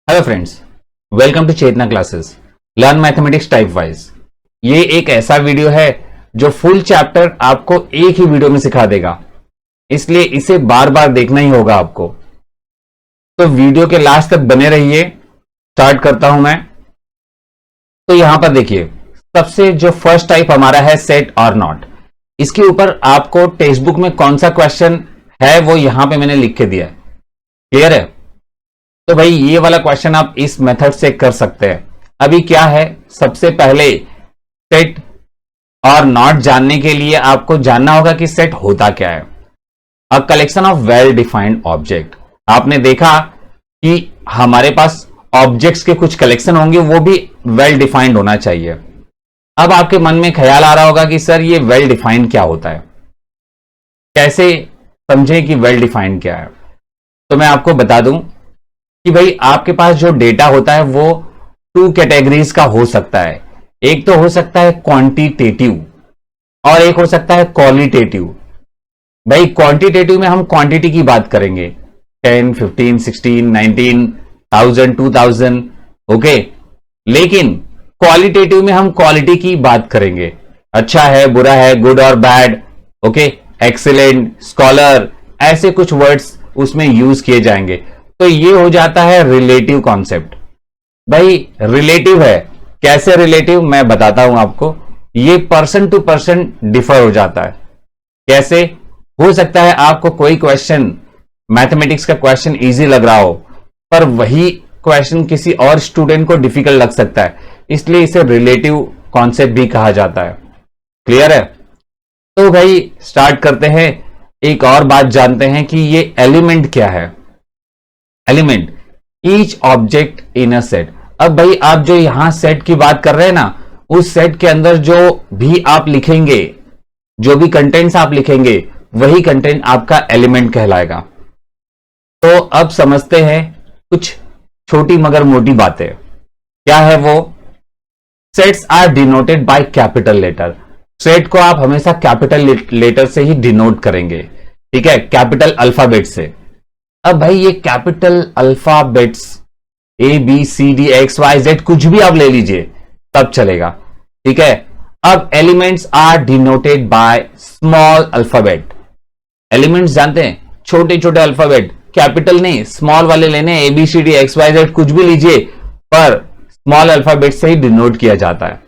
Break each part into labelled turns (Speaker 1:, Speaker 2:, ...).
Speaker 1: Hello friends, welcome to Chetna classes learn mathematics type wise. ये एक ऐसा वीडियो है जो फुल चैप्टर आपको एक ही वीडियो में सिखा देगा, इसलिए इसे बार बार देखना ही होगा आपको। तो वीडियो के लास्ट तक बने रहिए। स्टार्ट करता हूं मैं। तो यहां पर देखिए, सबसे जो फर्स्ट टाइप हमारा है सेट और नॉट। इसके ऊपर आपको टेक्स्ट बुक में कौन सा क्वेश्चन है वो यहां पे मैंने लिख के दिया है। क्लियर है? तो भाई ये वाला क्वेश्चन आप इस मेथड से कर सकते हैं। अभी क्या है, सबसे पहले सेट और नॉट जानने के लिए आपको जानना होगा कि सेट होता क्या है। A collection of well defined object. आपने देखा कि हमारे पास ऑब्जेक्ट्स के कुछ कलेक्शन होंगे, वो भी वेल डिफाइंड होना चाहिए। अब आपके मन में ख्याल आ रहा होगा कि सर ये वेल डिफाइंड क्या होता है, कैसे समझें कि वेल डिफाइंड क्या है। तो मैं आपको बता दूं कि भाई आपके पास जो डेटा होता है वो टू कैटेगरीज का हो सकता है। एक तो हो सकता है क्वांटिटेटिव और एक हो सकता है क्वालिटेटिव। भाई क्वांटिटेटिव में हम क्वांटिटी की बात करेंगे, 10, 15, 16, 19, 1000, 2000, ओके। लेकिन क्वालिटेटिव में हम क्वालिटी की बात करेंगे, अच्छा है, बुरा है, गुड और बैड, ओके, एक्सीलेंट, स्कॉलर, ऐसे कुछ वर्ड्स उसमें यूज किए जाएंगे। तो ये हो जाता है रिलेटिव कॉन्सेप्ट। भाई रिलेटिव है, कैसे रिलेटिव मैं बताता हूं आपको। ये पर्सन टू पर्सन डिफर हो जाता है। कैसे हो सकता है आपको कोई क्वेश्चन, मैथमेटिक्स का क्वेश्चन इजी लग रहा हो, पर वही क्वेश्चन किसी और स्टूडेंट को डिफिकल्ट लग सकता है, इसलिए इसे रिलेटिव कॉन्सेप्ट भी कहा जाता है। क्लियर है? तो भाई स्टार्ट करते हैं। एक और बात जानते हैं कि ये एलिमेंट क्या है। Element, each object in a set. अब भाई आप जो यहां सेट की बात कर रहे हैं ना, उस सेट के अंदर जो भी आप लिखेंगे, जो भी कंटेंट्स आप लिखेंगे, वही कंटेंट आपका एलिमेंट कहलाएगा। तो अब समझते हैं कुछ छोटी मगर मोटी बातें। क्या है वो? Sets are denoted by capital letter. Set को आप हमेशा कैपिटल लेटर से ही डिनोट करेंगे, ठीक है, कैपिटल अल्फाबेट से। अब भाई ये capital alphabets A B C D X Y Z कुछ भी आप ले लीजिए, तब चलेगा, ठीक है। अब elements are denoted by small alphabet. Elements जानते हैं, छोटे छोटे अल्फाबेट, कैपिटल नहीं, स्मॉल वाले लेने, A B C D X Y Z कुछ भी लीजिए, पर स्मॉल अल्फाबेट से ही डिनोट किया जाता है।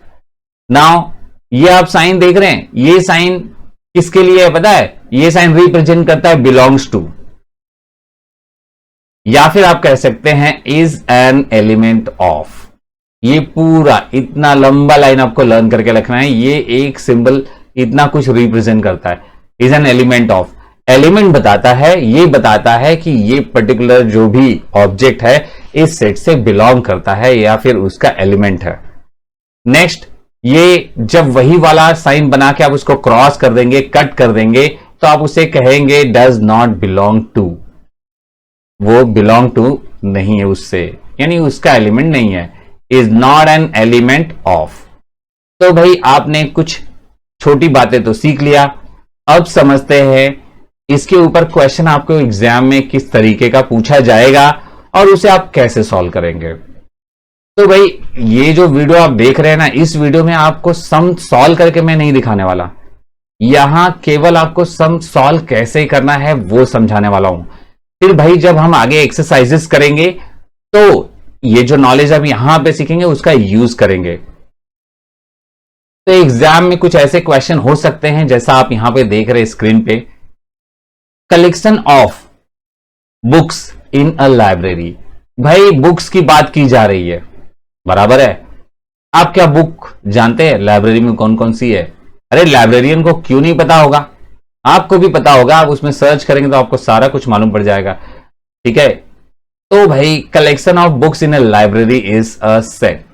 Speaker 1: नाउ ये आप साइन देख रहे हैं, ये साइन किसके लिए है पता है? ये साइन रिप्रेजेंट करता है बिलोंग्स टू, या फिर आप कह सकते हैं इज एन एलिमेंट ऑफ। ये पूरा इतना लंबा लाइन आपको लर्न करके रखना है। ये एक सिंबल इतना कुछ रिप्रेजेंट करता है, is an element of. Element बताता है, ये बताता है कि ये पर्टिकुलर जो भी ऑब्जेक्ट है इस सेट से बिलोंग करता है या फिर उसका एलिमेंट है। नेक्स्ट, ये जब वही वाला साइन बना के आप उसको क्रॉस कर देंगे, कट कर देंगे, तो आप उसे कहेंगे डज नॉट बिलोंग टू। वो बिलोंग टू नहीं है उससे, यानी उसका एलिमेंट नहीं है, is not an element of. तो भाई आपने कुछ छोटी बातें तो सीख लिया। अब समझते हैं इसके ऊपर क्वेश्चन आपको एग्जाम में किस तरीके का पूछा जाएगा और उसे आप कैसे सॉल्व करेंगे। तो भाई ये जो वीडियो आप देख रहे हैं ना, इस वीडियो में आपको सम सॉल्व करके मैं नहीं दिखाने वाला, यहां केवल आपको सम सॉल्व कैसे करना है वो समझाने वाला हूं। फिर भाई जब हम आगे एक्सरसाइजेस करेंगे तो ये जो नॉलेज अब यहां पे सीखेंगे उसका यूज करेंगे। तो एग्जाम में कुछ ऐसे क्वेश्चन हो सकते हैं जैसा आप यहां पे देख रहे हैं स्क्रीन पे, collection of books in a library. भाई बुक्स की बात की जा रही है, बराबर है। आप क्या बुक जानते हैं लाइब्रेरी में कौन कौन सी है? अरे लाइब्रेरियन को क्यों नहीं पता होगा, आपको भी पता होगा, आप उसमें सर्च करेंगे तो आपको सारा कुछ मालूम पड़ जाएगा, ठीक है। तो भाई collection of books in a library is a set.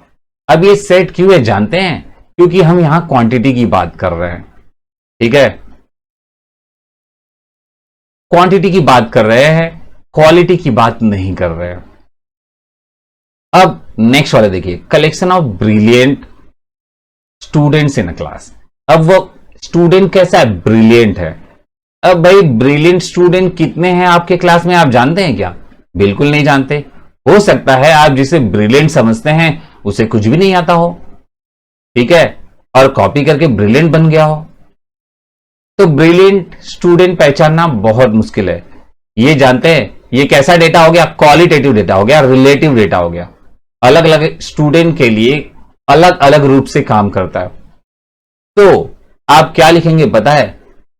Speaker 1: अब ये सेट क्यों है जानते हैं? क्योंकि हम यहां क्वांटिटी की बात कर रहे हैं, ठीक है, क्वांटिटी की बात कर रहे हैं, क्वालिटी की बात नहीं कर रहे हैं। अब नेक्स्ट वाले देखिए, collection of brilliant students in a class. अब वो स्टूडेंट कैसा है? ब्रिलियंट है। अब भाई ब्रिलियंट स्टूडेंट कितने हैं आपके क्लास में, आप जानते हैं क्या? बिल्कुल नहीं जानते। हो सकता है आप जिसे ब्रिलियंट समझते हैं उसे कुछ भी नहीं आता हो, ठीक है, और कॉपी करके ब्रिलियंट बन गया हो। तो ब्रिलियंट स्टूडेंट पहचानना बहुत मुश्किल है। ये जानते हैं ये कैसा डेटा हो गया, क्वालिटेटिव डेटा हो गया, रिलेटिव डेटा हो गया, अलग अलग स्टूडेंट के लिए अलग अलग रूप से काम करता है। तो आप क्या लिखेंगे पता है,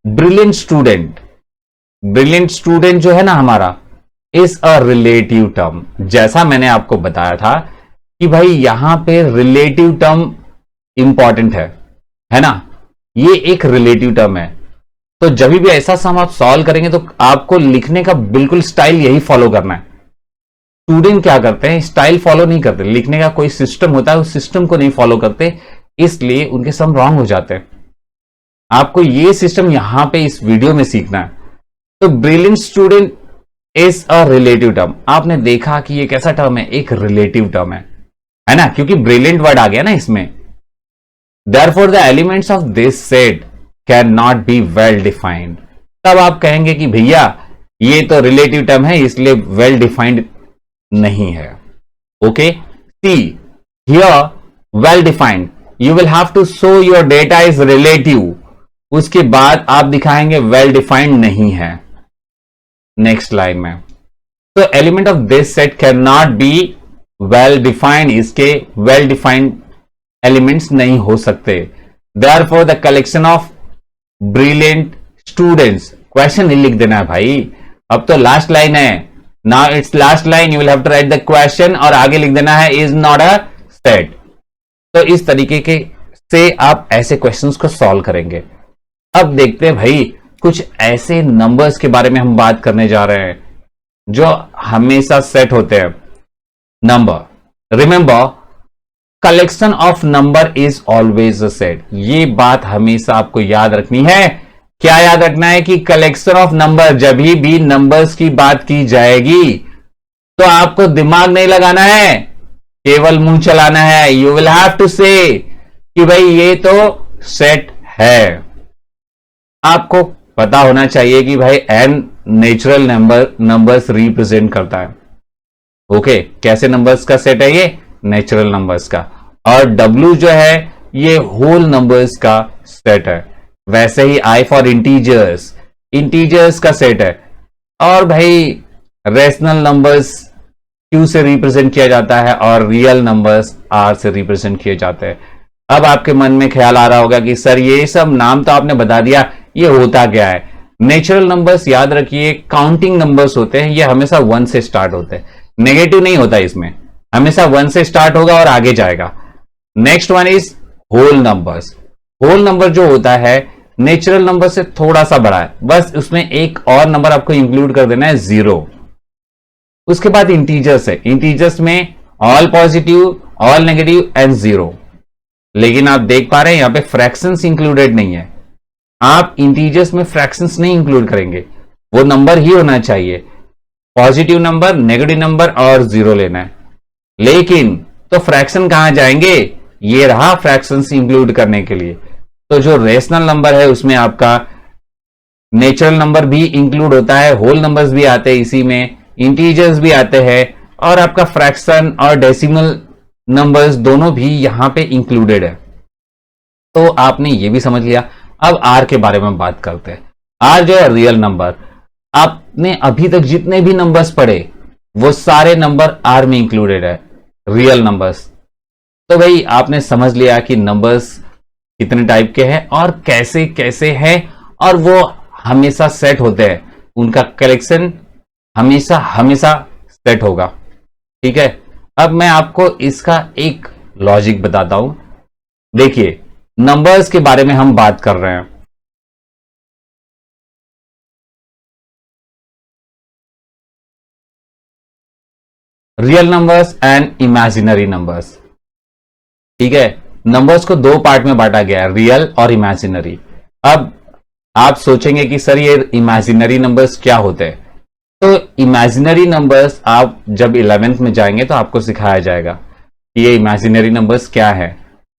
Speaker 1: ब्रिलियंट स्टूडेंट, ब्रिलियंट स्टूडेंट जो है ना हमारा, इज अ रिलेटिव टर्म। जैसा मैंने आपको बताया था कि भाई यहां पे रिलेटिव टर्म इंपॉर्टेंट है ना, ये एक रिलेटिव टर्म है। तो जब भी ऐसा सम आप सॉल्व करेंगे तो आपको लिखने का बिल्कुल स्टाइल यही फॉलो करना है। स्टूडेंट क्या करते हैं, स्टाइल फॉलो नहीं करते, लिखने का कोई सिस्टम होता है उस सिस्टम को नहीं फॉलो करते, इसलिए उनके सम रॉन्ग हो जाते हैं। आपको ये सिस्टम यहां पे इस वीडियो में सीखना है। तो brilliant student is a relative term. आपने देखा कि ये कैसा टर्म है, एक रिलेटिव टर्म है ना, क्योंकि ब्रिलियंट वर्ड आ गया ना इसमें। Therefore the elements of this set cannot be well defined। तब आप कहेंगे कि भैया ये तो रिलेटिव टर्म है इसलिए वेल डिफाइंड नहीं है। Okay, see here well defined, you will have to show your data is relative, उसके बाद आप दिखाएंगे वेल डिफाइंड नहीं है नेक्स्ट लाइन में। तो element of this set can not be well defined, इसके वेल डिफाइंड एलिमेंट्स नहीं हो सकते। Therefore the collection of brilliant students, question नहीं लिख देना है भाई, अब तो लास्ट लाइन है, now it's last line, you will have to write the question और आगे लिख देना है इज नॉट अ सेट। तो इस तरीके के से आप ऐसे क्वेश्चंस को सॉल्व करेंगे। अब देखते हैं भाई कुछ ऐसे नंबर्स के बारे में हम बात करने जा रहे हैं जो हमेशा सेट होते हैं। Number, remember collection of number is always a set, ये बात हमेशा आपको याद रखनी है। क्या याद रखना है कि कलेक्शन ऑफ नंबर, जब भी नंबर्स की बात की जाएगी तो आपको दिमाग नहीं लगाना है, केवल मुंह चलाना है। यू विल हैव टू से कि भाई ये तो सेट है। आपको पता होना चाहिए कि भाई एन नेचुरल नंबर्स रिप्रेजेंट करता है। ओके, कैसे नंबर्स का सेट है ये, नेचुरल नंबर्स का, और W जो है ये होल नंबर्स का सेट है। वैसे ही I फॉर इंटीजर्स, इंटीजर्स का सेट है। और भाई रेशनल नंबर्स Q से रिप्रेजेंट किया जाता है और रियल नंबर्स R से रिप्रेजेंट किए जाते हैं। अब आपके मन में ख्याल आ रहा होगा कि सर ये सब नाम तो आपने बता दिया, ये होता क्या है। नेचुरल नंबर्स याद रखिए काउंटिंग नंबर्स होते हैं, ये हमेशा 1 से स्टार्ट होते हैं, नेगेटिव नहीं होता इसमें, हमेशा 1 से स्टार्ट होगा और आगे जाएगा। Next one is whole numbers. Whole number जो होता है नेचुरल नंबर से थोड़ा सा बड़ा है, बस उसमें एक और नंबर आपको इंक्लूड कर देना है, 0। उसके बाद इंटीजर्स है, इंटीजर्स में all positive, all negative and 0। लेकिन आप देख पा रहे हैं यहां पे फ्रैक्शंस इंक्लूडेड नहीं है। आप इंटीजर्स में फ्रैक्शंस नहीं इंक्लूड करेंगे, वो नंबर ही होना चाहिए, पॉजिटिव नंबर, नेगेटिव नंबर और 0 लेना है। लेकिन तो फ्रैक्शन कहां जाएंगे, ये रहा फ्रैक्शंस इंक्लूड करने के लिए। तो जो रेशनल नंबर है उसमें आपका नेचुरल नंबर भी इंक्लूड होता है, होल नंबर्स भी आते हैं इसी में, इंटीजर्स भी आते हैं, और आपका फ्रैक्शन और डेसिमल नंबर्स दोनों भी यहां पे इंक्लूडेड है। तो आपने ये भी समझ लिया। अब आर के बारे में बात करते हैं। आर जो है रियल नंबर, आपने अभी तक जितने भी नंबर्स पढ़े वो सारे नंबर आर में इंक्लूडेड है, रियल नंबर्स। तो भाई आपने समझ लिया कि नंबर्स कितने टाइप के हैं और कैसे कैसे हैं, और वो हमेशा सेट होते हैं, उनका कलेक्शन हमेशा हमेशा सेट होगा। ठीक है, अब मैं आपको इसका एक लॉजिक बताता हूं। देखिए नंबर्स के बारे में हम बात कर रहे हैं, real numbers and imaginary numbers. ठीक है, नंबर्स को 2 पार्ट में बांटा गया है, रियल और इमेजिनरी। अब आप सोचेंगे कि सर ये इमेजिनरी नंबर्स क्या होते हैं। तो इमेजिनरी नंबर्स आप जब 11th में जाएंगे तो आपको सिखाया जाएगा कि ये इमेजिनरी नंबर्स क्या है।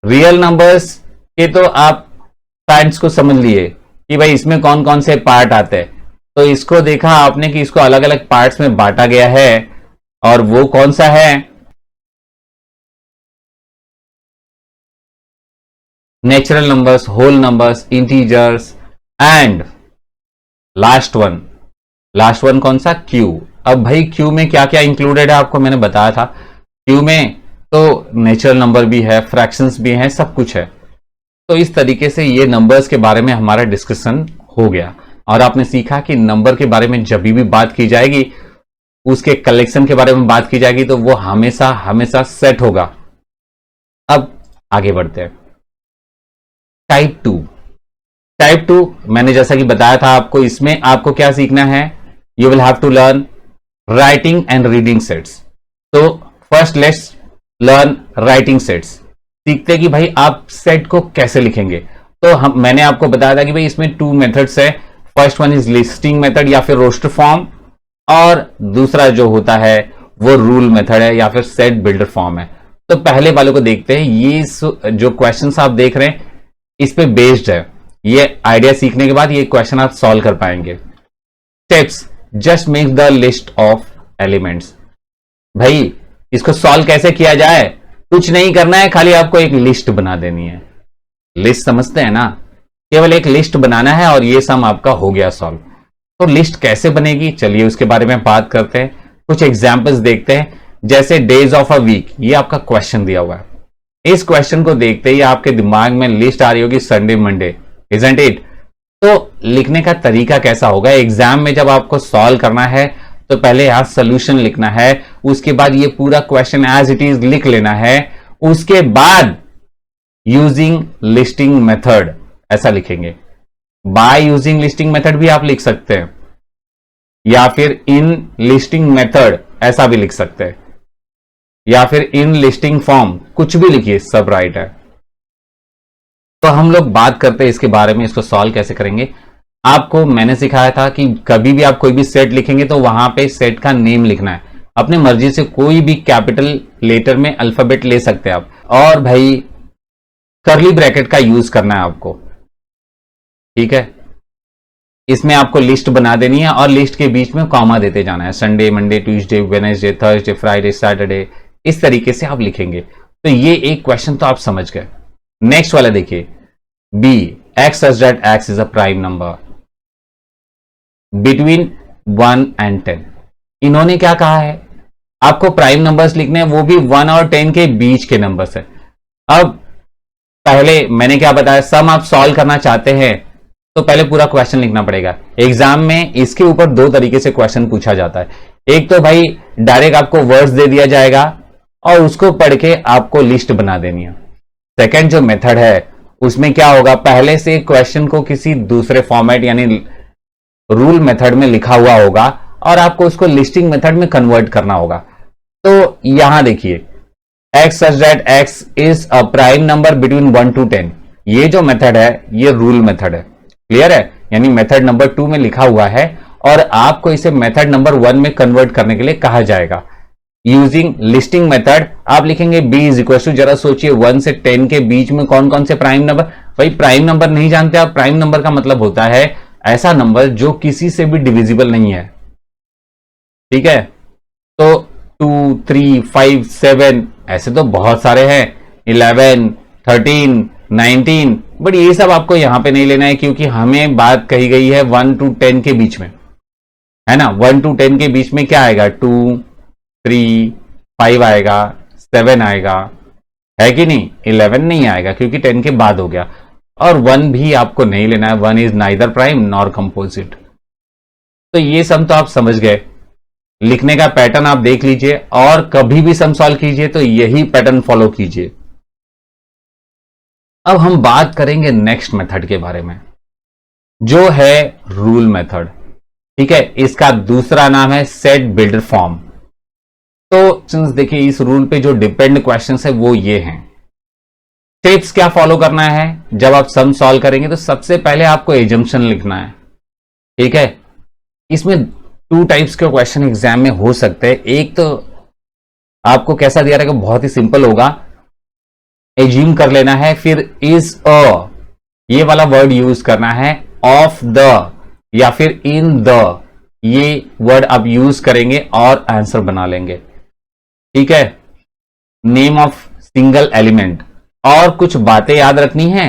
Speaker 1: रियल नंबर्स के तो आप पार्ट्स को समझ लिए कि भाई इसमें कौन कौन से पार्ट आते हैं। तो इसको देखा आपने कि इसको अलग अलग पार्ट्स में बांटा गया है और वो कौन सा है? Natural numbers, whole numbers, integers and last one कौन सा? क्यू। अब भाई क्यू में क्या क्या इंक्लूडेड है आपको मैंने बताया था। क्यू में तो नेचुरल नंबर भी है, फ्रैक्शंस भी हैं, सब कुछ है। तो इस तरीके से ये नंबर्स के बारे में हमारा डिस्कशन हो गया और आपने सीखा कि नंबर के बारे में जब भी बात की जाएगी, उसके कलेक्शन के बारे में बात की जाएगी तो वो हमेशा हमेशा सेट होगा। अब आगे बढ़ते हैं। टाइप टू मैंने जैसा कि बताया था आपको, इसमें आपको क्या सीखना है? You will have to learn writing and reading sets. तो first let's learn writing sets. सीखते हैं कि भाई आप सेट को कैसे लिखेंगे। तो मैंने आपको बताया था कि भाई इसमें 2 मेथड्स है। First one is listing method या फिर रोस्टर फॉर्म, और दूसरा जो होता है वो रूल मेथड है या फिर सेट बिल्डर फॉर्म है। तो पहले वालों को देखते हैं। ये जो क्वेश्चंस आप देख रहे हैं इस पे बेस्ड है। ये आइडिया सीखने के बाद ये क्वेश्चन आप सॉल्व कर पाएंगे। Steps, just make the list of elements. भाई इसको सॉल्व कैसे किया जाए? कुछ नहीं करना है, खाली आपको एक लिस्ट बना देनी है। लिस्ट समझते हैं ना? केवल एक लिस्ट बनाना है और ये सम आपका हो गया सॉल्व। तो लिस्ट कैसे बनेगी, चलिए उसके बारे में बात करते हैं। कुछ एग्जांपल्स देखते हैं। जैसे डेज ऑफ अ वीक, ये आपका क्वेश्चन दिया हुआ है। इस क्वेश्चन को देखते ही आपके दिमाग में लिस्ट आ रही होगी संडे मंडे, इजंट इट? तो लिखने का तरीका कैसा होगा? एग्जाम में जब आपको सॉल्व करना है तो पहले यहां सोल्यूशन लिखना है, उसके बाद ये पूरा क्वेश्चन एज इट इज लिख लेना है, उसके बाद यूजिंग लिस्टिंग मेथड ऐसा लिखेंगे। बाय यूजिंग लिस्टिंग मेथड भी आप लिख सकते हैं, या फिर इन लिस्टिंग मेथड ऐसा भी लिख सकते हैं, या फिर इन लिस्टिंग फॉर्म, कुछ भी लिखिए, सब राइट है। तो हम लोग बात करते हैं इसके बारे में, इसको सॉल्व कैसे करेंगे। आपको मैंने सिखाया था कि कभी भी आप कोई भी सेट लिखेंगे तो वहां पे सेट का नेम लिखना है। अपनी मर्जी से कोई भी कैपिटल लेटर में अल्फाबेट ले सकते हैं आप, और भाई कर्ली ब्रैकेट का यूज करना है आपको, ठीक है। इसमें आपको लिस्ट बना देनी है और लिस्ट के बीच में कॉमा देते जाना है। Sunday, Monday, Tuesday, Wednesday, Thursday, Friday, Saturday, इस तरीके से आप लिखेंगे। तो ये एक क्वेश्चन तो आप समझ गए। नेक्स्ट वाला देखिए, B, X such that X is a prime number between 1 and 10। इन्होंने क्या कहा है? आपको प्राइम नंबर्स लिखने हैं, वो भी 1 और 10 के बीच के नंबर्स है। अब पहले मैंने क्या बताया, सम आप सॉल्व करना चाहते हैं तो पहले पूरा क्वेश्चन लिखना पड़ेगा। एग्जाम में इसके ऊपर 2 तरीके से क्वेश्चन पूछा जाता है। एक तो भाई डायरेक्ट आपको वर्ड्स दे दिया जाएगा और उसको पढ़ के आपको लिस्ट बना देनी है। सेकेंड जो मेथड है उसमें क्या होगा, पहले से क्वेश्चन को किसी दूसरे फॉर्मेट यानी रूल मेथड में लिखा हुआ होगा और आपको उसको लिस्टिंग मेथड में कन्वर्ट करना होगा। तो यहां देखिए, x such that X is a prime number between 1 to 10, ये जो मेथड है ये रूल मेथड है। क्लियर है? यानी मेथड नंबर 2 में लिखा हुआ है और आपको इसे मेथड नंबर 1 में कन्वर्ट करने के लिए कहा जाएगा। यूजिंग लिस्टिंग मेथड आप लिखेंगे बी इज इक्वल टू, जरा सोचिए 1 से 10 के बीच में कौन कौन से प्राइम नंबर। भाई प्राइम नंबर नहीं जानते आप? प्राइम नंबर का मतलब होता है ऐसा नंबर जो किसी से भी डिविजिबल नहीं है, ठीक है। तो 2, 3, 5, 7 ऐसे तो बहुत सारे हैं, 11, 13, 19, बट ये सब आपको यहां पे नहीं लेना है क्योंकि हमें बात कही गई है 1 to 10 के बीच में, है ना। 1 to 10 के बीच में क्या आएगा? 2, 3, 5 आएगा, 7 आएगा, है कि नहीं? 11 नहीं आएगा क्योंकि 10 के बाद हो गया, और 1 भी आपको नहीं लेना है। 1 is neither prime nor composite. तो ये सम तो आप समझ गए। लिखने का पैटर्न आप देख लीजिए और कभी भी सम सॉल्व कीजिए तो यही पैटर्न फॉलो कीजिए। अब हम बात करेंगे नेक्स्ट मेथड के बारे में, जो है रूल मेथड, ठीक है। इसका दूसरा नाम है सेट बिल्डर फॉर्म। तो देखिए, इस रूल पे जो डिपेंड क्वेश्चंस है वो ये हैं। स्टेप्स क्या फॉलो करना है जब आप सम सॉल्व करेंगे? तो सबसे पहले आपको एजम्पशन लिखना है, ठीक है। इसमें 2 टाइप्स के क्वेश्चन एग्जाम में हो सकते हैं। एक तो आपको कैसा दिया रहेगा, बहुत ही सिंपल होगा, एज्यूम कर लेना है, फिर इज अ ये वाला वर्ड यूज करना है, ऑफ द या फिर इन द ये वर्ड आप यूज करेंगे और आंसर बना लेंगे। ठीक है, नेम ऑफ सिंगल एलिमेंट, और कुछ बातें याद रखनी है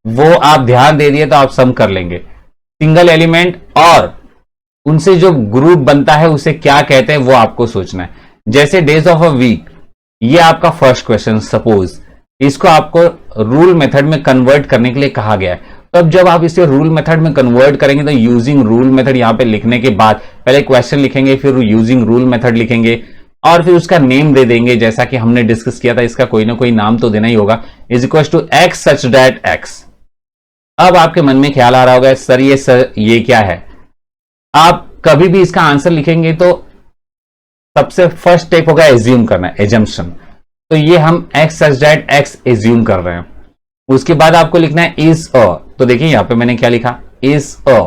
Speaker 1: वो आप ध्यान दे दिए तो आप सम कर लेंगे। सिंगल एलिमेंट और उनसे जो ग्रुप बनता है उसे क्या कहते हैं वो आपको सोचना है। जैसे डेज ऑफ अ वीक, ये आपका फर्स्ट क्वेश्चन, सपोज इसको आपको रूल मेथड में कन्वर्ट करने के लिए कहा गया है। तो अब जब आप इसे रूल मेथड में कन्वर्ट करेंगे तो यूजिंग रूल मेथड यहां पे लिखने के बाद पहले क्वेश्चन लिखेंगे, फिर यूजिंग रूल मेथड लिखेंगे और फिर उसका नेम दे देंगे, जैसा कि हमने डिस्कस किया था, इसका कोई ना कोई नाम तो देना ही होगा। Is equal to X such that X. अब आपके मन में ख्याल आ रहा होगा सर ये क्या है। आप कभी भी इसका आंसर लिखेंगे तो सबसे फर्स्ट स्टेप होगा एज्यूम करना, एजम्पशन। तो ये हम x such that x assume कर रहे हैं। उसके बाद आपको लिखना है इज अ। तो देखिए यहां पे मैंने क्या लिखा, इज अ।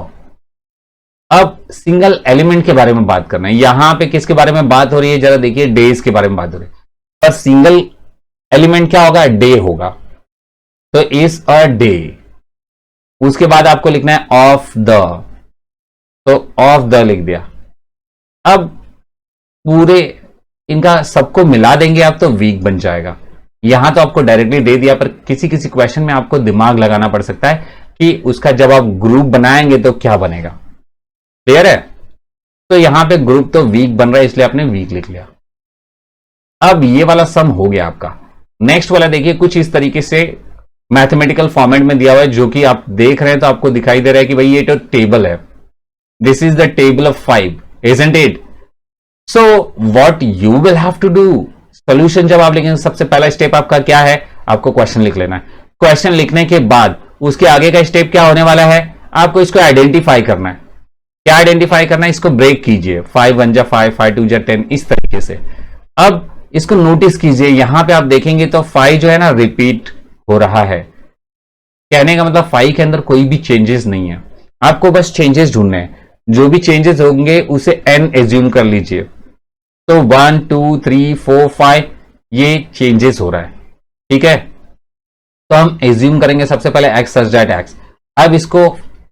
Speaker 1: अब सिंगल एलिमेंट के बारे में बात करना है। यहां पे किसके बारे में बात हो रही है, जरा देखिए, डेज के बारे में बात हो रही है। पर सिंगल एलिमेंट क्या होगा, डे होगा। तो इज अ डे। उसके बाद आपको लिखना है ऑफ द, तो ऑफ द लिख दिया। अब पूरे इनका सबको मिला देंगे आप तो वीक बन जाएगा। यहां तो आपको डायरेक्टली दे दिया, पर किसी किसी क्वेश्चन में आपको दिमाग लगाना पड़ सकता है कि उसका जब आप ग्रुप बनाएंगे तो क्या बनेगा। क्लियर है? तो यहां पे ग्रुप तो वीक बन रहा है इसलिए आपने वीक लिख लिया। अब ये वाला सम हो गया आपका। नेक्स्ट वाला देखिए, कुछ इस तरीके से मैथमेटिकल फॉर्मेट में दिया हुआ है, जो कि आप देख रहे हैं तो आपको दिखाई दे रहा है कि भाई ये तो टेबल है। This is the table of 5, isn't it? So what you will have to do, solution जब आप लिखेंगे सबसे पहला स्टेप आपका क्या है, आपको क्वेश्चन लिख लेना है। क्वेश्चन लिखने के बाद उसके आगे का स्टेप क्या होने वाला है, आपको इसको आइडेंटिफाई करना है। क्या आइडेंटिफाई करना है, इसको ब्रेक कीजिए, 5 1 जा 5, 5 2 जा 10, इस तरीके से। अब इसको नोटिस कीजिए, यहां पे आप देखेंगे तो 5 जो है ना रिपीट हो रहा है। कहने का मतलब 5 के अंदर कोई भी चेंजेस नहीं है, आपको बस चेंजेस ढूंढने हैं। जो भी चेंजेस होंगे उसे n एज्यूम कर लीजिए। तो 1 2 3 4 5 ये चेंजेस हो रहा है, ठीक है। तो हम एज्यूम करेंगे सबसे पहले x सच दैट x। अब इसको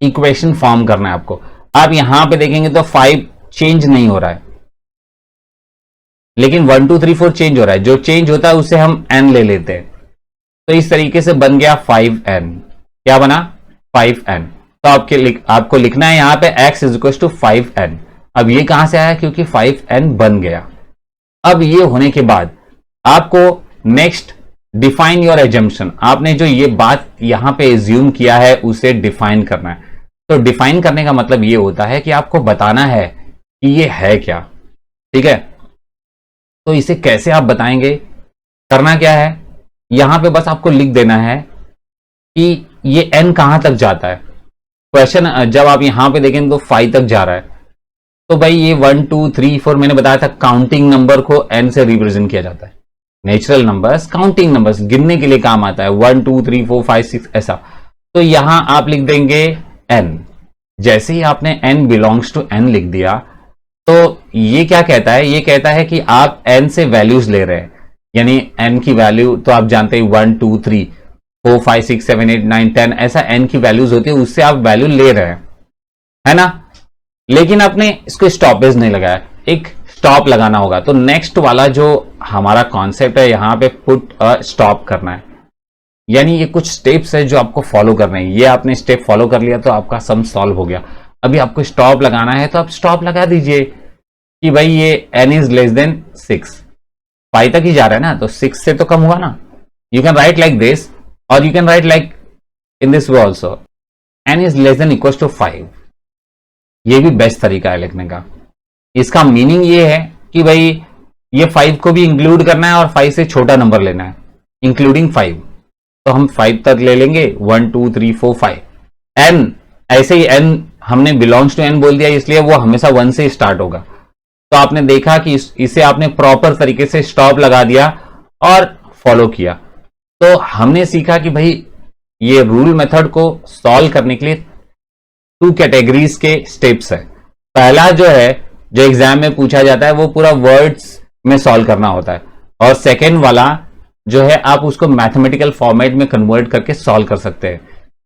Speaker 1: इक्वेशन फॉर्म करना है आपको। आप यहां पे देखेंगे तो 5 चेंज नहीं हो रहा है, लेकिन 1 2 3 4 चेंज हो रहा है। जो चेंज होता है उसे हम n ले लेते हैं। तो इस तरीके से बन गया 5n। क्या बना, 5n। तो आपको लिखना है यहां पे x is equal to 5n। अब ये कहां से आया, क्योंकि 5n बन गया। अब ये होने के बाद आपको नेक्स्ट डिफाइन योर एजम्पशन। आपने जो ये बात यहां पे एज्यूम किया है उसे डिफाइन करना है। तो डिफाइन करने का मतलब ये होता है कि आपको बताना है कि ये है क्या, ठीक है। तो इसे कैसे आप बताएंगे, करना क्या है, यहां पे बस आपको लिख देना है कि ये n कहां तक जाता है। क्वेश्चन जब आप यहां पे देखें तो 5 तक जा रहा है। तो भाई ये 1 2 3 4 मैंने बताया था, काउंटिंग नंबर को n से रिप्रेजेंट किया जाता है। नेचुरल नंबर्स काउंटिंग नंबर्स गिनने के लिए काम आता है, 1 2 3 4 5 6 ऐसा। तो यहां आप लिख देंगे n। जैसे ही आपने n बिलोंग्स टू n लिख दिया तो ये क्या कहता है, ये कहता है कि आप n से वैल्यूज ले रहे हैं। यानी n की वैल्यू तो आप जानते हैं 1 2 3 4 5 6 7 8 9 10 ऐसा n की वैल्यूज होती है, उससे आप वैल्यू ले रहे हैं, है ना। लेकिन आपने इसको स्टॉपेज नहीं लगाया, एक स्टॉप लगाना होगा। तो नेक्स्ट वाला जो हमारा कॉन्सेप्ट है, यहां पे पुट अ स्टॉप करना है। यानी ये कुछ स्टेप्स है जो आपको फॉलो करने हैं। ये आपने स्टेप फॉलो कर लिया तो आपका सम सॉल्व हो गया। अभी आपको स्टॉप लगाना है तो आप स्टॉप लगा दीजिए कि भाई ये n इज लेस देन 6, 5 तक ही जा रहा है ना, तो 6 से तो कम हुआ ना। You can write like this और you can write like in this way also, n is less than equal to 5। ये भी बेस्ट तरीका है लिखने का। इसका मीनिंग ये है कि भाई ये 5 को भी इंक्लूड करना है और 5 से छोटा नंबर लेना है, इंक्लूडिंग 5। तो हम 5 तक ले लेंगे, 1 2 3 4 5। n ऐसे ही n हमने बिलोंग्स टू n बोल दिया इसलिए वो हमेशा 1 से स्टार्ट होगा। तो आपने देखा कि इसे आपने प्रॉपर तरीके से स्टॉप लगा दिया और फॉलो किया। तो हमने सीखा कि भाई ये रूल मेथड को सॉल्व करने के लिए 2 कैटेगरीज के स्टेप्स है। पहला जो है, जो एग्जाम में पूछा जाता है, वो पूरा वर्ड्स में सॉल्व करना होता है। और सेकेंड वाला जो है, आप उसको मैथमेटिकल फॉर्मेट में कन्वर्ट करके सॉल्व कर सकते हैं।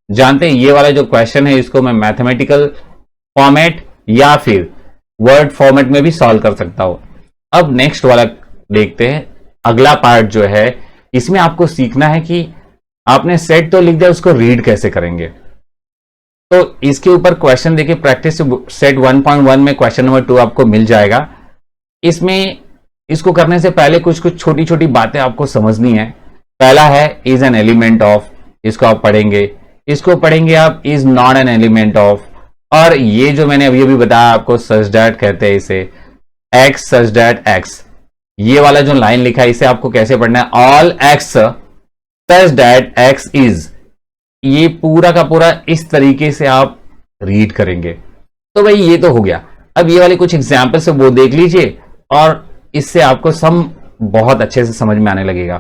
Speaker 1: जानते हैं ये वाला जो क्वेश्चन है, इसको मैं मैथमेटिकल फॉर्मेट या फिर वर्ड फॉर्मेट में भी सॉल्व कर सकता हूं। अब नेक्स्ट वाला देखते हैं अगला पार्ट जो है। इसमें आपको सीखना है कि आपने सेट तो लिख दिया, उसको रीड कैसे करेंगे। तो इसके ऊपर क्वेश्चन देखिए, प्रैक्टिस सेट 1.1 में क्वेश्चन नंबर 2 आपको मिल जाएगा। इसमें इसको करने से पहले कुछ कुछ छोटी छोटी बातें आपको समझनी है। पहला है इज एन एलिमेंट ऑफ, इसको आप पढ़ेंगे। इसको पढ़ेंगे आप is not an element of. और ये जो मैंने अभी अभी बताया आपको, सच दैट कहते हैं इसे, एक्स सच दैट एक्स, ये वाला जो लाइन लिखा है इसे आपको कैसे पढ़ना है, all X such that X is. ये पूरा का पूरा इस तरीके से आप रीड करेंगे। तो भाई ये तो हो गया। अब ये वाले कुछ एग्जाम्पल से वो देख लीजिए और इससे आपको सम बहुत अच्छे से समझ में आने लगेगा।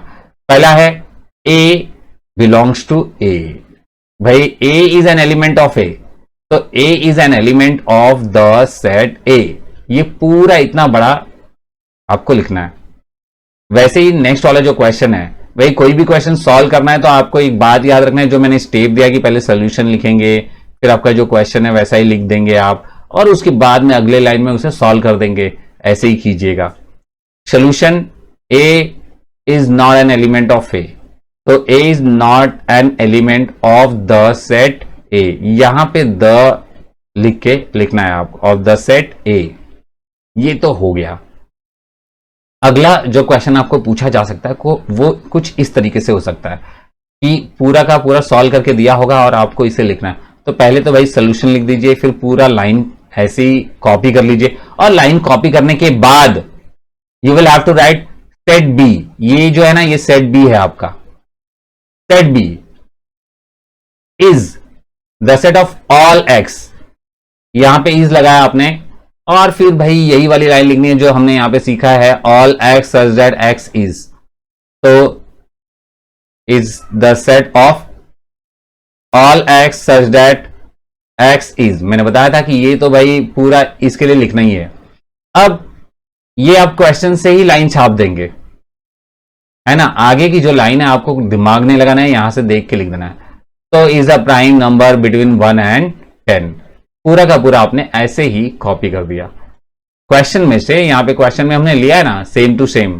Speaker 1: पहला है ए बिलोंग्स टू ए। भाई A is an element of A, तो A is an element of the set A. ये पूरा इतना बड़ा आपको लिखना है। वैसे ही नेक्स्ट वाला जो क्वेश्चन है, भाई कोई भी क्वेश्चन सॉल्व करना है तो आपको एक बात याद रखना है, जो मैंने स्टेप दिया कि पहले सोल्यूशन लिखेंगे, फिर आपका जो क्वेश्चन है वैसा ही लिख देंगे आप, और उसके बाद में अगले लाइन में उसे सॉल्व कर देंगे। ऐसे ही कीजिएगा। Solution A is not an element of A, तो A is not an element of the set A. यहां पे द लिख के लिखना है आपको, ऑफ द सेट ए। ये तो हो गया। अगला जो क्वेश्चन आपको पूछा जा सकता है वो कुछ इस तरीके से हो सकता है कि पूरा का पूरा सॉल्व करके दिया होगा और आपको इसे लिखना है। तो पहले तो भाई सोल्यूशन लिख दीजिए, फिर पूरा लाइन ऐसे ही कॉपी कर लीजिए, और लाइन कॉपी करने के बाद you will have to write set B. ये जो है ना, ये सेट बी है आपका। Set B is the set of all X, यहां पे इज लगाया आपने, और फिर भाई यही वाली लाइन लिखनी है जो हमने यहां पे सीखा है, all X such that X is. तो is the set of all X such that X is. मैंने बताया था कि ये तो भाई पूरा इसके लिए लिखना ही है। अब ये आप क्वेश्चन से ही लाइन छाप देंगे, है ना। आगे की जो लाइन है आपको दिमाग नहीं लगाना है, यहां से देख के लिख देना है। तो is a prime number between 1 and 10। पूरा का पूरा आपने ऐसे ही कॉपी कर दिया क्वेश्चन में से। यहां पे क्वेश्चन में हमने लिया है ना सेम टू सेम,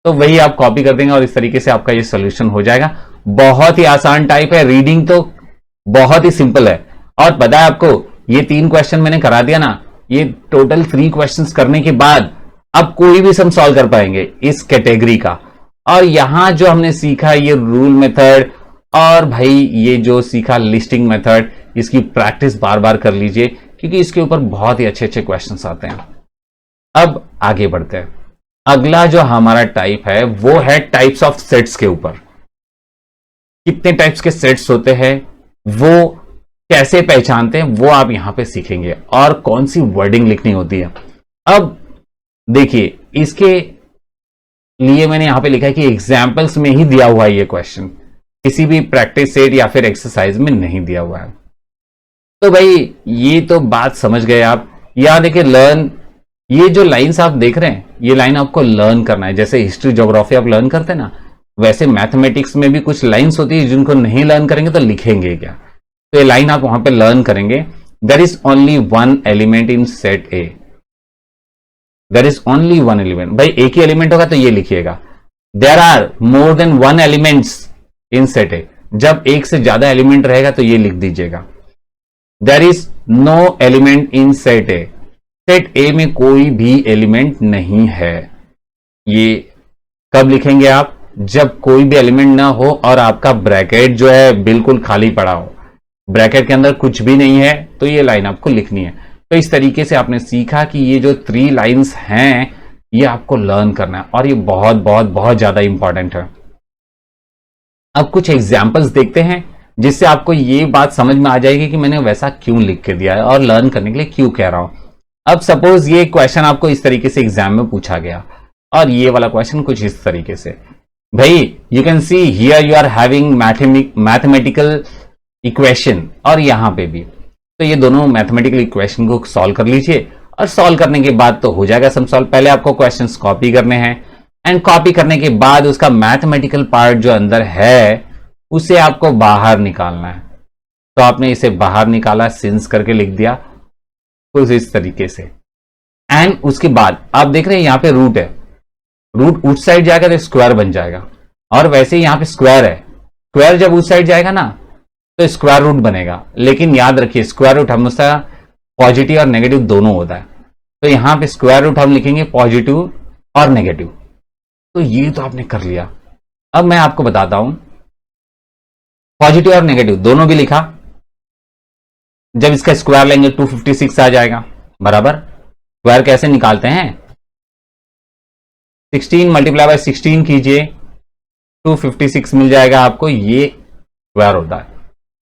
Speaker 1: तो वही आप कॉपी कर देंगे और इस तरीके से आपका ये सोल्यूशन हो जाएगा। बहुत ही आसान टाइप है, रीडिंग तो बहुत ही सिंपल है। और पता है आपको, ये 3 क्वेश्चन मैंने करा दिया ना, ये टोटल 3 क्वेश्चंस करने के बाद अब कोई भी सम सॉल्व कर पाएंगे इस कैटेगरी का। और यहां जो हमने सीखा ये रूल मेथड, और भाई ये जो सीखा लिस्टिंग मेथड, इसकी प्रैक्टिस बार बार कर लीजिए, क्योंकि इसके ऊपर बहुत ही अच्छे अच्छे क्वेश्चंस आते हैं। अब आगे बढ़ते हैं। अगला जो हमारा टाइप है वो है टाइप्स ऑफ सेट्स के ऊपर। कितने टाइप्स के सेट्स होते हैं, वो कैसे पहचानते हैं, वो आप यहां पे सीखेंगे, और कौन सी वर्डिंग लिखनी होती है। अब देखिए, इसके लिए मैंने यहां पे लिखा है कि एग्जाम्पल्स में ही दिया हुआ है ये क्वेश्चन, किसी भी प्रैक्टिस सेट या फिर एक्सरसाइज में नहीं दिया हुआ है। तो भाई ये तो बात समझ गए आप। यहां देखिए लर्न, ये जो लाइंस आप देख रहे हैं, ये लाइन आपको लर्न करना है। जैसे हिस्ट्री ज्योग्राफी आप लर्न करते हैं ना, वैसे मैथमेटिक्स में भी कुछ लाइंस होती है जिनको नहीं लर्न करेंगे तो लिखेंगे क्या। तो ये लाइन आप वहां पे लर्न करेंगे। There is only 1 element in set A. There is only 1 element. भाई एक ही एलिमेंट होगा तो ये लिखिएगा। There are more than 1 elements in set A. जब एक से ज्यादा एलिमेंट रहेगा तो ये लिख दीजिएगा। There is no element in set A. Set A में कोई भी एलिमेंट नहीं है। ये कब लिखेंगे आप, जब कोई भी एलिमेंट ना हो और आपका ब्रैकेट जो है बिल्कुल खाली पड़ा हो, ब्रैकेट के अंदर कुछ भी नहीं है, तो ये लाइन आपको लिखनी है। तो इस तरीके से आपने सीखा कि ये जो 3 लाइंस हैं ये आपको लर्न करना है, और ये बहुत बहुत बहुत ज्यादा इंपॉर्टेंट है। अब कुछ एग्जाम्पल्स देखते हैं जिससे आपको ये बात समझ में आ जाएगी कि मैंने वैसा क्यों लिख के दिया है और लर्न करने के लिए क्यों कह रहा हूं। अब सपोज ये क्वेश्चन आपको इस तरीके से एग्जाम में पूछा गया, और ये वाला क्वेश्चन कुछ इस तरीके से। भाई you can see here you are having mathematical equation, और यहां पे भी। तो ये दोनों मैथमेटिकल इक्वेशन को सॉल्व कर लीजिए, और सॉल्व करने के बाद तो हो जाएगा सम सॉल्व। पहले आपको क्वेश्चंस कॉपी करने हैं, एंड कॉपी करने के बाद उसका मैथमेटिकल पार्ट जो अंदर है उसे आपको बाहर निकालना है। तो आपने इसे बाहर निकाला, सिंस करके लिख दिया कुछ इस तरीके से। एंड उसके बाद आप देख रहे हैं यहां पे रूट है। रूट उस साइड जाएगा तो स्क्वायर बन जाएगा, और वैसे ही यहां पे स्क्वायर है, स्क्वायर जब उस साइड जाएगा ना तो स्क्वायर रूट बनेगा। लेकिन याद रखिए स्क्वायर रूट हमेशा पॉजिटिव और नेगेटिव दोनों होता है, तो यहां पे स्क्वायर रूट हम लिखेंगे पॉजिटिव और नेगेटिव। तो ये तो आपने कर लिया। अब मैं आपको बताता हूं, पॉजिटिव और नेगेटिव दोनों भी लिखा, जब इसका स्क्वायर लेंगे 256 आ जाएगा बराबर। स्क्वायर कैसे निकालते हैं, 16 मल्टीप्लाई बाय 16 कीजिए, 256 मिल जाएगा आपको, ये स्क्वायर होता है।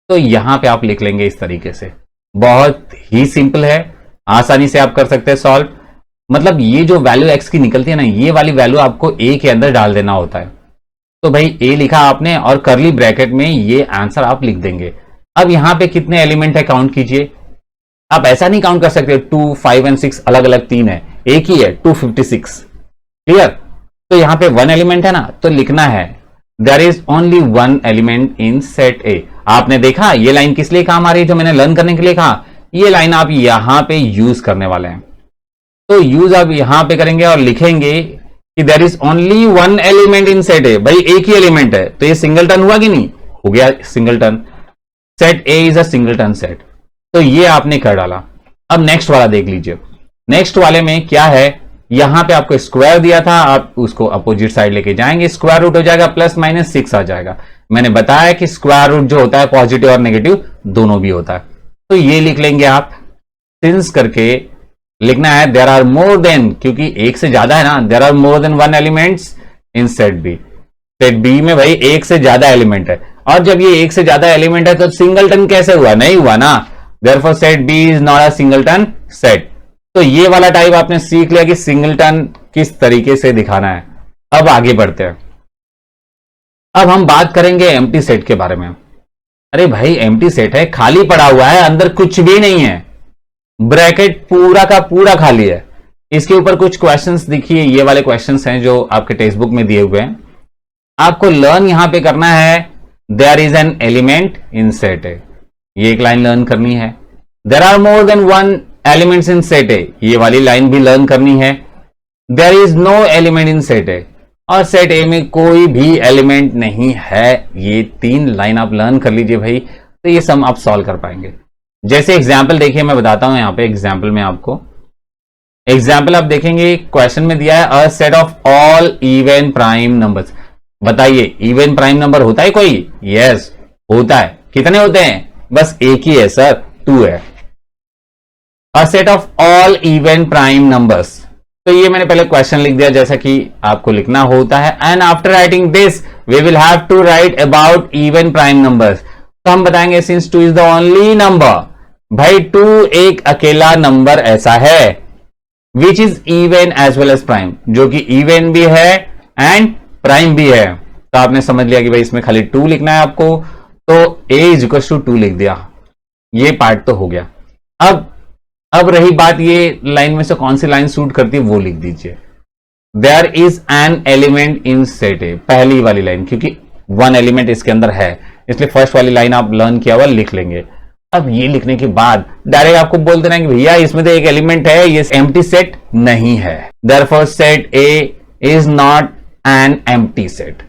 Speaker 1: तो यहां पे आप लिख लेंगे इस तरीके से, बहुत ही सिंपल है, आसानी से आप कर सकते हैं सॉल्व। मतलब ये जो वैल्यू एक्स की निकलती है ना, ये वाली वैल्यू आपको ए के अंदर डाल देना होता है। तो भाई ए लिखा आपने और करली ब्रैकेट में ये आंसर आप लिख देंगे। अब यहां पे कितने एलिमेंट है काउंट कीजिए। आप ऐसा नहीं काउंट कर सकते 2, 5 और 6 अलग अलग तीन है, एक ही है 256। क्लियर। तो यहां पे 1 एलिमेंट है ना, तो लिखना है there is only 1 element in set A. आपने देखा ये लाइन किस लिए काम आ रही है, जो मैंने लर्न करने के लिए कहा, ये लाइन आप यहां पे यूज करने वाले हैं। तो यूज आप यहां पे करेंगे और लिखेंगे कि there is only 1 element in set A. भाई एक ही एलिमेंट है, तो ये सिंगलटन हुआ कि नहीं, हो गया singleton. Set A is a singleton set. तो ये आपने कर डाला। अब नेक्स्ट वाला देख लीजिए। नेक्स्ट वाले में क्या है, यहां पे आपको स्क्वायर दिया था, आप उसको अपोजिट साइड लेके जाएंगे, स्क्वायर रूट हो जाएगा +-6 आ जाएगा। मैंने बताया कि स्क्वायर रूट जो होता है पॉजिटिव और नेगेटिव दोनों भी होता है। तो ये लिख लेंगे आप, सिंस करके लिखना है देयर आर मोर देन, क्योंकि एक से ज्यादा है ना, there are more than 1 elements in set B. Set B में भाई एक से ज्यादा एलिमेंट है, और जब ये एक से ज्यादा एलिमेंट है तो सिंगलटन कैसे हुआ, नहीं हुआ ना। Therefore set B is not a singleton set. तो ये वाला टाइप आपने सीख लिया कि सिंगलटन किस तरीके से दिखाना है। अब आगे बढ़ते हैं। अब हम बात करेंगे एम्प्टी सेट के बारे में। अरे भाई एम्प्टी सेट है, खाली पड़ा हुआ है, अंदर कुछ भी नहीं है, ब्रैकेट पूरा का पूरा खाली है। इसके ऊपर कुछ क्वेश्चंस देखिए, ये वाले क्वेश्चंस हैं जो आपके टेक्स्ट बुक में दिए हुए हैं। आपको लर्न यहां पे करना है there is an element in set A, ये एक लाइन लर्न करनी है। There are more than 1 elements in set A, ये वाली लाइन भी लर्न करनी है। There is no element in set A, और सेट ए में कोई भी एलिमेंट नहीं है। ये 3 लाइन आप लर्न कर लीजिए भाई, तो ये सम आप सॉल्व कर पाएंगे। जैसे एग्जाम्पल देखिए, मैं बताता हूं यहां पे एग्जाम्पल में आपको। एग्जाम्पल आप देखेंगे क्वेश्चन में दिया है a set of all even prime numbers. बताइए इवन प्राइम नंबर होता है कोई? यस होता है। कितने होते हैं? बस एक ही है सर, 2 है। A set of all even prime numbers, तो ये मैंने पहले क्वेश्चन लिख दिया जैसा कि आपको लिखना होता है। And after writing this we will have to write about even prime numbers. तो हम बताएंगे since 2 is the only number, भाई 2 एक अकेला नंबर ऐसा है which is even as well as prime, जो कि इवन भी है एंड प्राइम भी है। तो आपने समझ लिया कि भाई इसमें खाली 2 लिखना है आपको, तो a इज इक्वल टू 2 लिख दिया। ये पार्ट तो हो गया। अब रही बात, ये लाइन में से कौन सी लाइन सूट करती है वो लिख दीजिए। There is an element in set A, पहली वाली लाइन, क्योंकि 1 एलिमेंट इसके अंदर है इसलिए फर्स्ट वाली लाइन आप लर्न किया हुआ लिख लेंगे। अब ये लिखने के बाद डायरेक्ट आपको बोल देना कि भैया इसमें तो एक एलिमेंट है, ये एम्प्टी सेट नहीं है। Therefore set A is not N empty set.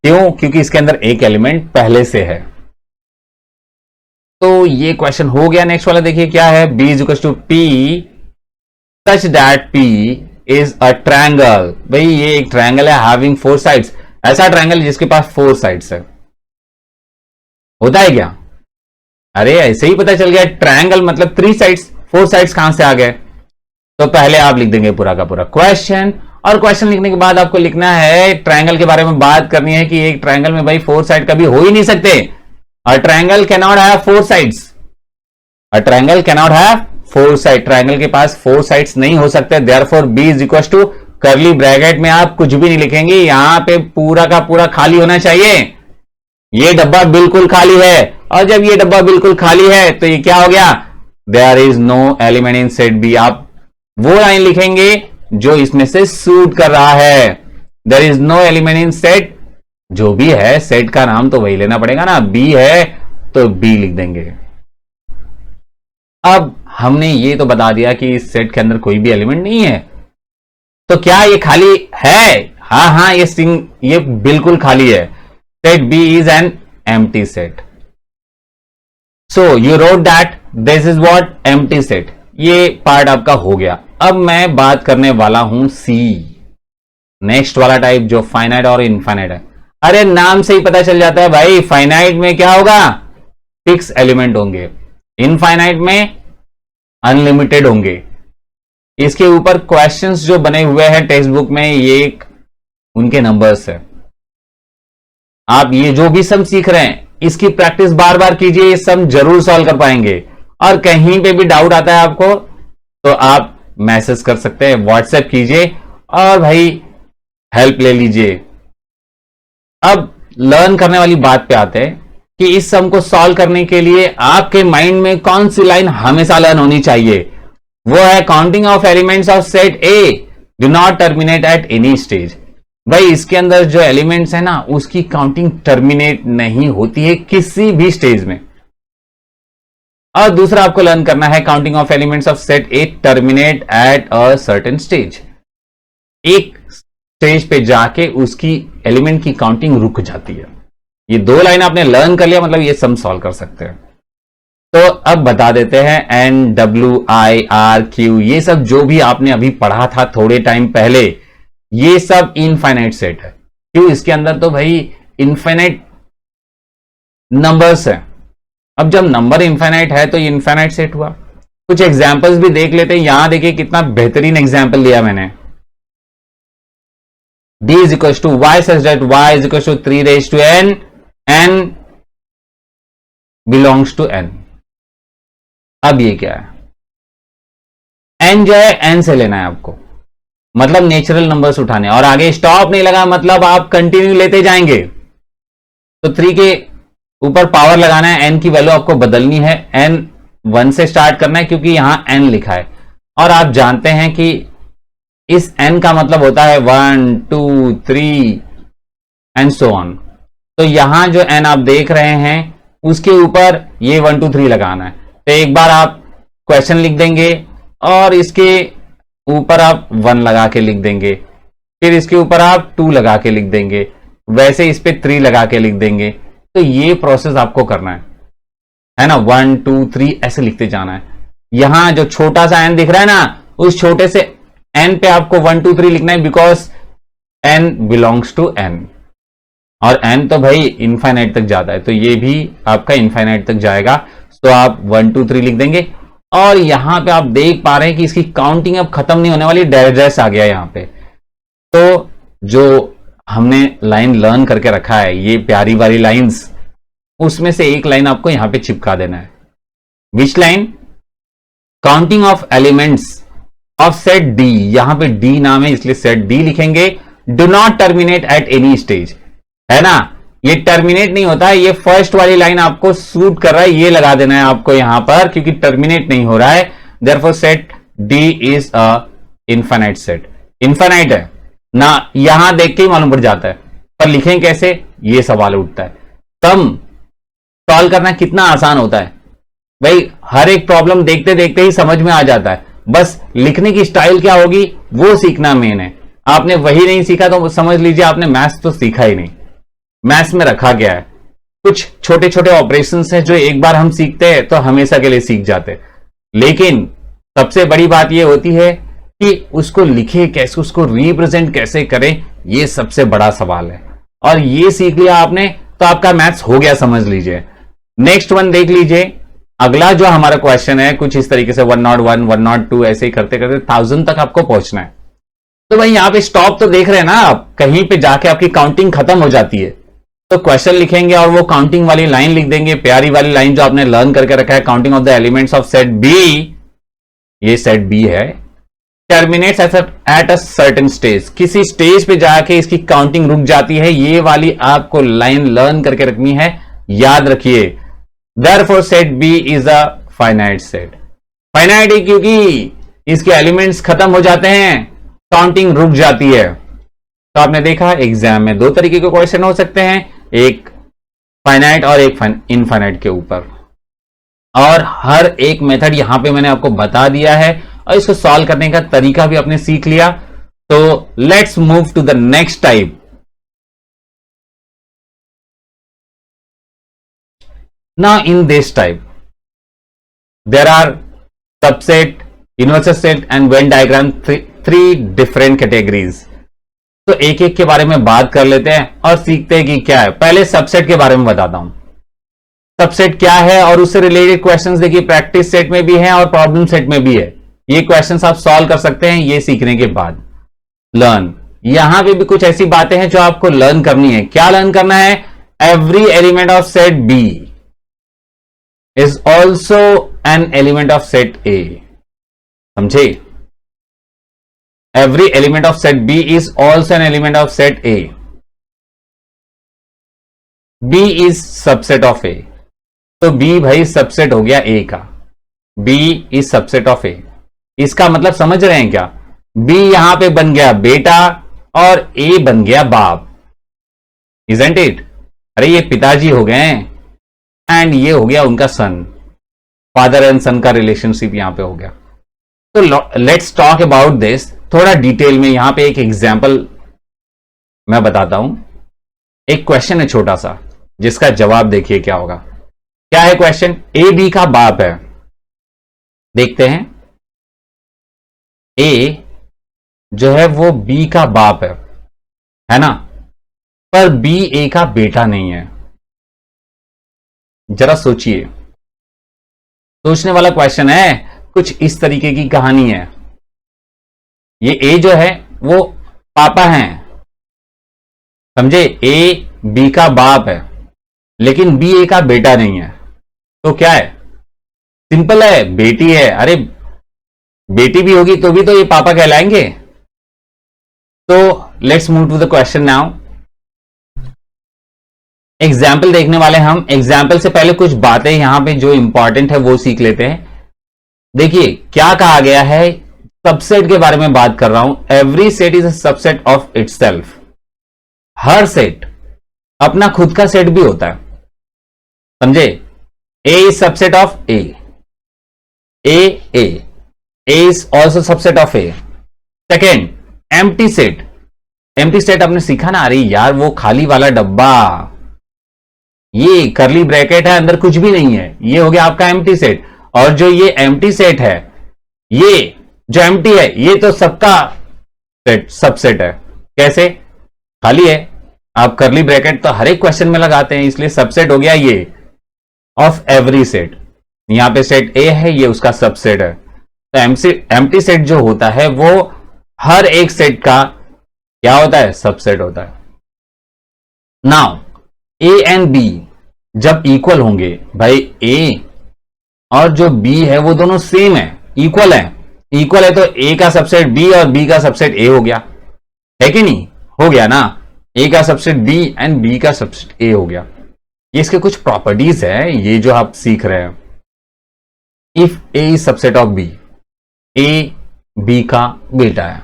Speaker 1: क्यों? क्योंकि इसके अंदर एक एलिमेंट पहले से है। तो ये क्वेश्चन हो गया। नेक्स्ट वाला देखिए क्या है, b is equal to p such that p is a triangle. भाई ये एक ट्रायंगल है हैविंग 4 साइड्स, ऐसा ट्रायंगल जिसके पास 4 साइड्स है। होता है क्या? अरे ऐसे ही पता चल गया, ट्रायंगल मतलब 3 साइड्स, 4 साइड्स कहां से आ गए? तो पहले आप लिख देंगे पूरा का पूरा क्वेश्चन, और क्वेश्चन लिखने के बाद आपको लिखना है ट्रायंगल के बारे में बात करनी है कि एक ट्रायंगल में भाई 4 साइड कभी हो ही नहीं सकते। A triangle can not have 4 sides, a triangle can not have 4 side, triangle के पास 4 साइड्स नहीं हो सकते। Therefore b is equal to curly bracket में आप कुछ भी नहीं लिखेंगे, यहां पे पूरा का पूरा खाली होना चाहिए। ये डब्बा बिल्कुल खाली है, और जब ये डब्बा बिल्कुल खाली है तो ये क्या हो गया, there is no element in set B. आप वो लाइन लिखेंगे जो इसमें से सूट कर रहा है। There is no element in set, जो भी है सेट का नाम तो वही लेना पड़ेगा ना, बी है तो बी लिख देंगे। अब हमने ये तो बता दिया कि इस सेट के अंदर कोई भी एलिमेंट नहीं है, तो क्या ये खाली है? हाँ हाँ, ये बिल्कुल खाली है। Set B is an empty set. So you wrote that this is what empty set. ये पार्ट आपका हो गया। अब मैं बात करने वाला हूं सी, नेक्स्ट वाला टाइप जो फाइनाइट और इनफाइनाइट है। अरे नाम से ही पता चल जाता है भाई, फाइनाइट में क्या होगा? फिक्स एलिमेंट होंगे, इनफाइनाइट में अनलिमिटेड होंगे। इसके ऊपर क्वेश्चंस जो बने हुए हैं टेक्स्ट बुक में, ये उनके नंबर्स है। आप ये जो भी सम सीख रहे हैं इसकी प्रैक्टिस बार बार कीजिए, ये सम जरूर सॉल्व कर पाएंगे। और कहीं पे भी डाउट आता है आपको तो आप मैसेज कर सकते हैं, व्हाट्सएप कीजिए और भाई हेल्प ले लीजिए। अब लर्न करने वाली बात पे आते हैं कि इस सम को सॉल्व करने के लिए आपके माइंड में कौन सी लाइन हमेशा लर्न होनी चाहिए। वो है counting of elements of set A do not terminate at any stage. भाई इसके अंदर जो एलिमेंट्स है ना, उसकी काउंटिंग टर्मिनेट नहीं होती है किसी भी स्टेज में। और दूसरा आपको लर्न करना है counting of elements of set A terminate at a certain stage. एक स्टेज पे जाके उसकी एलिमेंट की काउंटिंग रुक जाती है। ये दो लाइन आपने लर्न कर लिया, मतलब ये सम सॉल्व कर सकते हैं। तो अब बता देते हैं N W I R Q, ये सब जो भी आपने अभी पढ़ा था थोड़े टाइम पहले, ये सब इनफाइनाइट सेट है। क्यों? इसके अंदर तो भाई इनफाइनाइट नंबर्स है। अब जब नंबर इनफाइनाइट है तो ये इनफाइनाइट सेट हुआ। कुछ एग्जांपल्स भी देख लेते हैं। यहां देखिए कितना बेहतरीन एग्जांपल दिया मैंने। d is equals to y such that y is equals to 3 raised to n, n belongs to n। अब ये क्या है? n जो है n से लेना है आपको, मतलब नेचुरल नंबर्स उठाने, और आगे स्टॉप नहीं लगा, मतलब आप कंटिन्यू लेते जाएंगे। तो 3 के ऊपर पावर लगाना है, n की वैल्यू आपको बदलनी है, n 1 से स्टार्ट करना है क्योंकि यहां n लिखा है। और आप जानते हैं कि इस n का मतलब होता है 1 2 3 एंड सो ऑन। तो यहां जो n आप देख रहे हैं उसके ऊपर ये 1 2 3 लगाना है। तो एक बार आप क्वेश्चन लिख देंगे और इसके ऊपर आप 1 लगा के लिख देंगे, फिर इसके ऊपर आप 2 लगा के लिख देंगे, वैसे इस पे 3 लगा के लिख देंगे। तो ये प्रोसेस आपको करना है ना, 1 2 3 ऐसे लिखते जाना है। यहां जो छोटा सा n दिख रहा है ना, उस छोटे से n पे आपको 1 2 3 लिखना है, because n belongs to n, और n तो भाई इनफाइनाइट तक जाता है, तो ये भी आपका इनफाइनाइट तक जाएगा। तो आप 1 2 3 लिख देंगे। और यहां पे आप देख पा रहे हैं कि इसकी काउंटिंग अब खत्म नहीं होने वाली, डाइजेस्ट आ गया यहां पे। तो जो हमने लाइन लर्न करके रखा है, ये प्यारी वाली लाइंस, उसमें से एक लाइन आपको यहां पे चिपका देना है। Which line? Counting of elements of set D, यहां पे डी नाम है इसलिए सेट डी लिखेंगे। Do not terminate at any stage, है ना, ये टर्मिनेट नहीं होता है। ये फर्स्ट वाली लाइन आपको सूट कर रहा है, ये लगा देना है आपको यहां पर, क्योंकि टर्मिनेट नहीं हो रहा है। Therefore set D is a infinite set. Infinite है ना, यहां देख के ही मालूम पड़ जाता है, पर लिखें कैसे, ये सवाल उठता है। सम सॉल्व करना कितना आसान होता है भाई, हर एक प्रॉब्लम देखते देखते ही समझ में आ जाता है। बस लिखने की स्टाइल क्या होगी वो सीखना मेन है। आपने वही नहीं सीखा तो समझ लीजिए आपने मैथ्स तो सीखा ही नहीं। मैथ्स में रखा गया है, कुछ छोटे छोटे ऑपरेशंस हैं जो एक बार हम सीखते हैं तो हमेशा के लिए सीख जाते हैं, लेकिन सबसे बड़ी बात यह होती है कि उसको लिखे कैसे, उसको रिप्रेजेंट कैसे करें, ये सबसे बड़ा सवाल है। और ये सीख लिया आपने तो आपका मैथ्स हो गया, समझ लीजिए। नेक्स्ट वन देख लीजिए। अगला जो हमारा क्वेश्चन है कुछ इस तरीके से 101 102 ऐसे ही करते करते 1000 तक आपको पहुंचना है। तो भाई यहां पे स्टॉप तो देख रहे हैं ना आप, कहीं पे जाके आपकी काउंटिंग खत्म हो जाती है। तो क्वेश्चन लिखेंगे और वो काउंटिंग वाली लाइन लिख देंगे, प्यारी वाली लाइन जो आपने लर्न करके रखा है, counting of the elements of set B, ये सेट बी है, terminates at a certain stage, किसी स्टेज पे जाके इसकी काउंटिंग रुक जाती है। ये वाली आपको लाइन लर्न करके रखनी है, याद रखिए। Therefore set B is a finite set. Finite है क्योंकि इसके एलिमेंट्स खत्म हो जाते हैं, काउंटिंग रुक जाती है। तो आपने देखा एग्जाम में दो तरीके के क्वेश्चन हो सकते हैं, एक फाइनाइट और एक इनफाइनाइट के ऊपर, और हर एक मेथड यहां पे मैंने आपको बता दिया है और इसको सॉल्व करने का तरीका भी आपने सीख लिया। तो let's move to the next type. Now in this type, there are subset, universal set and Venn diagram, three different categories. तो एक एक के बारे में बात कर लेते हैं और सीखते हैं कि क्या है. पहले सबसेट के बारे में बताता हूं. सबसेट क्या है और उससे रिलेटेड क्वेश्चंस देखिए प्रैक्टिस सेट में भी है और प्रॉब्लम सेट में भी है. ये क्वेश्चंस आप सॉल्व कर सकते हैं ये सीखने के बाद. लर्न, यहां पे भी कुछ ऐसी बातें हैं जो आपको लर्न करनी है. क्या लर्न करना है? Every element of set B is also an element of set A. समझे? Every element of set B is also an element of set A. B is subset of A. तो B भाई subset हो गया A का. B is subset of A. इसका मतलब समझ रहे हैं क्या? B यहां पे बन गया बेटा और A बन गया बाप. Isn't it? अरे ये पिताजी हो गए हैं एंड ये हो गया उनका सन. फादर एंड सन का रिलेशनशिप यहां पे हो गया. तो लेट्स टॉक अबाउट दिस थोड़ा डिटेल में. यहां पे एक एग्जांपल मैं बताता हूं. एक क्वेश्चन है छोटा सा जिसका जवाब देखिए क्या होगा. क्या है क्वेश्चन? ए बी का बाप है. देखते हैं. ए जो है वो बी का बाप है ना, पर बी ए का बेटा नहीं है. जरा सोचिए. सोचने वाला क्वेश्चन है. कुछ इस तरीके की कहानी है. ये ए जो है वो पापा हैं, समझे? ए बी का बाप है लेकिन बी ए का बेटा नहीं है. तो क्या है? सिंपल है, बेटी है. अरे बेटी भी होगी तो भी तो ये पापा कहलाएंगे. तो let's move to the question now. Example देखने वाले हम. एग्जाम्पल से पहले कुछ बातें यहां पे जो इंपॉर्टेंट है वो सीख लेते हैं. देखिए क्या कहा गया है. सबसेट के बारे में बात कर रहा हूं. Every set is a subset of itself. हर सेट अपना खुद का सेट भी होता है, समझे? A is subset of A. A is also subset of A. Second, empty set. Empty set आपने सीखा ना. अरे यार वो खाली वाला डब्बा, ये करली ब्रैकेट है, अंदर कुछ भी नहीं है, ये हो गया आपका एम्प्टी सेट. और जो ये एम्प्टी सेट है, ये जो एम्प्टी है, ये तो सबका सेट सबसेट है. कैसे? खाली है. आप करली ब्रैकेट तो हर एक क्वेश्चन में लगाते हैं, इसलिए सबसेट हो गया ये ऑफ एवरी सेट. यहां पे सेट ए है, ये उसका सबसेट है. तो एम्प्टी सेट जो होता है वो हर एक सेट का क्या होता है? सबसेट होता है. नाउ ए एंड बी जब इक्वल होंगे, भाई ए और जो बी है वो दोनों सेम है, इक्वल है. इक्वल है तो ए का सबसेट बी और बी का सबसेट ए हो गया, है कि नहीं? हो गया ना. ए का सबसेट बी एंड बी का सबसेट ए हो गया. ये इसके कुछ प्रॉपर्टीज है ये जो आप सीख रहे हैं. If A is subset of B, A B का बेटा है.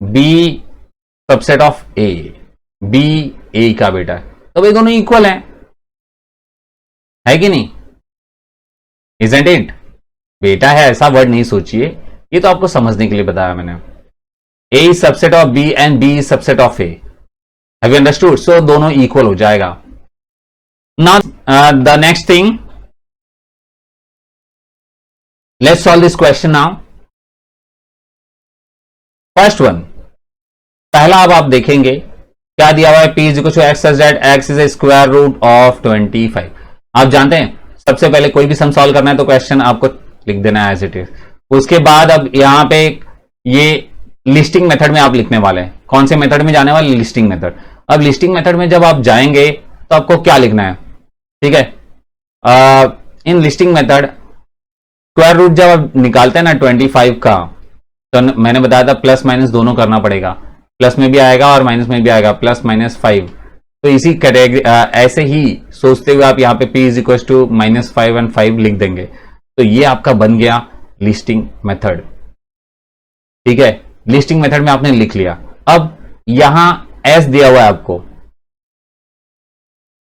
Speaker 1: B subset of A, B A का बेटा है. तो भाई दोनों इक्वल हैं, है कि नहीं? Isn't it? बेटा है ऐसा वर्ड नहीं सोचिए, ये तो आपको समझने के लिए बताया मैंने. A is subset of B and B is subset of A. Have you understood? So दोनों इक्वल हो जाएगा. Now the next thing, let's solve this question now. First one, पहला अब आप देखेंगे क्या दिया हुआ है. P is equal to x such that x is a square root of 25. आप जानते हैं सबसे पहले कोई भी सम सॉल्व करना है तो क्वेश्चन आपको लिख देना है एज इट इज. उसके बाद अब यहां पे ये लिस्टिंग मेथड में आप लिखने वाले हैं. कौन से मेथड में जाने वाले? Listing method. अब लिस्टिंग मेथड में जब आप जाएंगे तो आपको क्या लिखना है? ठीक है, इन लिस्टिंग मेथड स्क्वायर रूट जब आप निकालते हैं ना 25 का, तो मैंने बताया था प्लस माइनस दोनों करना पड़ेगा. प्लस में भी आएगा और माइनस में भी आएगा, प्लस माइनस 5. तो इसी कैटेगरी ऐसे ही सोचते हुए आप यहाँ पे p is equal to -5 and 5 लिख देंगे. तो ये आपका बन गया लिस्टिंग मेथड. ठीक है, लिस्टिंग मेथड में आपने लिख लिया. अब यहां s दिया हुआ है आपको.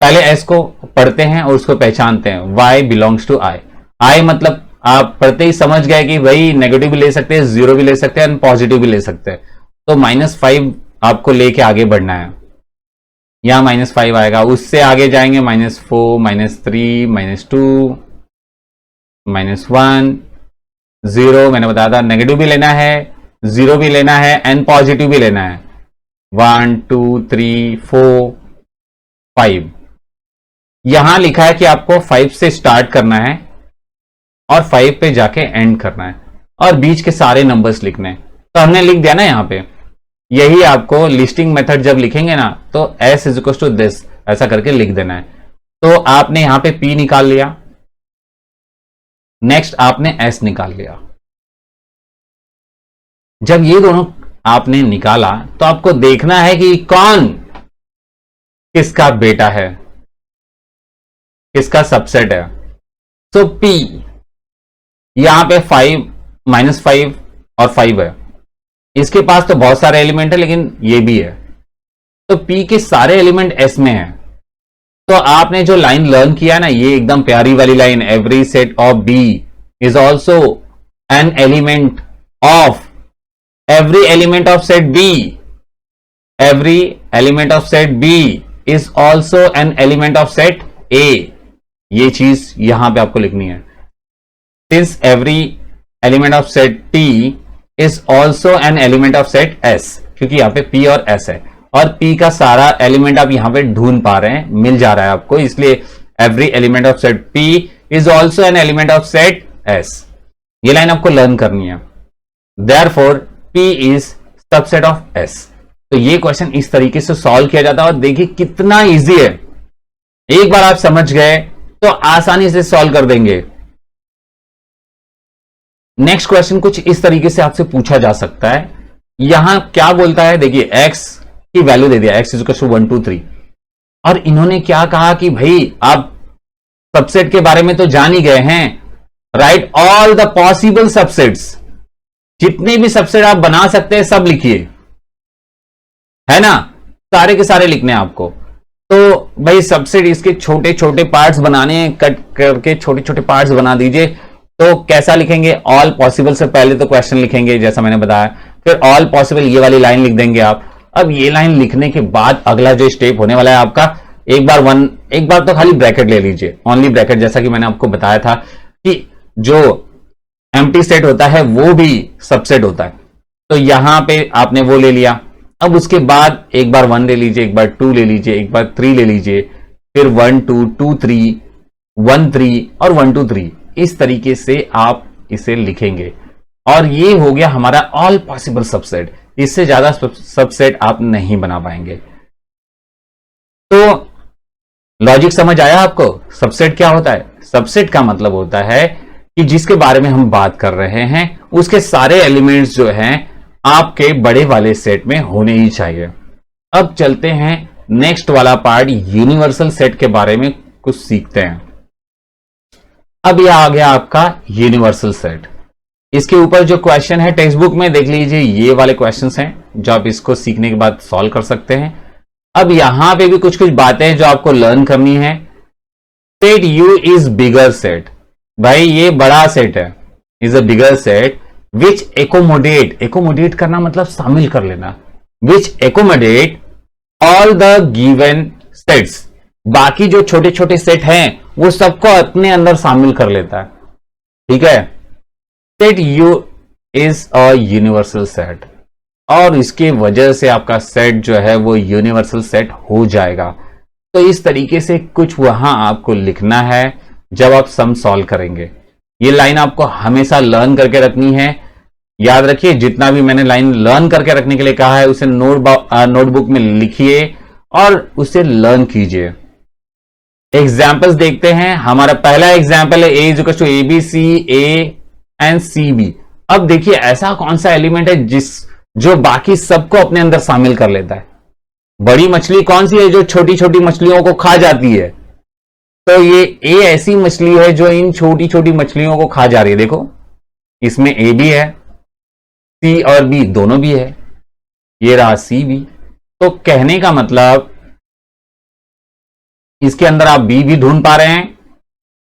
Speaker 1: पहले s को पढ़ते हैं और उसको पहचानते हैं. y belongs to i. i मतलब आप पढ़ते ही समझ गए कि भाई नेगेटिव भी ले सकते हैं, जीरो भी ले सकते हैं, पॉजिटिव भी ले सकते हैं. तो -5 आपको लेके आगे बढ़ना है। यहां -5 आएगा, उससे आगे जाएंगे -4, -3, -2, -1, 0। मैंने बताया था नेगेटिव भी लेना है, 0 भी लेना है एंड पॉजिटिव भी लेना है। 1 2 3 4 5। यहां लिखा है कि आपको 5 से स्टार्ट करना है और 5 पे जाके एंड करना है और बीच के सारे नंबर्स लिखने हैं। तो हमने लिख दिया ना यहां पे। यही आपको लिस्टिंग मेथड जब लिखेंगे ना तो s is equal to this ऐसा करके लिख देना है। तो आपने यहां पे p निकाल लिया, नेक्स्ट आपने s निकाल लिया। जब ये दोनों आपने निकाला तो आपको देखना है कि कौन किसका बेटा है, किसका सबसेट है। तो p यहां पे 5 -5 और 5 है, इसके पास तो बहुत सारे एलिमेंट है लेकिन ये भी है, तो p के सारे एलिमेंट s में है। तो आपने जो लाइन लर्न किया ना, ये एकदम प्यारी वाली line, every set of b is also an element of every element of set B, every element of set B is also an element of set A। ये चीज यहां पे आपको लिखनी है। Since every element of set T is also an element of set S, क्योंकि यहां पे P और S है और P का सारा एलिमेंट आप यहां पे ढूंढ पा रहे हैं, मिल जा रहा है आपको, इसलिए every element of set P is also an element of set S। ये लाइन आपको लर्न करनी है। Therefore P is subset of S। तो ये क्वेश्चन इस तरीके से सॉल्व किया जाता है और देखिए कितना इजी है। एक बार आप समझ गए तो आसानी से सॉल्व कर देंगे। नेक्स्ट क्वेश्चन कुछ इस तरीके से आपसे पूछा जा सकता है। यहां क्या बोलता है, देखिए x की वैल्यू दे दिया, x इज इक्वल टू 1 2 3, और इन्होंने क्या कहा कि भाई आप सबसेट के बारे में तो जान ही गए हैं, right all the possible subsets, जितने भी सबसेट आप बना सकते हैं सब लिखिए, है ना, सारे के सारे लिखने हैं आपको। तो भाई सबसेट इसके छोटे छोटे पार्ट्स बनाने, कट करके छोटे छोटे पार्ट्स बना दीजिए। तो कैसा लिखेंगे, ऑल पॉसिबल से पहले तो क्वेश्चन लिखेंगे जैसा मैंने बताया, फिर ऑल पॉसिबल ये वाली लाइन लिख देंगे आप। अब ये लाइन लिखने के बाद अगला जो स्टेप होने वाला है आपका, एक बार तो खाली ब्रैकेट ले लीजिए, ओनली ब्रैकेट, जैसा कि मैंने आपको बताया था कि जो एम्प्टी सेट होता है वो भी सबसेट होता है। तो यहां पे आपने वो ले लिया। अब उसके बाद एक बार 1 ले लीजिए, एक बार 2 ले लीजिए, एक बार 3 ले लीजिए, फिर 1 2 2 3 1 3 और 1 2 3, इस तरीके से आप इसे लिखेंगे और ये हो गया हमारा ऑल पॉसिबल सबसेट। इससे ज्यादा सबसेट आप नहीं बना पाएंगे। तो लॉजिक समझ आया आपको? सबसेट क्या होता है? सबसेट का मतलब होता है कि जिसके बारे में हम बात कर रहे हैं उसके सारे एलिमेंट्स जो हैं आपके बड़े वाले सेट में होने ही चाहिए। अब चलते हैं नेक्स्ट वाला पार्ट, यूनिवर्सल सेट के बारे में कुछ सीखते हैं। अब यह आ गया आपका यूनिवर्सल सेट। इसके ऊपर जो क्वेश्चन है टेक्स्ट बुक में देख लीजिए, ये वाले क्वेश्चंस हैं जो आप इसको सीखने के बाद सॉल्व कर सकते हैं। अब यहां पे भी कुछ कुछ बातें जो आपको लर्न करनी है। Set U is bigger set, भाई ये बड़ा सेट है, is a bigger set which accommodate, accommodate करना मतलब शामिल कर लेना, which accommodate all the given sets, बाकी जो छोटे छोटे सेट हैं वो सबको अपने अंदर शामिल कर लेता है, ठीक है। Set U is a universal set और इसके वजह से आपका सेट जो है वो यूनिवर्सल सेट हो जाएगा। तो इस तरीके से कुछ वहां आपको लिखना है जब आप सम सॉल्व करेंगे। ये लाइन आपको हमेशा लर्न करके रखनी है। याद रखिए, जितना भी मैंने लाइन लर्न करके रखने के लिए कहा है उसे नोटबुक में लिखिए और उसे लर्न कीजिए। एग्जाम्पल्स देखते हैं। हमारा पहला एग्जाम्पल है A is equal to A B C A and C B. अब देखिए ऐसा कौन सा एलिमेंट है जो बाकी सबको अपने अंदर शामिल कर लेता है। बड़ी मछली कौन सी है जो छोटी छोटी मछलियों को खा जाती है? तो ये ए ऐसी मछली है जो इन छोटी छोटी मछलियों को खा जा रही है। देखो इसमें ए भी है, सी और बी दोनों भी है, ये रहा सी भी। तो कहने का मतलब इसके अंदर आप बी भी ढूंढ पा रहे हैं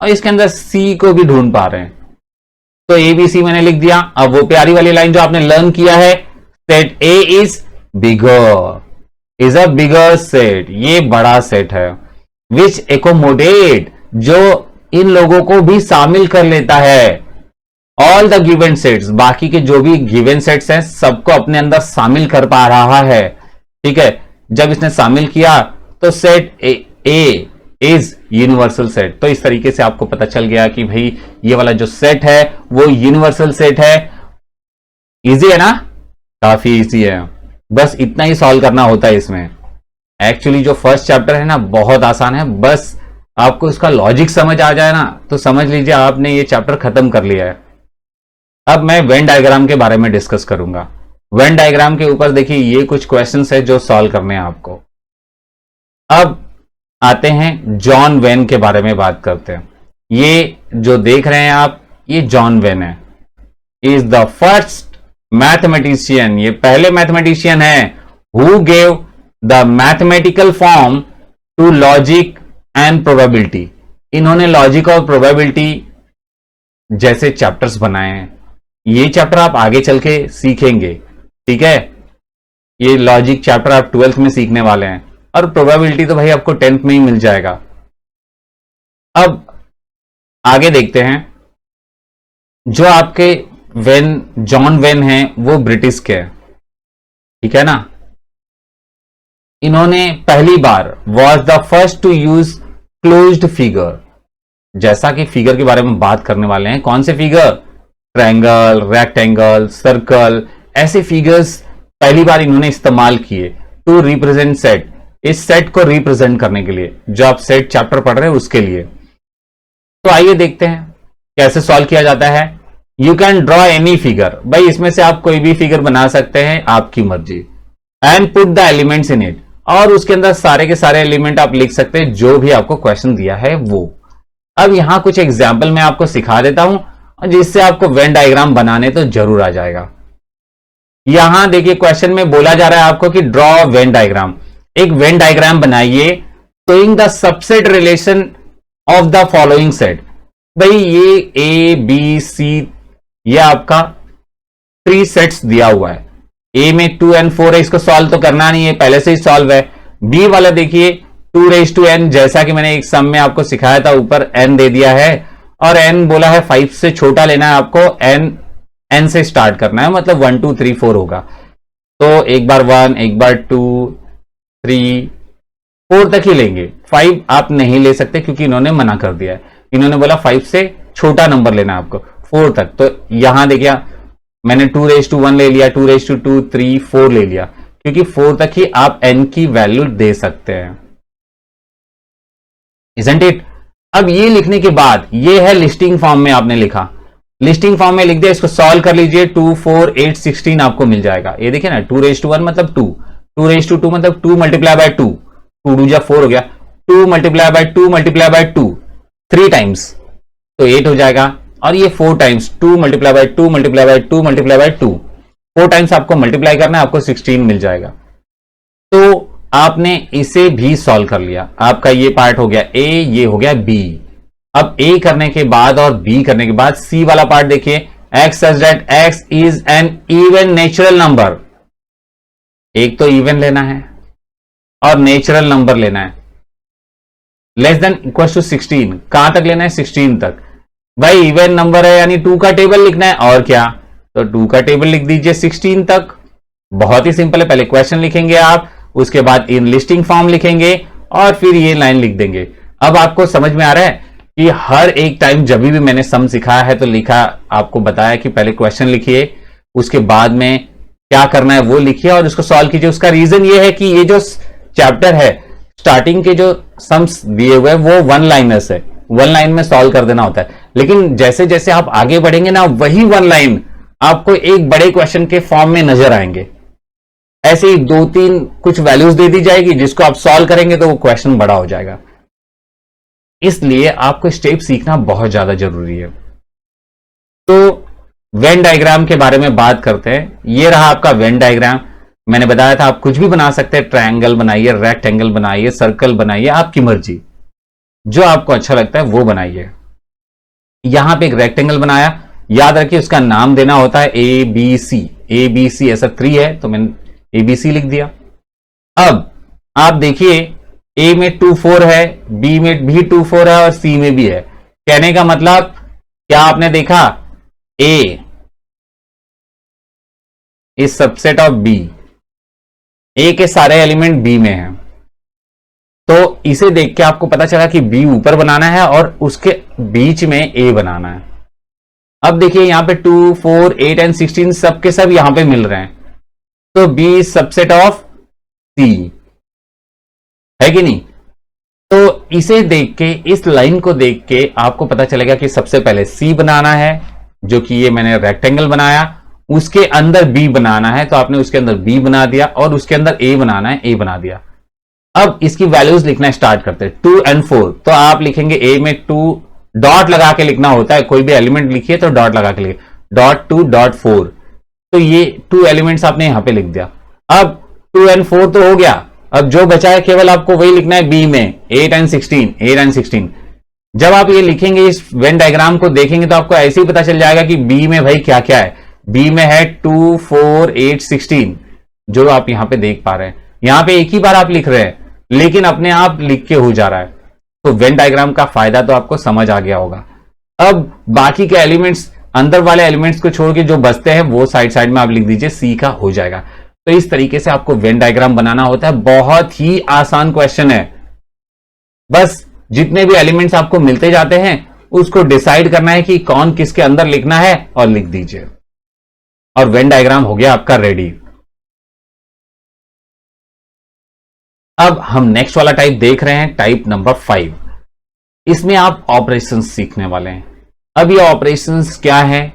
Speaker 1: और इसके अंदर सी को भी ढूंढ पा रहे हैं। तो ए बी सी मैंने लिख दिया। अब वो प्यारी वाली लाइन जो आपने लर्न किया है, set A is bigger, is a bigger set, ये बड़ा सेट है। विच एकोमोडेट, जो इन लोगों को भी शामिल कर लेता है। ऑल द गिवन सेट्स, बाकी के जो भी गिवन सेट्स हैं सबको अपने अंदर शामिल कर पा रहा है। ठीक है, जब इसने शामिल किया तो set A is universal set. तो इस तरीके से आपको पता चल गया कि भाई ये वाला जो सेट है वो यूनिवर्सल सेट है। इजी है ना, काफी इजी है, बस इतना ही सॉल्व करना होता है इसमें। एक्चुअली जो फर्स्ट चैप्टर है ना बहुत आसान है, बस आपको इसका लॉजिक समझ आ जाए ना तो समझ लीजिए आपने ये चैप्टर खत्म कर लिया है। अब मैं वेन डायग्राम के बारे में डिस्कस करूंगा। वेन डायग्राम के ऊपर देखिए ये कुछ क्वेश्चंस है जो सॉल्व करने हैं आपको। अब आते हैं जॉन वेन के बारे में बात करते हैं। ये जो देख रहे हैं आप, ये जॉन वेन है, इज द फर्स्ट मैथमेटिशियन, ये पहले मैथमेटिशियन है who gave the mathematical form to logic and probability. इन्होंने लॉजिक और प्रोबेबिलिटी जैसे चैप्टर्स बनाए हैं। ये चैप्टर आप आगे चल के सीखेंगे, ठीक है। ये लॉजिक चैप्टर आप 12th में सीखने वाले हैं और प्रोबेबिलिटी तो भाई आपको 10th में ही मिल जाएगा। अब आगे देखते हैं, जो आपके जॉन वेन हैं वो ब्रिटिश के हैं, ठीक है ना। इन्होंने पहली बार was the first to use closed figure. जैसा कि फिगर के बारे में बात करने वाले हैं, कौन से फिगर, ट्रायंगल, रेक्टेंगल, सर्कल, ऐसे फिगर्स पहली बार इन्होंने इस्तेमाल किए टू रिप्रेजेंट सेट, इस सेट को रिप्रेजेंट करने के लिए, जो आप सेट चैप्टर पढ़ रहे हैं उसके लिए। तो आइए देखते हैं कैसे सॉल्व किया जाता है। You can draw any figure, भाई इसमें से आप कोई भी फिगर बना सकते हैं, आपकी मर्जी। And put the elements in it, और उसके अंदर सारे के सारे एलिमेंट आप लिख सकते हैं जो भी आपको क्वेश्चन दिया है वो। अब यहां कुछ एग्जाम्पल मैं आपको सिखा देता हूं जिससे आपको वेन डायग्राम बनाने तो जरूर आ जाएगा। यहां देखिए क्वेश्चन में बोला जा रहा है आपको कि ड्रॉ वेन डायग्राम, एक वेन डायग्राम बनाइए showing the subset relation of the following set. भाई ये ए बी सी, ये आपका 3 सेट्स दिया हुआ है। ए में 2 and 4 है, इसको सॉल्व तो करना नहीं है, पहले से ही सॉल्व है। बी वाला देखिए 2n, जैसा कि मैंने एक सम में आपको सिखाया था, ऊपर n दे दिया है और n बोला है 5 से छोटा लेना है आपको, n से स्टार्ट करना है, मतलब 1 2 3 4 होगा। तो एक बार 1, एक बार 2 3 4 तक ही लेंगे, 5 आप नहीं ले सकते क्योंकि इन्होंने मना कर दिया है। इन्होंने बोला 5 से छोटा नंबर लेना है आपको, 4 तक। तो यहां देखिए मैंने 2 ले लिया, 2 3 4 ले लिया, क्योंकि 4 तक ही आप n की वैल्यू दे सकते हैं, isn't it? अब ये लिखने के बाद ये है लिस्टिंग फॉर्म में आपने लिखा, लिस्टिंग फॉर्म में लिख दिया, इसको सॉल्व कर लीजिए। 2 4 8 16 आपको मिल जाएगा। ये देखिए ना, 2 मतलब 2, 2 मतलब 2 मल्टीप्लाई बाय 2, 2 2 4 हो गया, 2 multiply by 2 multiply by 2 3 times तो 8 हो जाएगा। और ये 4 times 2 multiply by 2 multiply by 2 multiply by 2, 4 times आपको मल्टीप्लाई करना है, आपको 16 मिल जाएगा। तो आपने इसे भी सॉल्व कर लिया, आपका ये पार्ट हो गया ए, ये हो गया बी। अब ए करने के बाद और बी करने के बाद सी वाला पार्ट देखिए, x such that X is an even natural number. एक तो इवन लेना है और नेचुरल नंबर लेना है, लेस देन इक्वल टू 16। कहां तक लेना है, 16 तक। भाई इवन नंबर है यानी 2 का टेबल लिखना है, और क्या, तो 2 का टेबल लिख दीजिए 16 तक। बहुत ही सिंपल है, पहले क्वेश्चन लिखेंगे आप, उसके बाद इन लिस्टिंग फॉर्म लिखेंगे और फिर ये लाइन लिख देंगे। अब आपको समझ में आ रहा है कि हर एक टाइम जब भी मैंने सम सिखाया है तो लिखा, आपको बताया कि पहले क्वेश्चन लिखिए, उसके बाद में क्या करना है वो लिखिए और उसको सॉल्व कीजिए। उसका रीजन ये है कि ये जो चैप्टर है, स्टार्टिंग के जो सम्स दिए हुए वो 1 लाइनर्स है, 1 लाइन में सॉल्व कर देना होता है। लेकिन जैसे जैसे आप आगे बढ़ेंगे ना, वही 1 लाइन आपको एक बड़े क्वेश्चन के फॉर्म में नजर आएंगे। ऐसे ही 2-3 कुछ वैल्यूज दे दी जाएगी जिसको आप सॉल्व करेंगे तो वो क्वेश्चन बड़ा हो जाएगा। इसलिए आपको स्टेप सीखना बहुत ज्यादा जरूरी है। तो वेन डायग्राम के बारे में बात करते हैं। ये रहा आपका वेन डायग्राम। मैंने बताया था आप कुछ भी बना सकते हैं, ट्रायंगल बनाइए, रेक्टेंगल बनाइए, सर्कल बनाइए, आपकी मर्जी, जो आपको अच्छा लगता है वो बनाइए। यहां पे एक रेक्टेंगल बनाया, याद रखिए उसका नाम देना होता है A B C। A B C ऐसा 3 है तो मैंने ए बी सी लिख दिया। अब आप देखिए ए में 2 4 है, बी में भी 2 4 है और सी में भी है। कहने का मतलब क्या आपने देखा, ए इज सबसेट ऑफ बी, ए के सारे एलिमेंट बी में हैं। तो इसे देख के आपको पता चला कि बी ऊपर बनाना है और उसके बीच में ए बनाना है। अब देखिए यहां पे 2 4 8 एंड 16 सबके सब यहां पे मिल रहे हैं, तो बी इज सबसेट ऑफ सी, है कि नहीं। तो इसे देख के, इस लाइन को देख के आपको पता चलेगा कि सबसे पहले सी बनाना है, जो कि ये मैंने रेक्टेंगल बनाया, उसके अंदर बी बनाना है तो आपने उसके अंदर बी बना दिया, और उसके अंदर ए बनाना है, ए बना दिया। अब इसकी वैल्यूज लिखना स्टार्ट करते हैं, 2 and 4। तो आप लिखेंगे ए में 2 डॉट लगा के लिखना होता है, कोई भी एलिमेंट लिखिए तो डॉट लगा के लिखिए, डॉट 2 डॉट 4। तो ये 2 एलिमेंट्स आपने यहां पे लिख दिया। अब 2 and 4 तो हो गया, अब जो बचा है केवल आपको वही लिखना है बी में, 8 and 16। जब आप ये लिखेंगे, इस वेन डायग्राम को देखेंगे तो आपको ऐसे ही पता चल जाएगा कि बी में भाई क्या क्या है। बी में है 2 4 8 16, जो आप यहां पे देख पा रहे हैं। यहां पे एक ही बार आप लिख रहे हैं लेकिन अपने आप लिख के हो जा रहा है। तो वेन डायग्राम का फायदा तो आपको समझ आ गया होगा। अब बाकी के एलिमेंट्स, अंदर वाले एलिमेंट्स को छोड़ के जो बचते हैं वो साइड साइड में आप लिख दीजिए, सी का हो जाएगा। तो इस तरीके से आपको वेन डायग्राम बनाना होता है। बहुत ही आसान क्वेश्चन है, बस जितने भी एलिमेंट्स आपको मिलते जाते हैं उसको डिसाइड करना है कि कौन किसके अंदर लिखना है और लिख दीजिए, और वेन डायग्राम हो गया आपका रेडी। अब हम नेक्स्ट वाला टाइप देख रहे हैं, टाइप नंबर 5। इसमें आप ऑपरेशंस सीखने वाले हैं। अब ये ऑपरेशंस क्या है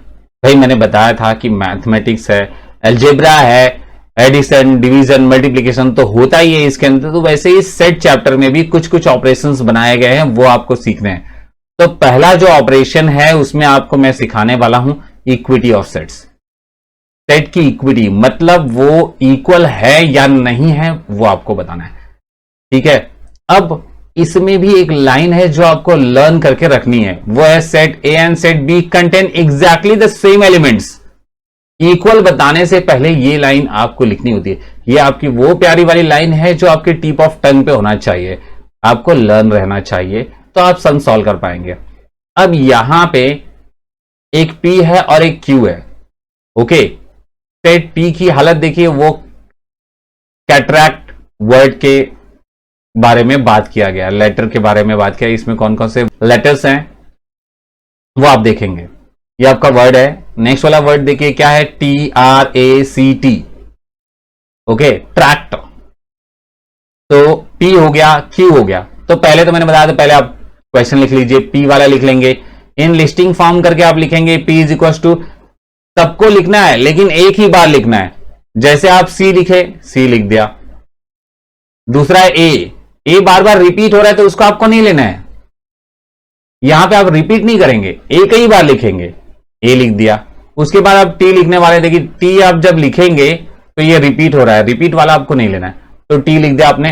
Speaker 1: भाई, मैंने बताया था कि मैथमेटिक्स है, अलजेब्रा है, एडिशन डिवीजन मल्टीप्लिकेशन तो होता ही है इसके अंदर। तो वैसे ही सेट चैप्टर में भी कुछ कुछ ऑपरेशंस बनाए गए हैं, वो आपको सीखने हैं। तो पहला जो ऑपरेशन है उसमें आपको मैं सिखाने वाला हूं इक्विटी ऑफ सेट्स। सेट की इक्विटी मतलब वो इक्वल है या नहीं है, वो आपको बताना है, ठीक है। अब इसमें भी एक लाइन है जो आपको लर्न करके रखनी है, वो है set A and set B contain exactly the same elements. Equal बताने से पहले ये लाइन आपको लिखनी होती है। ये आपकी वो प्यारी वाली लाइन है जो आपके टिप ऑफ टंग पे होना चाहिए, आपको लर्न रहना चाहिए, तो आप सम सॉल्व कर पाएंगे। अब यहां पे एक P है और एक Q है, ओके। सेट P की हालत देखिए, वो कैटरैक्ट वर्ड के बारे में बात किया गया, लेटर के बारे में बात किया। इसमें कौन कौन से लेटर्स हैं वो आप देखेंगे। ये आपका वर्ड है। नेक्स्ट वाला वर्ड देखिए क्या है, TRACT, ओके, ट्रैक्ट। तो P हो गया, Q हो गया। तो पहले तो मैंने बताया था, पहले आप क्वेश्चन लिख लीजिए, P वाला लिख लेंगे, इन लिस्टिंग फॉर्म करके आप लिखेंगे P इज इक्वल टू, सबको लिखना है लेकिन एक ही बार लिखना है। जैसे आप C लिखे, C लिख दिया। दूसरा है ए बार बार रिपीट हो रहा है तो उसको आपको नहीं लेना है, यहां पे आप रिपीट नहीं करेंगे, एक ही बार लिखेंगे, ए लिख दिया। उसके बाद आप टी लिखने वाले, देखिए टी आप जब लिखेंगे तो ये रिपीट हो रहा है, रिपीट वाला आपको नहीं लेना है, तो टी लिख दिया आपने।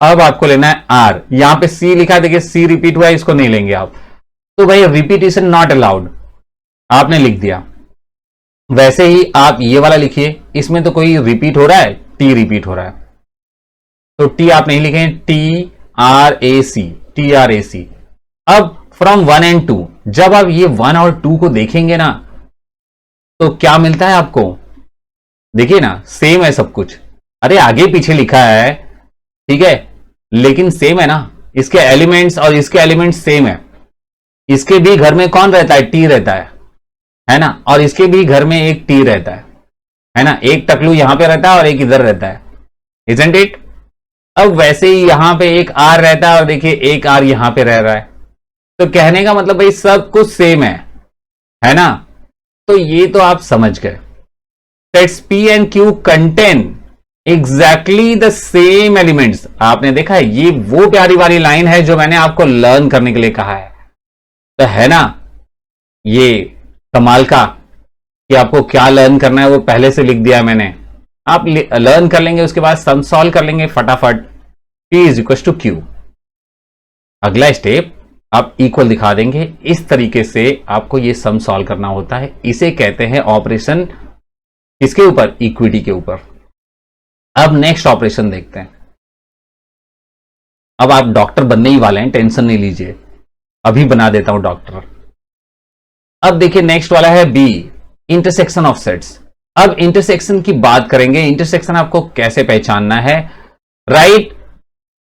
Speaker 1: अब आपको लेना है आर, यहां पे सी लिखा है, देखिए सी रिपीट हुआ है, इसको नहीं लेंगे आप, तो भाई रिपीटिशन नॉट अलाउड, आपने लिख दिया। वैसे ही आप ये वाला लिखिए, इसमें तो कोई रिपीट हो रहा है, टी रिपीट हो रहा है, तो टी आप नहीं लिखें, TRAC। अब फ्रॉम 1 and 2, जब आप ये 1 और 2 को देखेंगे ना तो क्या मिलता है आपको, देखिए ना सेम है सब कुछ, अरे आगे पीछे लिखा है ठीक है लेकिन सेम है ना, इसके एलिमेंट्स और इसके एलिमेंट्स सेम है। इसके भी घर में कौन रहता है, टी रहता है ना, और इसके भी घर में एक टी रहता है ना, एक टकलू यहां पे रहता है और एक इधर रहता है, इजंट इट। अब वैसे ही यहां पे एक आर रहता है और देखिए एक आर यहां पे रह रहा है, तो कहने का मतलब भाई सब कुछ सेम है ना। तो ये तो आप समझ गए, sets P and Q contain exactly the same elements. आपने देखा है, ये वो प्यारी वाली लाइन है जो मैंने आपको लर्न करने के लिए कहा है, तो है ना ये कमाल का कि आपको क्या लर्न करना है वो पहले से लिख दिया है मैंने। आप लर्न कर लेंगे, उसके बाद सम सॉल्व कर लेंगे फटाफट। P is equal to Q। अगला स्टेप आप इक्वल दिखा देंगे, इस तरीके से आपको ये सम सॉल्व करना होता है। इसे कहते हैं ऑपरेशन किसके ऊपर? इक्विटी के ऊपर। अब नेक्स्ट ऑपरेशन देखते हैं। अब आप डॉक्टर बनने ही वाले हैं, टेंशन नहीं लीजिए, अभी बना देता हूं डॉक्टर। अब देखिए नेक्स्ट वाला है बी, इंटरसेक्शन ऑफ सेट्स। अब इंटरसेक्शन की बात करेंगे। इंटरसेक्शन आपको कैसे पहचानना है? Right,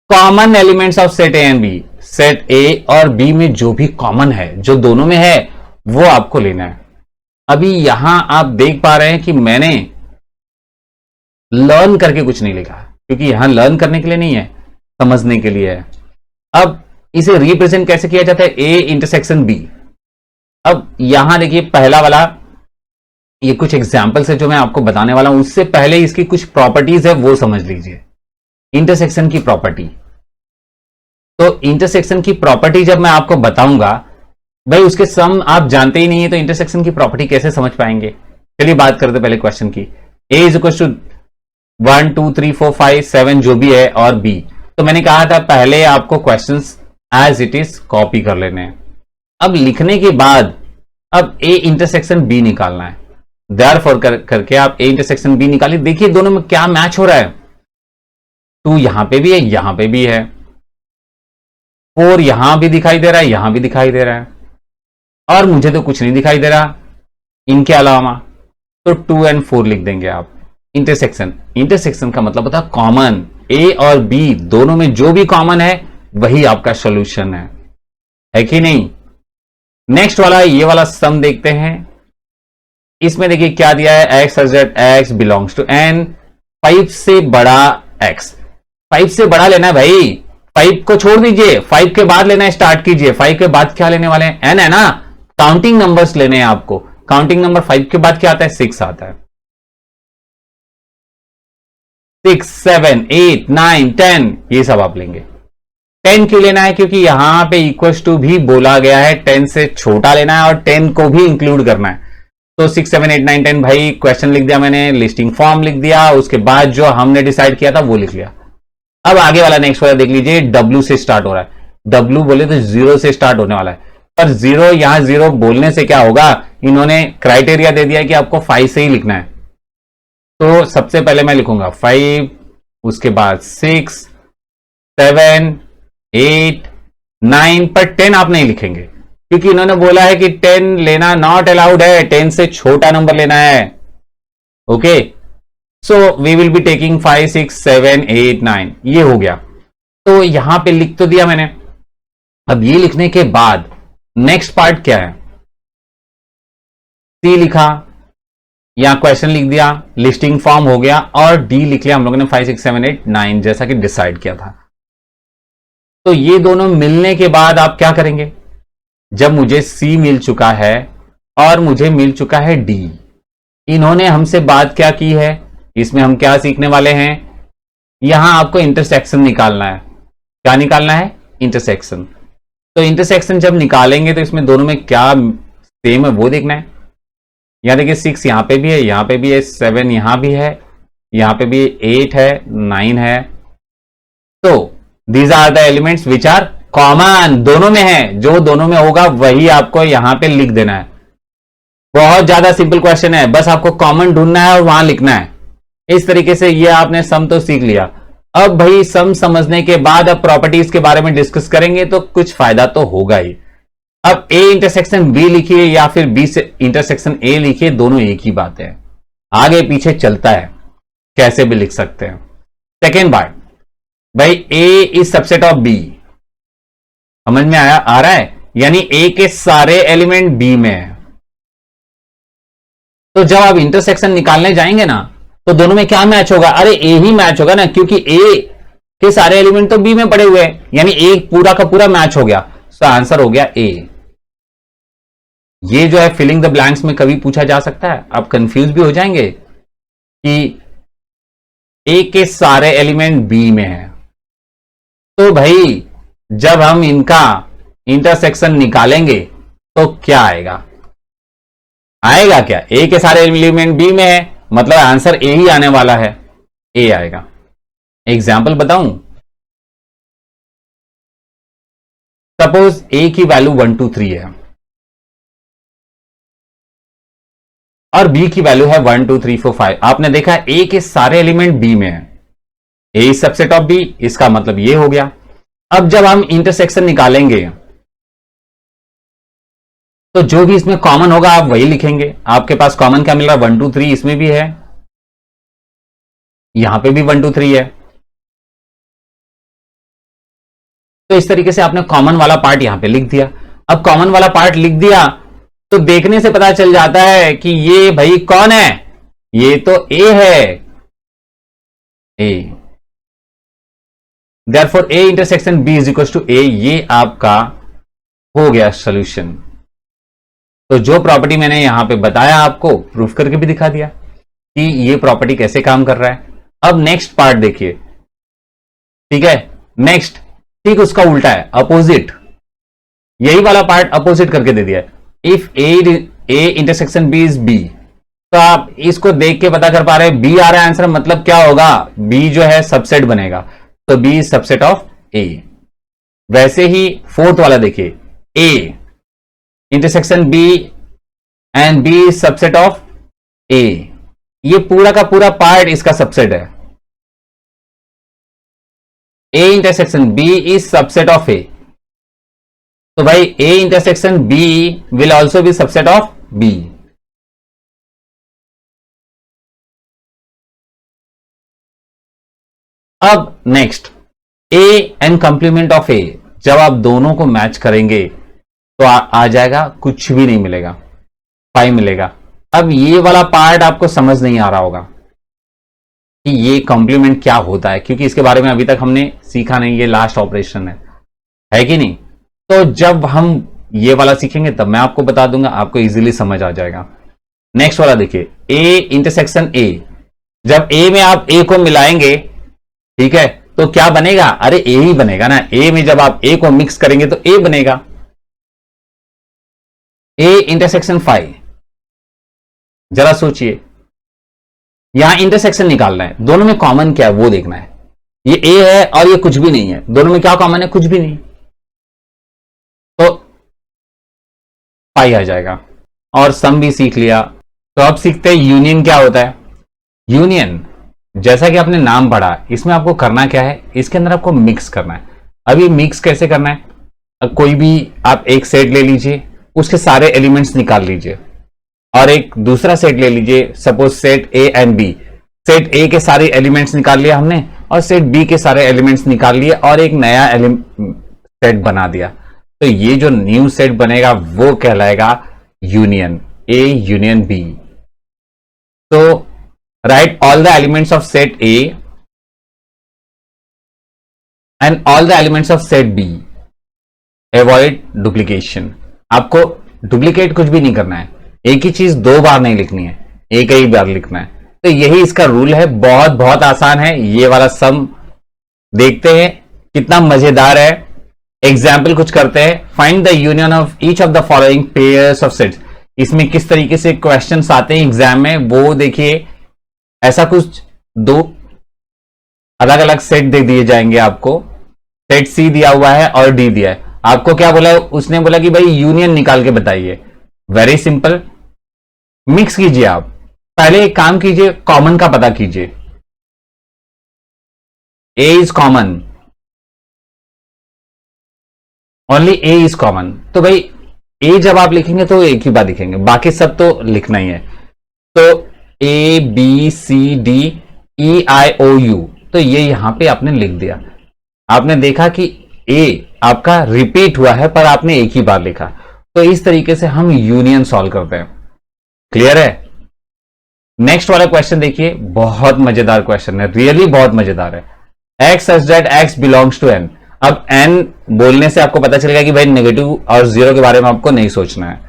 Speaker 1: common elements of set A and B. Set A और बी में जो भी कॉमन है, जो दोनों में है, वो आपको लेना है। अभी यहां आप देख पा रहे हैं कि मैंने लर्न करके कुछ नहीं लिखा, क्योंकि यहां लर्न करने के लिए नहीं है, समझने के लिए है। अब इसे रिप्रेजेंट कैसे किया जाता है? A intersection B. अब यहां देखिए पहला वाला, ये कुछ एग्जाम्पल्स है जो मैं आपको बताने वाला हूं, उससे पहले इसकी कुछ प्रॉपर्टीज है वो समझ लीजिए। इंटरसेक्शन की प्रॉपर्टी, तो इंटरसेक्शन की प्रॉपर्टी जब मैं आपको बताऊंगा, भाई उसके सम आप जानते ही नहीं है तो इंटरसेक्शन की प्रॉपर्टी कैसे समझ पाएंगे? चलिए बात करते पहले क्वेश्चन की। ए इज इक्वल टू 1 2 3 4 5 7 जो भी है, और बी। तो मैंने कहा था पहले आपको questions as it is copy कर लेने हैं। अब लिखने के बाद अब ए इंटरसेक्शन बी निकालना है। देयरफॉर करके आप ए इंटरसेक्शन बी निकालिए। देखिए दोनों में क्या मैच हो रहा है। 2 यहां पे भी है, यहां पे भी है, 4 यहां भी दिखाई दे रहा है, यहां भी दिखाई दे रहा है, और मुझे तो कुछ नहीं दिखाई दे रहा इनके अलावा। तो 2 और 4 लिख देंगे आप। इंटरसेक्शन, इंटरसेक्शन का मतलब होता है कॉमन। ए और बी दोनों में जो भी कॉमन है वही आपका सॉल्यूशन है कि नहीं? नेक्स्ट वाला, ये वाला सम देखते हैं। इसमें देखिए क्या दिया है, एक्स एजेट एक्स बिलोंग्स टू एन, 5 से बड़ा एक्स। 5 से बड़ा लेना है भाई, 5 को छोड़ दीजिए, 5 के बाद लेना है, स्टार्ट कीजिए। 5 के बाद क्या लेने वाले हैं? एन है ना, काउंटिंग नंबर्स लेने हैं आपको। काउंटिंग नंबर 5 के बाद क्या आता है? 6 आता है। 6 7 8 9 10 ये सब आप लेंगे। 10 क्यों लेना है? क्योंकि यहां पे इक्वल्स टू भी बोला गया है, 10 से छोटा लेना है और 10 को भी इंक्लूड करना है। तो 6 7 8 9 10 भाई क्वेश्चन लिख दिया मैंने, लिस्टिंग फॉर्म लिख दिया, उसके बाद जो हमने डिसाइड किया था वो लिख लिया। अब आगे वाला नेक्स्ट वाला देख लीजिए, डब्ल्यू से स्टार्ट हो रहा है। डब्ल्यू बोले तो 0 से स्टार्ट होने वाला है, पर 0 यहां 0 बोलने से क्या होगा, इन्होंने क्राइटेरिया दे दिया है कि आपको 5 से ही लिखना है। तो सबसे पहले मैं लिखूंगा 5, उसके बाद 6 7 8 9, पर 10 आप नहीं लिखेंगे क्योंकि इन्होंने बोला है कि 10 लेना नॉट अलाउड है, 10 से छोटा नंबर लेना है। Okay, so we will be taking 5 6 7 8 9, ये हो गया। तो यहां पे लिख तो दिया मैंने। अब ये लिखने के बाद नेक्स्ट पार्ट क्या है? सी लिखा, यहां क्वेश्चन लिख दिया, लिस्टिंग फॉर्म हो गया, और डी लिख लिया हम लोगों ने 5 6 7 8 9 जैसा कि डिसाइड किया था। तो ये दोनों मिलने के बाद आप क्या करेंगे? जब मुझे सी मिल चुका है और मुझे मिल चुका है डी, इन्होंने हमसे बात क्या की है, इसमें हम क्या सीखने वाले हैं? यहां आपको इंटरसेक्शन निकालना है। क्या निकालना है? इंटरसेक्शन। तो इंटरसेक्शन जब निकालेंगे तो इसमें दोनों में क्या सेम है वो देखना है। यहां देखिए 6 यहां पे भी है, यहां पे भी है, 7 यहां भी है, यहां पे भी 8 है, 9 है। तो these are the elements which are common, दोनों में है, जो दोनों में होगा वही आपको यहां पे लिख देना है। बहुत ज्यादा सिंपल क्वेश्चन है, बस आपको कॉमन ढूंढना है और वहां लिखना है। इस तरीके से ये आपने सम तो सीख लिया। अब भाई सम समझने के बाद अब प्रॉपर्टीज के बारे में डिस्कस करेंगे तो कुछ फायदा तो होगा ही। अब ए इंटरसेक्शन बी लिखिए या फिर बी से इंटरसेक्शन ए लिखिए, दोनों एक ही बात है, आगे पीछे चलता है, कैसे भी लिख सकते हैं। सेकेंड पार्ट, भाई A is subset of B, समझ में आया? आ रहा है, यानी ए के सारे एलिमेंट बी में है। तो जब आप इंटरसेक्शन निकालने जाएंगे ना तो दोनों में क्या मैच होगा? अरे ए ही मैच होगा ना, क्योंकि ए के सारे एलिमेंट तो बी में पड़े हुए हैं, यानी ए पूरा का पूरा मैच हो गया। सो आंसर हो गया ए। ये जो है फिलिंग द ब्लैंक्स में कभी पूछा जा सकता है, आप कंफ्यूज भी हो जाएंगे कि ए के सारे एलिमेंट बी में है। तो भाई जब हम इनका इंटरसेक्शन निकालेंगे तो क्या आएगा? आएगा क्या? ए के सारे एलिमेंट बी में है, मतलब आंसर ए ही आने वाला है, ए आएगा। एग्जाम्पल बताऊं, सपोज ए की वैल्यू 1 2 3 है और बी की वैल्यू है 1 2 3 4 5। आपने देखा ए के सारे एलिमेंट बी में है, A is subset of B, इसका मतलब ये हो गया। अब जब हम इंटरसेक्शन निकालेंगे तो जो भी इसमें कॉमन होगा आप वही लिखेंगे। आपके पास कॉमन क्या मिल रहा है, 1 2 3 इसमें भी है, यहां पे भी 1 2 3 है। तो इस तरीके से आपने कॉमन वाला पार्ट यहां पे लिख दिया। अब कॉमन वाला पार्ट लिख दिया तो देखने से पता चल जाता है कि ये भाई कौन है, ये तो ए है, A. Therefore A intersection B is equal to A, ये आपका हो गया सॉल्यूशन। तो जो प्रॉपर्टी मैंने यहां पे बताया आपको प्रूफ करके भी दिखा दिया कि ये प्रॉपर्टी कैसे काम कर रहा है। अब नेक्स्ट पार्ट देखिए, ठीक है। नेक्स्ट ठीक उसका उल्टा है, अपोजिट, यही वाला पार्ट अपोजिट करके दे दिया। If A intersection B is B, तो आप इसको देख के पता कर पा रहे हैं बी आ रहा है आंसर, मतलब क्या होगा, बी जो है सबसेट बनेगा, तो B is subset of A. वैसे ही फोर्थ वाला देखिए, A intersection B and B is subset of A, ये पूरा का पूरा पार्ट इसका सबसेट है। A intersection B is subset of A, तो भाई A intersection B will also be subset of B. अब next A and complement of A, जब आप दोनों को मैच करेंगे तो आ जाएगा, कुछ भी नहीं मिलेगा, 5 मिलेगा। अब ये वाला पार्ट आपको समझ नहीं आ रहा होगा कि ये कॉम्प्लीमेंट क्या होता है, क्योंकि इसके बारे में अभी तक हमने सीखा नहीं, ये लास्ट ऑपरेशन है कि नहीं। तो जब हम ये वाला सीखेंगे तब मैं आपको बता दूंगा, आपको इजीली समझ आ जाएगा। नेक्स्ट वाला देखिए, ए इंटरसेक्शन ए, जब ए में आप ए को मिलाएंगे, ठीक है, तो क्या बनेगा, अरे ए ही बनेगा ना, ए में जब आप ए को मिक्स करेंगे तो ए बनेगा। ए इंटरसेक्शन 5, जरा सोचिए, यहां इंटरसेक्शन निकालना है, दोनों में कॉमन क्या है वो देखना है। ये ए है और ये कुछ भी नहीं है, दोनों में क्या कॉमन है, कुछ भी नहीं, तो पाई आ जाएगा। और सम भी सीख लिया। तो अब सीखते हैं यूनियन क्या होता है। यूनियन, जैसा कि आपने नाम पढ़ा, इसमें आपको करना क्या है, इसके अंदर आपको मिक्स करना है। अब ये मिक्स कैसे करना है, अब कोई भी आप एक सेट ले लीजिए, उसके सारे एलिमेंट्स निकाल लीजिए, और एक दूसरा सेट ले लीजिए, suppose set A and B. Set A के सारे एलिमेंट्स निकाल लिया हमने, और सेट बी के सारे एलिमेंट्स निकाल लिए, और एक नया सेट बना दिया। तो ये जो न्यू सेट बनेगा वो कहलाएगा यूनियन, ए यूनियन बी। तो write all the elements of set A and all the elements of set B, avoid duplication. आपको डुप्लीकेट कुछ भी नहीं करना है, एक ही चीज दो बार नहीं लिखनी है, एक ही बार लिखना है। तो यही इसका रूल है, बहुत बहुत आसान है। ये वाला सम देखते हैं कितना मजेदार है। एग्जाम्पल कुछ करते हैं, find the union of each of the following pairs of sets. इसमें किस तरीके से क्वेश्चंस आते हैं एग्जाम में वो देखिए। ऐसा कुछ दो अलग अलग सेट दे दिए जाएंगे आपको, सेट सी दिया हुआ है और डी दिया है। आपको क्या बोला, उसने बोला कि भाई यूनियन निकाल के बताइए। वेरी सिंपल, मिक्स कीजिए। आप पहले एक काम कीजिए, कॉमन का पता कीजिए। A is common, only A is common. तो भाई ए जब आप लिखेंगे तो एक ही बात लिखेंगे, बाकी सब तो लिखना ही है। तो A B C D E I O U, तो ये यहां पे आपने लिख दिया। आपने देखा कि ए आपका रिपीट हुआ है पर आपने एक ही बार लिखा। तो इस तरीके से हम यूनियन सॉल्व करते हैं। क्लियर है। नेक्स्ट वाला क्वेश्चन देखिए, बहुत मजेदार क्वेश्चन है, रियली बहुत मजेदार है। X such that x belongs to N. अब एन बोलने से आपको पता चलेगा कि भाई नेगेटिव और जीरो के बारे में आपको नहीं सोचना है।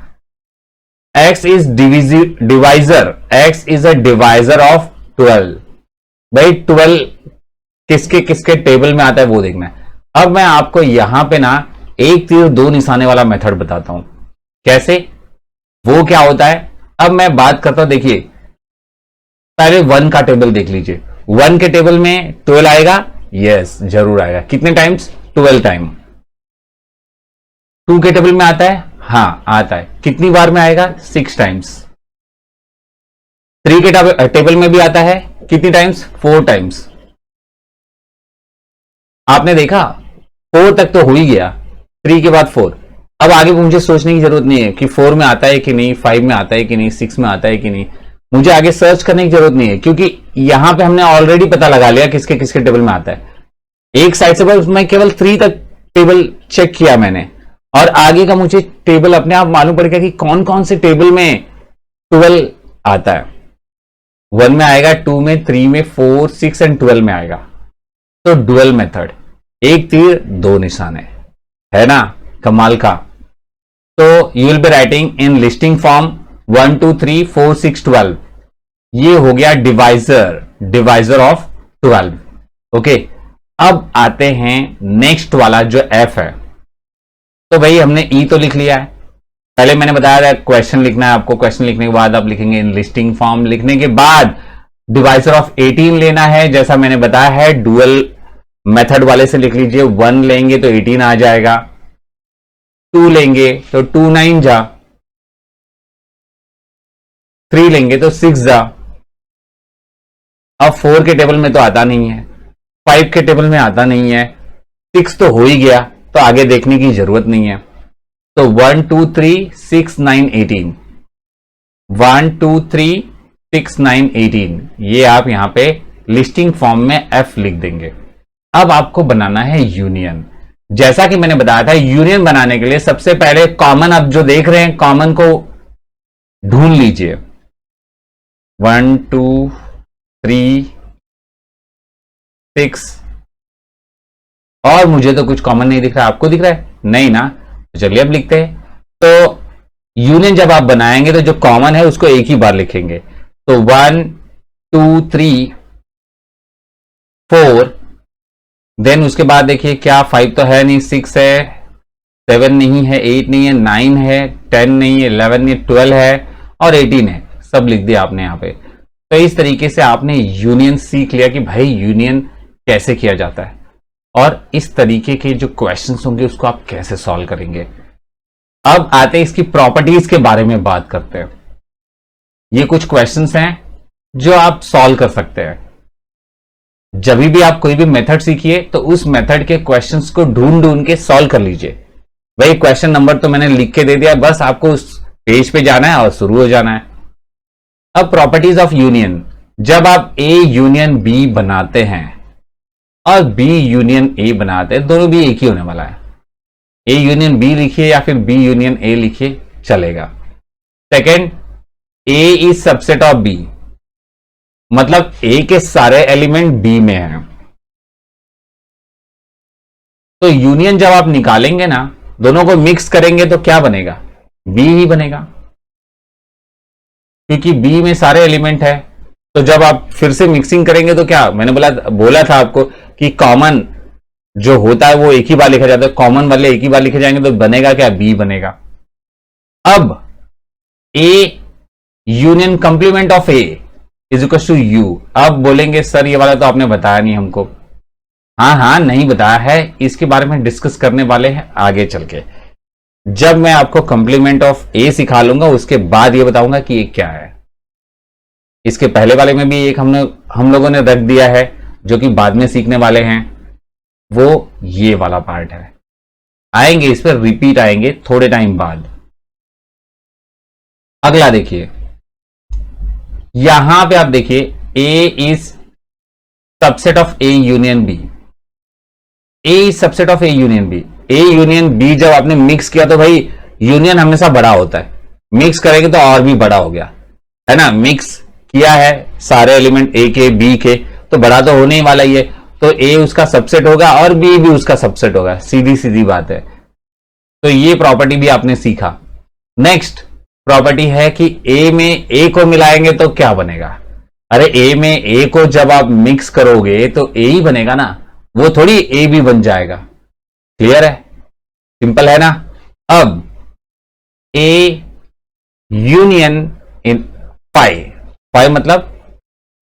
Speaker 1: X is divisor, x is a divisor of 12। भाई 12 किसके किसके टेबल में आता है वो देखना है। अब मैं आपको यहां पे ना एक तीर दो निशाने वाला मेथड बताता हूं, कैसे वो क्या होता है। अब मैं बात करता हूं, देखिए पहले 1 का टेबल देख लीजिए। 1 के टेबल में 12 आएगा, यस जरूर आएगा। कितने टाइम्स, 12 टाइम। 2 के टेबल में आता है, हाँ आता है। कितनी बार में आएगा, 6 टाइम्स। 3 के टेबल में भी आता है कितनी टाइम्स? 4 टाइम्स। आपने देखा 4 तक तो हो ही गया, 3 के बाद 4। अब आगे मुझे सोचने की जरूरत नहीं है कि 4 में आता है कि नहीं, 5 में आता है कि नहीं, 6 में आता है कि नहीं। मुझे आगे सर्च करने की जरूरत नहीं है, क्योंकि यहां पे हमने ऑलरेडी पता लगा लिया किसके किसके टेबल में आता है। एक साइड से बस मैं केवल 3 तक टेबल चेक किया मैंने, और आगे का मुझे टेबल अपने आप मालूम पड़ गया कि कौन कौन से टेबल में 12 आता है। 1 में आएगा, 2 में, 3 में, 4, 6 एंड 12 में आएगा। तो डुअल मेथड, एक तीर दो निशान है ना, कमाल का। तो you will be writing in listing form 1 2 3 4 6 12। ये हो गया डिवाइजर ऑफ 12। ओके, अब आते हैं नेक्स्ट वाला जो एफ है। तो भाई हमने ई तो लिख लिया है, पहले मैंने बताया था क्वेश्चन लिखना है आपको, क्वेश्चन लिखने के बाद आप लिखेंगे इन लिस्टिंग फॉर्म, लिखने के बाद डिवाइजर ऑफ 18 लेना है, जैसा मैंने बताया है डुअल मेथड वाले से लिख लीजिए। 1 लेंगे तो 18 आ जाएगा, 2 लेंगे तो 2 9 जा, 3 लेंगे तो 6 जा। अब 4 के टेबल में तो आता नहीं है, 5 के टेबल में आता नहीं है, 6 तो हो ही गया, तो आगे देखने की जरूरत नहीं है। तो 1 2 3 6 9 18, 1 2 3 6 9 18, ये आप यहां पे लिस्टिंग फॉर्म में एफ लिख देंगे। अब आपको बनाना है यूनियन। जैसा कि मैंने बताया था, यूनियन बनाने के लिए सबसे पहले कॉमन, आप जो देख रहे हैं कॉमन को ढूंढ लीजिए। 1 2 3 6, और मुझे तो कुछ कॉमन नहीं दिख रहा, आपको दिख रहा है? नहीं ना, तो चलिए अब लिखते हैं। तो यूनियन जब आप बनाएंगे तो जो कॉमन है उसको एक ही बार लिखेंगे। तो 1 2 3 4, देन उसके बाद देखिए क्या, 5 तो है नहीं, 6 है, 7 नहीं है, 8 नहीं है, 9 है, 10 नहीं है, 11 नहीं है, 12 है और 18 है, सब लिख दिया आपने यहां पे। तो इस तरीके से आपने यूनियन सीख लिया कि भाई यूनियन कैसे किया जाता है, और इस तरीके के जो क्वेश्चंस होंगे उसको आप कैसे सॉल्व करेंगे। अब आते हैं इसकी प्रॉपर्टीज के बारे में बात करते हैं। ये कुछ क्वेश्चंस हैं जो आप सॉल्व कर सकते हैं। जब भी आप कोई भी मेथड सीखिए तो उस मेथड के क्वेश्चंस को ढूंढ ढूंढ के सॉल्व कर लीजिए। वही क्वेश्चन नंबर तो मैंने लिख के दे दिया, बस आपको उस पेज पे जाना है और शुरू हो जाना है। अब प्रॉपर्टीज ऑफ यूनियन, जब आप ए यूनियन बी बनाते हैं और बी यूनियन ए बनाते हैं, दोनों भी एक ही होने वाला है। ए यूनियन बी लिखिए या फिर बी यूनियन ए लिखिए, चलेगा। Second, A is subset of B, मतलब ए के सारे एलिमेंट बी में हैं। तो यूनियन जब आप निकालेंगे ना, दोनों को मिक्स करेंगे तो क्या बनेगा? बी ही बनेगा, क्योंकि बी में सारे एलिमेंट है। तो जब आप फिर से मिक्सिंग करेंगे तो क्या, मैंने बोला था आपको कि कॉमन जो होता है वो एक ही बार लिखा जाता है, कॉमन वाले एक ही बार लिखे जाएंगे तो बनेगा क्या? बी बनेगा। अब A union complement of A is equal to U. अब बोलेंगे सर ये वाला तो आपने बताया नहीं हमको। हाँ नहीं बताया है, इसके बारे में डिस्कस करने वाले हैं आगे चल के। जब मैं आपको कंप्लीमेंट ऑफ ए सिखा लूंगा उसके बाद ये बताऊंगा कि ये क्या है। इसके पहले वाले में भी एक हम लोगों ने रख दिया है जो कि बाद में सीखने वाले हैं, वो ये वाला पार्ट है। आएंगे इस पर, रिपीट आएंगे थोड़े टाइम बाद। अगला देखिए, यहां पे आप देखिए A is subset of A union B. A is subset of A union B. A union B जब आपने मिक्स किया तो भाई यूनियन हमेशा बड़ा होता है, मिक्स करेंगे तो और भी बड़ा हो गया, है ना। मिक्स किया है सारे एलिमेंट ए के बी के, तो बड़ा तो होने ही वाला ही है। तो ए उसका सबसेट होगा और बी भी उसका सबसेट होगा, सीधी सीधी बात है। तो ये प्रॉपर्टी भी आपने सीखा। नेक्स्ट प्रॉपर्टी है कि ए में ए को मिलाएंगे तो क्या बनेगा। अरे ए में ए को जब आप मिक्स करोगे तो ए ही बनेगा ना, वो थोड़ी ए भी बन जाएगा। क्लियर है, सिंपल है ना। अब ए यूनियन इन फाइव मतलब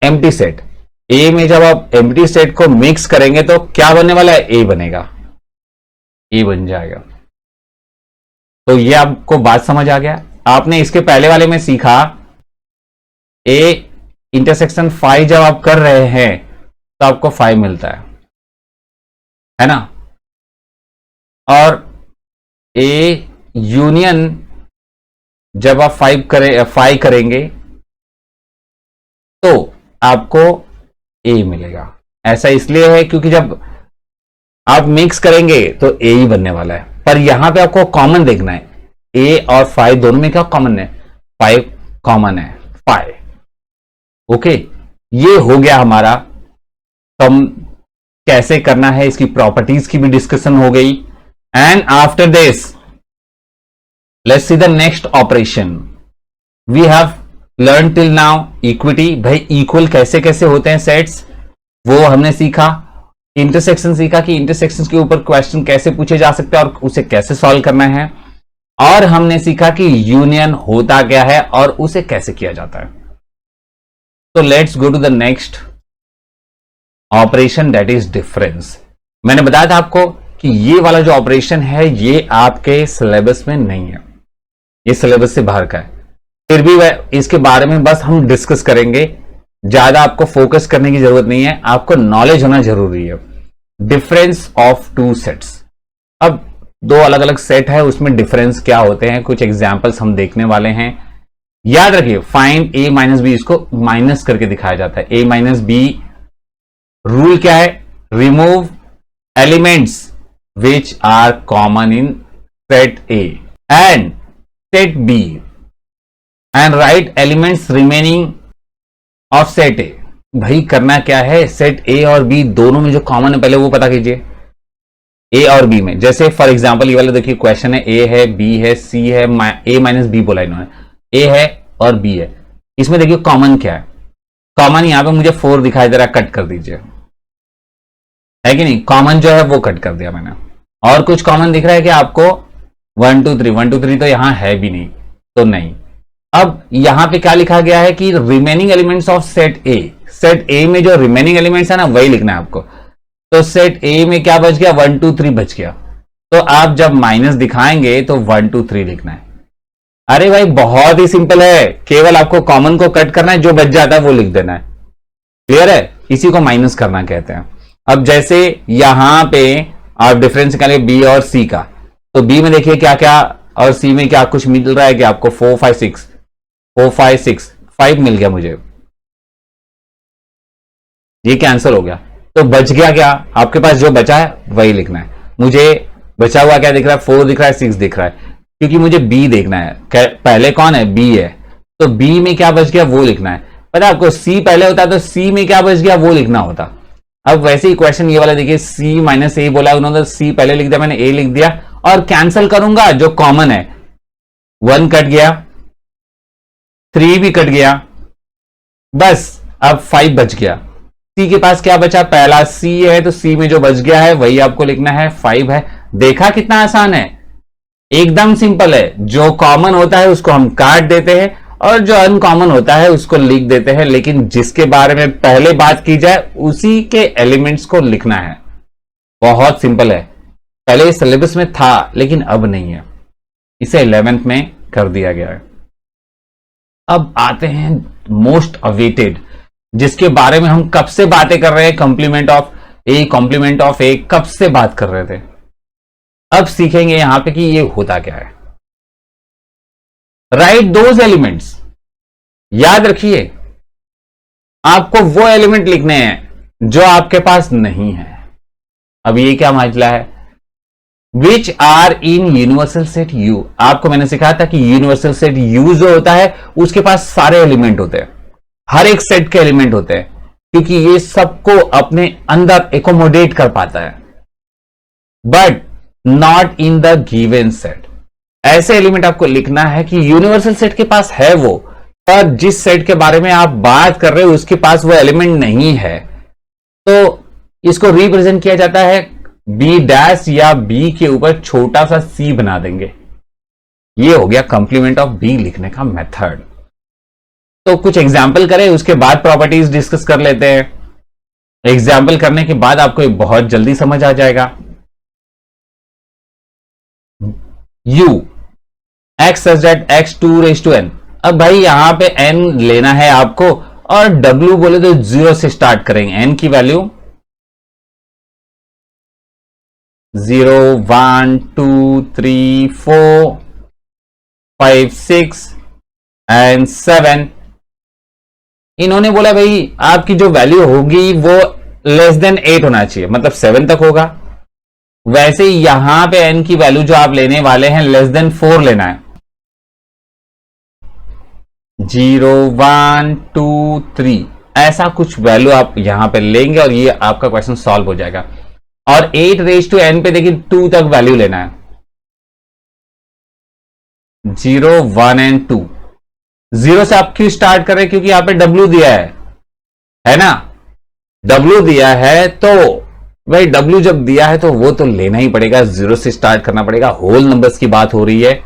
Speaker 1: एम्प्टी सेट। ए में जब आप एम्प्टी सेट को मिक्स करेंगे तो क्या बनने वाला है? ए बनेगा, ए बन जाएगा। तो ये आपको बात समझ आ गया। आपने इसके पहले वाले में सीखा ए इंटरसेक्शन फाइव जब आप कर रहे हैं तो आपको 5 मिलता है ना। और ए यूनियन जब आप 5 करेंगे तो आपको ए मिलेगा। ऐसा इसलिए है क्योंकि जब आप मिक्स करेंगे तो ए ही बनने वाला है, पर यहां पे आपको कॉमन देखना है। ए और 5 दोनों में क्या कॉमन है? 5 कॉमन है, 5। ओके, ये हो गया हमारा। तो हम कैसे करना है इसकी प्रॉपर्टीज की भी डिस्कशन हो गई। And after this let's see the next operation we have learn till now. Equity, भाई इक्वल कैसे कैसे होते हैं सेट्स, वो हमने सीखा। इंटरसेक्शन सीखा कि इंटरसेक्शन के ऊपर क्वेश्चन कैसे पूछे जा सकते हैं और उसे कैसे सॉल्व करना है। और हमने सीखा कि यूनियन होता क्या है और उसे कैसे किया जाता है। तो let's go to the next operation, that is difference. मैंने बताया था आपको कि ये वाला जो ऑपरेशन है ये आपके सिलेबस में नहीं है, ये सिलेबस से बाहर का है। फिर भी इसके बारे में बस हम डिस्कस करेंगे, ज्यादा आपको फोकस करने की जरूरत नहीं है, आपको नॉलेज होना जरूरी है। Difference of two sets. अब दो अलग अलग सेट है, उसमें डिफरेंस क्या होते हैं, कुछ एग्जांपल्स हम देखने वाले हैं। याद रखिए, फाइंड ए माइनस बी, इसको माइनस करके दिखाया जाता है। ए माइनस बी रूल क्या है? Remove elements which are common in set A and set B and write elements remaining of set A. भाई करना क्या है, सेट ए और बी दोनों में जो कॉमन है पहले वो पता कीजिए। ए और बी में, जैसे फॉर एग्जांपल ये वाला देखिए क्वेश्चन है, ए है, बी है, सी है, ए माइनस बी बोला इन्होंने, ए है और बी है। इसमें देखिए कॉमन क्या है? कॉमन यहां पे मुझे 4 दिखाई दे रहा है, कट कर दीजिए, है कि नहीं? कॉमन जो है वो कट कर दिया मैंने। और कुछ कॉमन दिख रहा है कि आपको 1 2 3, 1 2 3 तो यहां है भी नहीं, तो नहीं। अब यहां पे क्या लिखा गया है कि remaining elements of set A, set A में जो रिमेनिंग एलिमेंट्स है ना वही लिखना है आपको। तो सेट ए में क्या बच गया? 1 2 3 बच गया। तो आप जब माइनस दिखाएंगे तो 1 2 3 लिखना है। अरे भाई बहुत ही सिंपल है, केवल आपको कॉमन को कट करना है, जो बच जाता है वो लिख देना है। क्लियर है? इसी को माइनस करना कहते हैं। अब जैसे यहां पे आप डिफरेंस निकालिए बी और सी का, तो बी में देखिए क्या क्या और सी में क्या कुछ मिल रहा है कि आपको 4 5 6 4 5 6 5 मिल गया मुझे, ये कैंसिल हो गया। तो बच गया क्या? आपके पास जो बचा है वही लिखना है। मुझे बचा हुआ क्या दिख रहा है? 4 दिख रहा है, 6 दिख रहा है, क्योंकि मुझे बी देखना है। पहले कौन है? बी है, तो बी में क्या बच गया वो लिखना है। पता आपको सी पहले होता तो सी में क्या बच गया वो लिखना होता। अब वैसे ही क्वेश्चन ये वाला देखिए, सी माइनस ए बोला उन्होंने, सी पहले लिख दिया, मैंने ए लिख दिया और कैंसिल करूंगा जो कॉमन है। 1 कट गया, 3 भी कट गया, बस अब 5 बच गया। सी के पास क्या बचा? पहला सी है, तो सी में जो बच गया है वही आपको लिखना है, 5 है। देखा कितना आसान है, एकदम सिंपल है। जो कॉमन होता है उसको हम काट देते हैं और जो अनकॉमन होता है उसको लिख देते हैं, लेकिन जिसके बारे में पहले बात की जाए उसी के एलिमेंट्स को लिखना है। बहुत सिंपल है, पहले सिलेबस में था लेकिन अब नहीं है, इसे 11th में कर दिया गया है। अब आते हैं मोस्ट अवेटेड, जिसके बारे में हम कब से बातें कर रहे हैं, complement of A, complement of A कब से बात कर रहे थे। अब सीखेंगे यहां पे कि ये होता क्या है। राइट दोज एलिमेंट्स, याद रखिए आपको वो एलिमेंट लिखने हैं जो आपके पास नहीं है। अब ये क्या मामला है? Which are in universal set U. आपको मैंने सिखाया था कि यूनिवर्सल सेट यू जो होता है उसके पास सारे एलिमेंट होते हैं, हर एक सेट के एलिमेंट होते हैं, क्योंकि ये सबको अपने अंदर एकोमोडेट कर पाता है, but not in the given set. ऐसे एलिमेंट आपको लिखना है कि यूनिवर्सल सेट के पास है वो, पर जिस सेट के बारे में आप बात कर रहे हो उसके पास वो एलिमेंट नहीं है, तो इसको रिप्रेजेंट किया जाता है बी डैश या बी के ऊपर छोटा सा सी बना देंगे। ये हो गया कॉम्प्लीमेंट ऑफ बी लिखने का मेथड। तो कुछ एग्जाम्पल करें, उसके बाद प्रॉपर्टीज डिस्कस कर लेते हैं। एग्जाम्पल करने के बाद आपको बहुत जल्दी समझ आ जाएगा। u x such that x 2 raised to n। अब भाई यहां पे n लेना है आपको और W बोले तो 0 से स्टार्ट करेंगे। N की वैल्यू 0, 1, 2, 3, 4, 5, 6 एंड 7। इन्होंने बोला भाई आपकी जो वैल्यू होगी वो लेस देन 8 होना चाहिए, मतलब 7 तक होगा। वैसे ही यहां पे n की वैल्यू जो आप लेने वाले हैं लेस देन 4 लेना है। 0, 1, 2, 3 ऐसा कुछ वैल्यू आप यहां पे लेंगे और ये आपका क्वेश्चन सॉल्व हो जाएगा। और 8 रेज टू n पे देखिए 2 तक वैल्यू लेना है। 0, 1 एंड 2। 0 से आप क्यों स्टार्ट कर रहे हैं? क्योंकि यहां पे W दिया है ना। W दिया है तो भाई W जब दिया है तो वो तो लेना ही पड़ेगा, 0 से स्टार्ट करना पड़ेगा। होल नंबर्स की बात हो रही है।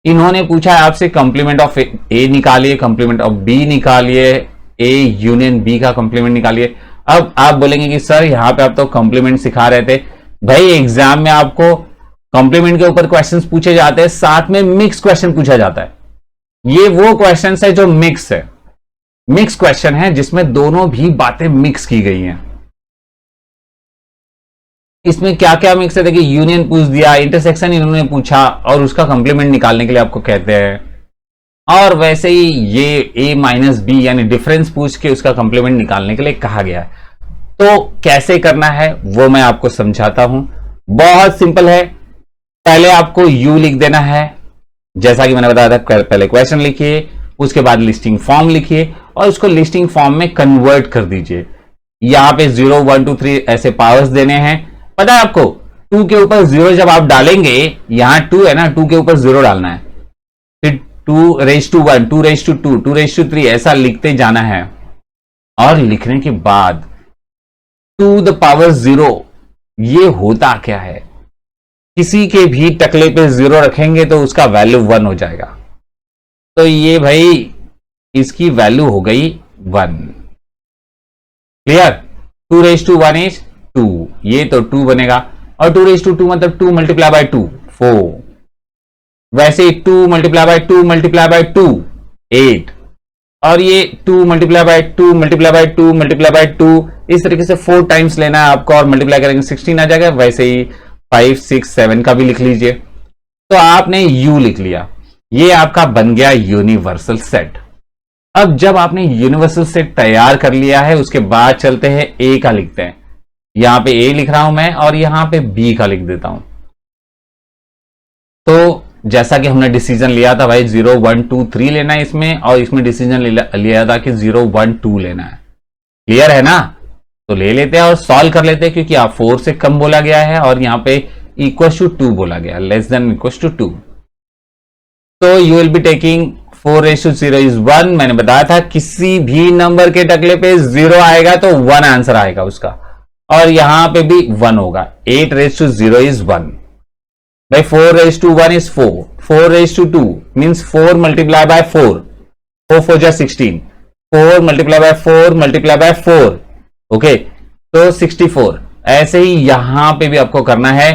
Speaker 1: इन्होंने पूछा है आपसे कंप्लीमेंट ऑफ ए निकालिए, कंप्लीमेंट ऑफ बी निकालिए, ए यूनियन बी का कंप्लीमेंट निकालिए। अब आप बोलेंगे कि सर यहां पे आप तो कंप्लीमेंट सिखा रहे थे। भाई एग्जाम में आपको कंप्लीमेंट के ऊपर क्वेश्चंस पूछे जाते हैं, साथ में मिक्स क्वेश्चन पूछा जाता है। ये वो क्वेश्चंस है जो मिक्स है, मिक्स क्वेश्चन है जिसमें दोनों भी बातें मिक्स की गई हैं। इसमें क्या क्या मिक्स है देखिए, यूनियन पूछ दिया, इंटरसेक्शन इन्होंने पूछा और उसका कंप्लीमेंट निकालने के लिए आपको कहते हैं। और वैसे ही ये a माइनस बी यानी डिफरेंस पूछ के उसका कंप्लीमेंट निकालने के लिए कहा गया है। तो कैसे करना है वो मैं आपको समझाता हूं। बहुत सिंपल है। पहले आपको u लिख देना है, जैसा कि मैंने बताया था। पहले क्वेश्चन लिखिए, उसके बाद लिस्टिंग फॉर्म लिखिए और उसको लिस्टिंग फॉर्म में कन्वर्ट कर दीजिए। यहां पे 0, 1, 2, 3 ऐसे पावर्स देने हैं। पता है आपको 2 के ऊपर 0 जब आप डालेंगे, यहां 2 है ना, 2 के ऊपर 0 डालना है, फिर 2 raise to 1, 2 raise to 2, 2 raise to 3 ऐसा लिखते जाना है। और लिखने के बाद 2 द पावर 0, ये होता क्या है? किसी के भी टकले पे 0 रखेंगे तो उसका वैल्यू 1 हो जाएगा। तो ये भाई इसकी वैल्यू हो गई 1। क्लियर? 2 रेज टू 1 इज 2, ये तो 2 बनेगा। और 2 रेज टू 2 मतलब 2 मल्टीप्लाई बाय 2 4। वैसे 2 मल्टीप्लाई बाय 2 मल्टीप्लाई बाय 2 8। और ये 2 multiply by 2 multiply by 2 multiply by 2, इस तरीके से 4 टाइम्स लेना है आपको और मल्टीप्लाई करेंगे 16 आ जाएगा। वैसे ही 5, 6, 7 का भी लिख लीजिए। तो आपने u लिख लिया, ये आपका बन गया यूनिवर्सल सेट। अब जब आपने यूनिवर्सल सेट तैयार कर लिया है, उसके बाद चलते हैं a का लिखते हैं। यहां पे a लिख रहा हूं मैं और यहां पे b का लिख देता हूं। तो जैसा कि हमने डिसीजन लिया था भाई 0, 1, 2, 3 लेना है इसमें, और इसमें डिसीजन लिया था कि 0, 1, 2 लेना है। क्लियर है ना? तो ले लेते हैं और सॉल्व कर लेते हैं, क्योंकि आप 4 से कम बोला गया है और यहां पे इक्वल टू 2 बोला गया, लेस देन इक्वल टू 2। तो you will be taking 4 raise to 0 is 1। मैंने बताया था किसी भी नंबर के टकले पे 0 आएगा तो 1 आंसर आएगा उसका, और यहां पे भी 1 होगा। 8 रेज टू 0 इज 1। भाई 4 raise to 1 is 4, 4 raise to 2 means 4 multiply by 4, 4 4 जा 16, 4 multiply by 4 multiply by 4, okay, तो 64। ऐसे ही यहां पे भी आपको करना है।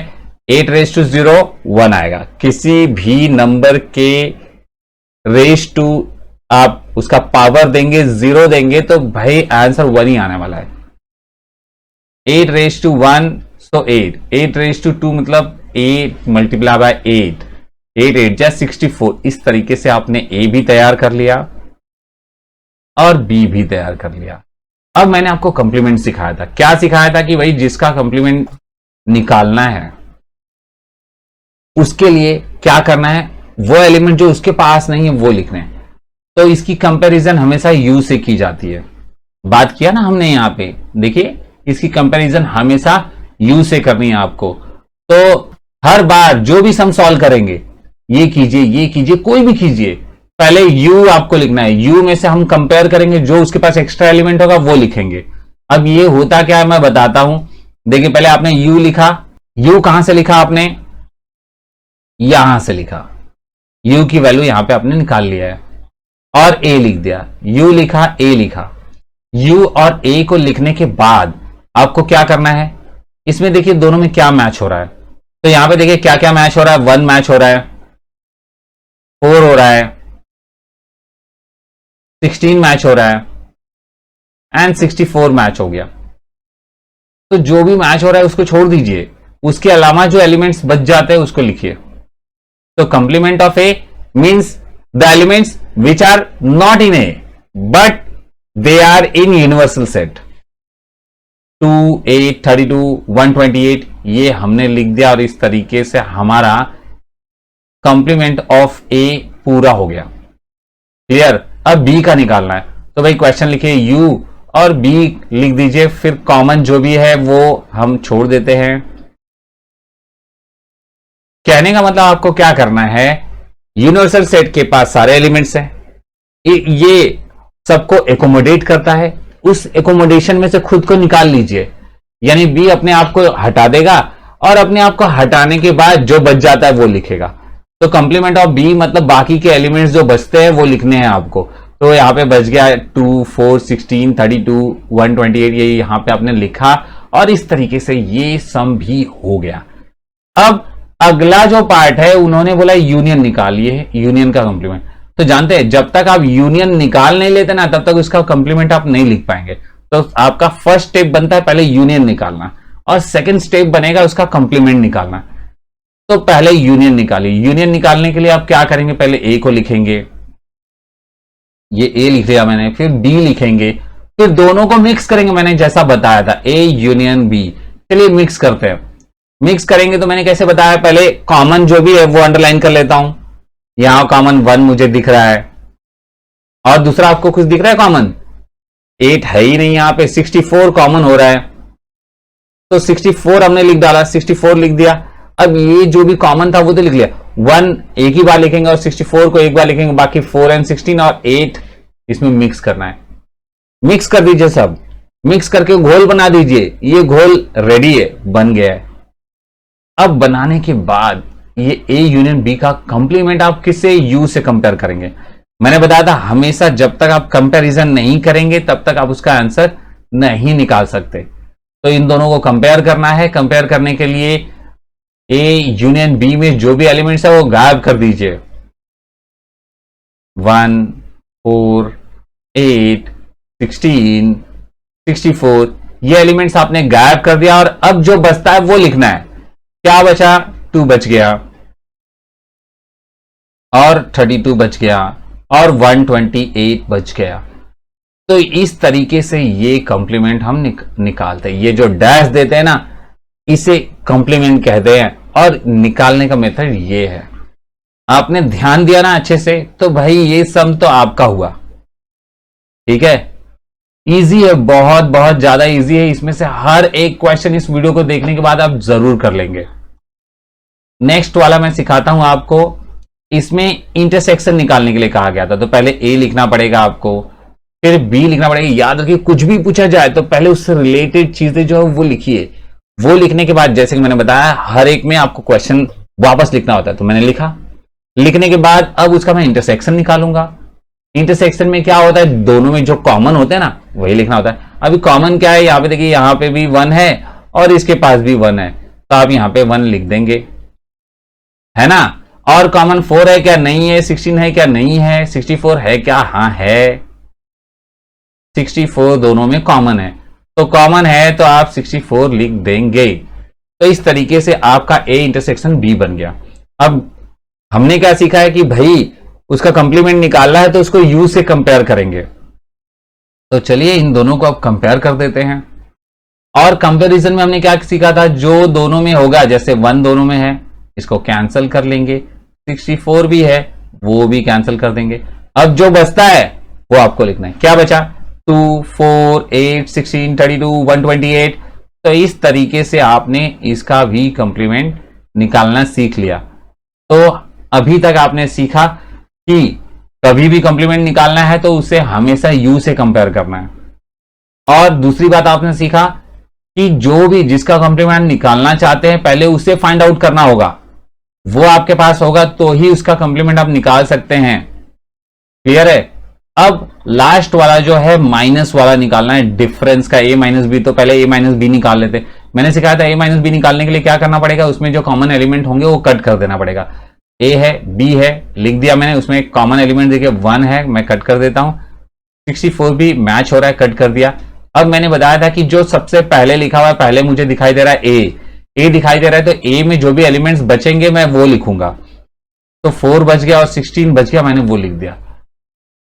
Speaker 1: 8 रेज टू 0 1 आएगा। किसी भी नंबर के रेज टू आप उसका पावर देंगे 0 देंगे तो भाई आंसर 1 ही आने वाला है। 8 रेज टू 1 तो 8, 8 रेज टू 2 मतलब 8 मल्टीप्लाई बाय 8, 8 8 जा 64। इस तरीके से आपने ए भी तैयार कर लिया और बी भी तैयार कर लिया। अब मैंने आपको कंप्लीमेंट सिखाया था। क्या सिखाया था कि भाई जिसका कंप्लीमेंट निकालना है उसके लिए क्या करना है, वो एलिमेंट जो उसके पास नहीं है वो लिखने हैं। तो इसकी कंपैरिजन हमेशा यू से की जाती है। बात किया ना हमने यहां पे, देखिए इसकी कंपैरिजन हमेशा यू से करनी है आपको। तो हर बार जो भी सम सॉल्व करेंगे, ये कीजिए, कोई भी कीजिए, पहले u आपको लिखना है। u में से हम कंपेयर करेंगे, जो उसके पास एक्स्ट्रा एलिमेंट होगा वो लिखेंगे। अब ये होता क्या है मैं बताता हूं। देखिए पहले आपने u लिखा, u कहां से लिखा आपने? यहां से लिखा। u की वैल्यू यहां पे आपने निकाल लिया है और a लिख दिया। u लिखा, a लिखा। u और a को लिखने के बाद आपको क्या करना है, इसमें देखिए दोनों में क्या मैच हो रहा है। तो यहां पे देखिए क्या क्या मैच हो रहा है। 1 मैच हो रहा है, 4 हो रहा है, 16 मैच हो रहा है, एंड 64 मैच हो गया। तो जो भी मैच हो रहा है उसको छोड़ दीजिए, उसके अलावा जो एलिमेंट्स बच जाते हैं उसको लिखिए। तो complement of A means the elements which are not in A but they are in universal set. 2, 8, 32, 128 ये हमने लिख दिया और इस तरीके से हमारा कंप्लीमेंट ऑफ ए पूरा हो गया। क्लियर? अब बी का निकालना है, तो भाई क्वेश्चन लिखिए यू और बी लिख दीजिए, फिर कॉमन जो भी है वो हम छोड़ देते हैं। कहने का मतलब आपको क्या करना है, यूनिवर्सल सेट के पास सारे एलिमेंट्स हैं, ये सबको एकोमोडेट करता है, उस एकोमोडेशन में से खुद को निकाल लीजिए, यानी बी अपने आप को हटा देगा और अपने आप को हटाने के बाद जो बच जाता है वो लिखेगा। तो कंप्लीमेंट ऑफ बी मतलब बाकी के एलिमेंट्स जो बचते हैं वो लिखने हैं आपको। तो यहां पे बच गया 2, 4, 16, 32, 128 ये यहां पे आपने लिखा और इस तरीके से ये सम भी हो गया। अब अगला जो पार्ट है उन्होंने बोला यूनियन निकालिए, यूनियन का कंप्लीमेंट। तो जानते हैं जब तक आप यूनियन निकाल नहीं लेते ना तब तक उसका कंप्लीमेंट आप नहीं लिख पाएंगे। तो आपका फर्स्ट स्टेप बनता है पहले यूनियन निकालना और सेकंड स्टेप बनेगा उसका कंप्लीमेंट निकालना। तो पहले यूनियन निकालिए। यूनियन निकालने के लिए आप क्या करेंगे, पहले ए को लिखेंगे, ये ए लिख दिया मैंने, फिर बी लिखेंगे, फिर दोनों को मिक्स करेंगे, मैंने जैसा बताया था ए यूनियन बी। चलिए मिक्स करते हैं। मिक्स करेंगे तो मैंने कैसे बताया, पहले कॉमन जो भी है वो अंडरलाइन कर लेता हूं। यहां कॉमन 1 मुझे दिख रहा है और दूसरा आपको कुछ दिख रहा है कॉमन 8 है ही नहीं, यहां पे 64 कॉमन हो रहा है। तो 64 हमने लिख डाला, 64 लिख दिया। अब ये जो भी कॉमन था वो तो लिख लिया, 1 एक ही बार लिखेंगे और 64 को एक बार लिखेंगे, बाकी 4 एंड 16 और 8 इसमें मिक्स करना है। मिक्स कर दीजिए, सब मिक्स करके घोल बना दीजिए। ये घोल रेडी है, बन गया है। अब बनाने के बाद ये ए यूनियन बी का कंप्लीमेंट आप किससे, यू से कंपेयर करेंगे। मैंने बताया था हमेशा जब तक आप कंपैरिजन नहीं करेंगे तब तक आप उसका आंसर नहीं निकाल सकते। तो इन दोनों को कंपेयर करना है। कंपेयर करने के लिए ए यूनियन बी में जो भी एलिमेंट्स है वो गायब कर दीजिए। 1, 4, 8, 16, 64 ये एलिमेंट्स आपने गायब कर दिया और अब जो बचता है वो लिखना है। क्या बचा, 2 बच गया और 32 बच गया और 128 बच गया। तो इस तरीके से ये कंप्लीमेंट हम निकालते हैं। ये जो डैश देते हैं ना इसे कंप्लीमेंट कहते हैं और निकालने का मेथड ये है। आपने ध्यान दिया ना अच्छे से, तो भाई ये सम तो आपका हुआ। ठीक है, इजी है, बहुत बहुत ज्यादा इजी है। इसमें से हर एक क्वेश्चन इस वीडियो को देखने के बाद आप जरूर कर लेंगे। नेक्स्ट वाला मैं सिखाता हूं आपको। इसमें इंटरसेक्शन निकालने के लिए कहा गया था, तो पहले ए लिखना पड़ेगा आपको, फिर बी लिखना पड़ेगा। याद रखिए कुछ भी पूछा जाए तो पहले उससे रिलेटेड चीजें जो है वो लिखिए। वो लिखने के बाद जैसे कि मैंने बताया हर एक में आपको क्वेश्चन वापस लिखना होता है, तो मैंने लिखा। लिखने के बाद अब उसका मैं इंटरसेक्शन निकालूंगा। इंटरसेक्शन में क्या होता है, दोनों में जो कॉमन होते हैं ना वही लिखना होता है। अभी कॉमन क्या है, यहाँ पे देखिए, यहाँ पे भी 1 है और इसके पास भी 1 है, तो आप यहाँ पे 1 लिख देंगे, है ना। और कॉमन 4 है क्या, नहीं है। 16 है क्या, नहीं है। 64 है क्या, हाँ है। 64 दोनों में कॉमन है, तो कॉमन है तो आप 64 लिख देंगे। तो इस तरीके से आपका ए इंटरसेक्शन बी बन गया। अब हमने क्या सीखा है कि भाई उसका कंप्लीमेंट निकालना है तो उसको यू से कंपेयर करेंगे। तो चलिए इन दोनों को अब कंपेयर कर देते हैं। और कंपैरिजन में हमने क्या सीखा था, जो दोनों में होगा, जैसे 1 दोनों में है इसको कैंसिल कर लेंगे, 64 भी है वो भी कैंसिल कर देंगे। अब जो बचता है वो आपको लिखना है। क्या बचा, 2, 4, 8, 16, 32, 128। तो इस तरीके से आपने इसका भी कंप्लीमेंट निकालना सीख लिया। तो अभी तक आपने सीखा कि कभी भी कंप्लीमेंट निकालना है तो उसे हमेशा यू से कंपेयर करना है। और दूसरी बात आपने सीखा कि जो भी जिसका कंप्लीमेंट निकालना चाहते हैं पहले उसे फाइंड आउट करना होगा, वो आपके पास होगा तो ही उसका कंप्लीमेंट आप निकाल सकते हैं। क्लियर है। अब लास्ट वाला जो है माइनस वाला निकालना है, डिफरेंस का ए माइनस बी। तो पहले ए माइनस बी निकाल लेते। मैंने सिखाया था ए माइनस बी निकालने के लिए क्या करना पड़ेगा, उसमें जो कॉमन एलिमेंट होंगे वो कट कर देना पड़ेगा। ए है, बी है, लिख दिया मैंने, उसमें एक कॉमन एलिमेंट देखिए 1 है, मैं कट कर देता हूं। 64 भी मैच हो रहा है, कट कर दिया। अब मैंने बताया था कि जो सबसे पहले लिखा हुआ है, पहले मुझे दिखाई दे रहा है ए दिखाई दे रहा है, तो ए में जो भी एलिमेंट्स बचेंगे मैं वो लिखूंगा। तो 4 बच गया और 16 बच गया, मैंने वो लिख दिया।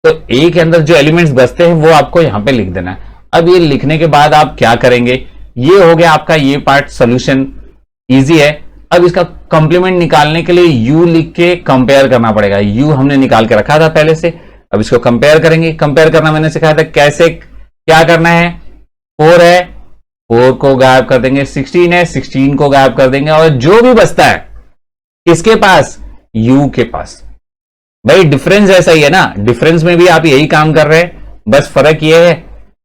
Speaker 1: तो ए के अंदर जो एलिमेंट्स बचते हैं वो आपको यहां पे लिख देना है। अब ये लिखने के बाद आप क्या करेंगे, ये हो गया आपका ये पार्ट, सोल्यूशन इजी है। अब इसका कंप्लीमेंट निकालने के लिए यू लिख के कंपेयर करना पड़ेगा। यू हमने निकाल के रखा था पहले से, अब इसको कंपेयर करेंगे। कंपेयर करना मैंने सिखाया था कैसे, क्या करना है, 4 है 4 को गायब कर देंगे, 16 है 16 को गायब कर देंगे, और जो भी बचता है किसके पास, यू के पास। भाई डिफरेंस ऐसा ही है ना, डिफरेंस में भी आप यही काम कर रहे हैं, बस फर्क ये है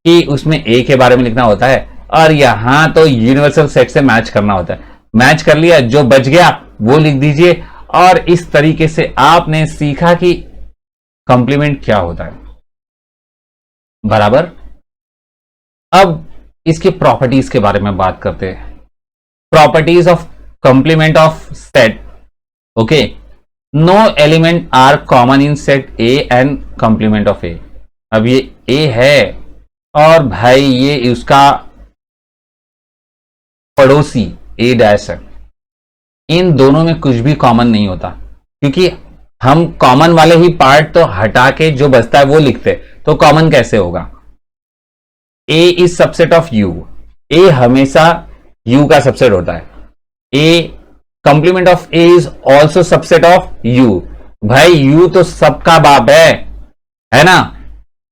Speaker 1: कि उसमें ए के बारे में लिखना होता है और यहां तो यूनिवर्सल सेट से मैच करना होता है। मैच कर लिया, जो बच गया वो लिख दीजिए। और इस तरीके से आपने सीखा कि कंप्लीमेंट क्या होता है, बराबर। अब इसके प्रॉपर्टीज के बारे में बात करते हैं। Properties of complement of set. Okay, no element are common in set A and complement of A. अब ये ए है और भाई ये उसका पड़ोसी ए डैश है, इन दोनों में कुछ भी कॉमन नहीं होता, क्योंकि हम कॉमन वाले ही पार्ट तो हटा के जो बचता है वो लिखते, तो कॉमन कैसे होगा। A is subset of U, A हमेशा यू का सबसेट होता है। A complement of A is also subset of U. भाई यू तो सबका बाप है ना।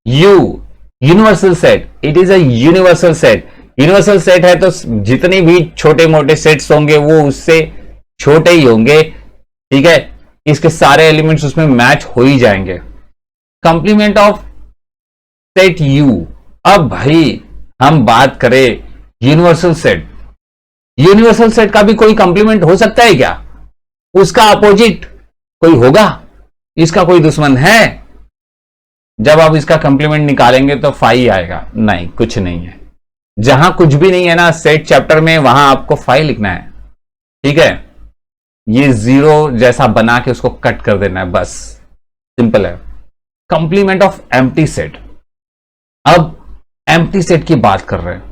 Speaker 1: U universal set, it is a universal set. Universal set है तो जितने भी छोटे मोटे सेट्स होंगे वो उससे छोटे ही होंगे, ठीक है। इसके सारे एलिमेंट्स उसमें मैच हो ही जाएंगे। Complement of set you. अब भाई हम बात करें यूनिवर्सल सेट, यूनिवर्सल सेट का भी कोई कंप्लीमेंट हो सकता है क्या, उसका अपोजिट कोई होगा, इसका कोई दुश्मन है। जब आप इसका कंप्लीमेंट निकालेंगे तो 5 आएगा, नहीं कुछ नहीं है। जहां कुछ भी नहीं है ना सेट चैप्टर में, वहां आपको 5 लिखना है, ठीक है। ये 0 जैसा बना के उसको कट कर देना है, बस सिंपल है। Complement of empty set. अब एम्प्टी सेट की बात कर रहे हैं,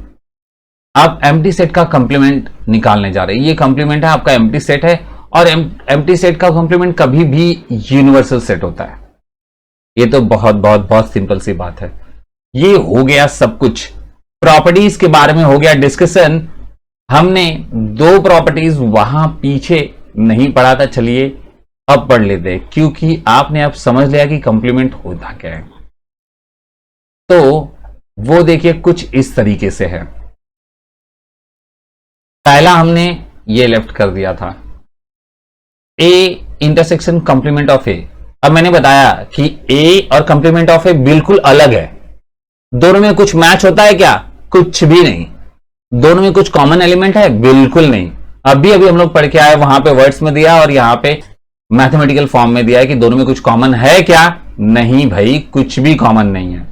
Speaker 1: आप एम्प्टी सेट का कंप्लीमेंट निकालने जा रहे हैं। ये कंप्लीमेंट है आपका, एम्प्टी सेट है, और एम्प्टी सेट का कंप्लीमेंट कभी भी यूनिवर्सल सेट होता है। ये तो बहुत बहुत बहुत सिंपल सी बात है। ये हो गया सब कुछ, प्रॉपर्टीज के बारे में हो गया डिस्कशन। हमने 2 प्रॉपर्टीज वहां पीछे नहीं पढ़ा था, चलिए अब पढ़ लेते हैं, क्योंकि आपने अब समझ लिया कि कंप्लीमेंट होता क्या है। तो वो देखिए कुछ इस तरीके से है। पहला हमने ये लेफ्ट कर दिया था, A intersection complement of A. अब मैंने बताया कि ए और कंप्लीमेंट ऑफ ए बिल्कुल अलग है, दोनों में कुछ मैच होता है क्या, कुछ भी नहीं। दोनों में कुछ कॉमन एलिमेंट है, बिल्कुल नहीं। अभी हम लोग पढ़ के आए, वहां पे वर्ड्स में दिया और यहां पे मैथमेटिकल फॉर्म में दिया है कि दोनों में कुछ कॉमन है क्या, नहीं भाई कुछ भी कॉमन नहीं है।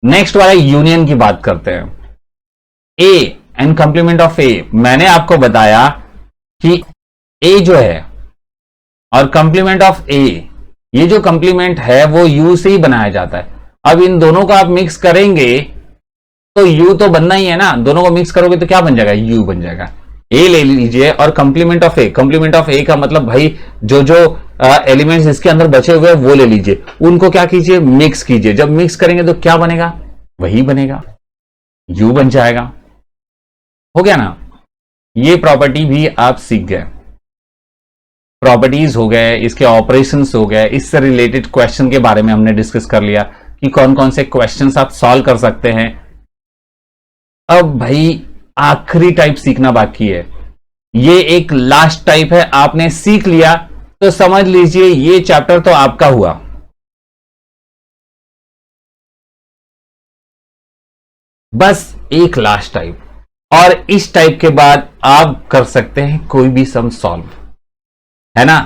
Speaker 1: नेक्स्ट वाला यूनियन की बात करते हैं। ए एंड कंप्लीमेंट ऑफ ए, मैंने आपको बताया कि ए जो है और कंप्लीमेंट ऑफ ए, ये जो कंप्लीमेंट है वो यू से ही बनाया जाता है। अब इन दोनों को आप मिक्स करेंगे तो यू तो बनना ही है ना, दोनों को मिक्स करोगे तो क्या बन जाएगा, यू बन जाएगा। ए ले लीजिए और complement of A, complement of A का मतलब भाई जो जो एलिमेंट्स इसके अंदर बचे हुए हैं वो ले लीजिए, उनको क्या कीजिए, मिक्स कीजिए। जब मिक्स करेंगे तो क्या बनेगा, वही बनेगा, यू बन जाएगा। हो गया ना। ये प्रॉपर्टी भी आप सीख गए, प्रॉपर्टीज हो गए, इसके ऑपरेशंस हो गए, इससे रिलेटेड क्वेश्चन के बारे में हमने डिस्कस कर लिया कि कौन कौन से क्वेश्चंस आप सॉल्व कर सकते हैं। अब भाई आखिरी टाइप सीखना बाकी है, ये एक लास्ट टाइप है। आपने सीख लिया तो समझ लीजिए ये चैप्टर तो आपका हुआ। बस एक लास्ट टाइप, और इस टाइप के बाद आप कर सकते हैं कोई भी सम सॉल्व, है ना।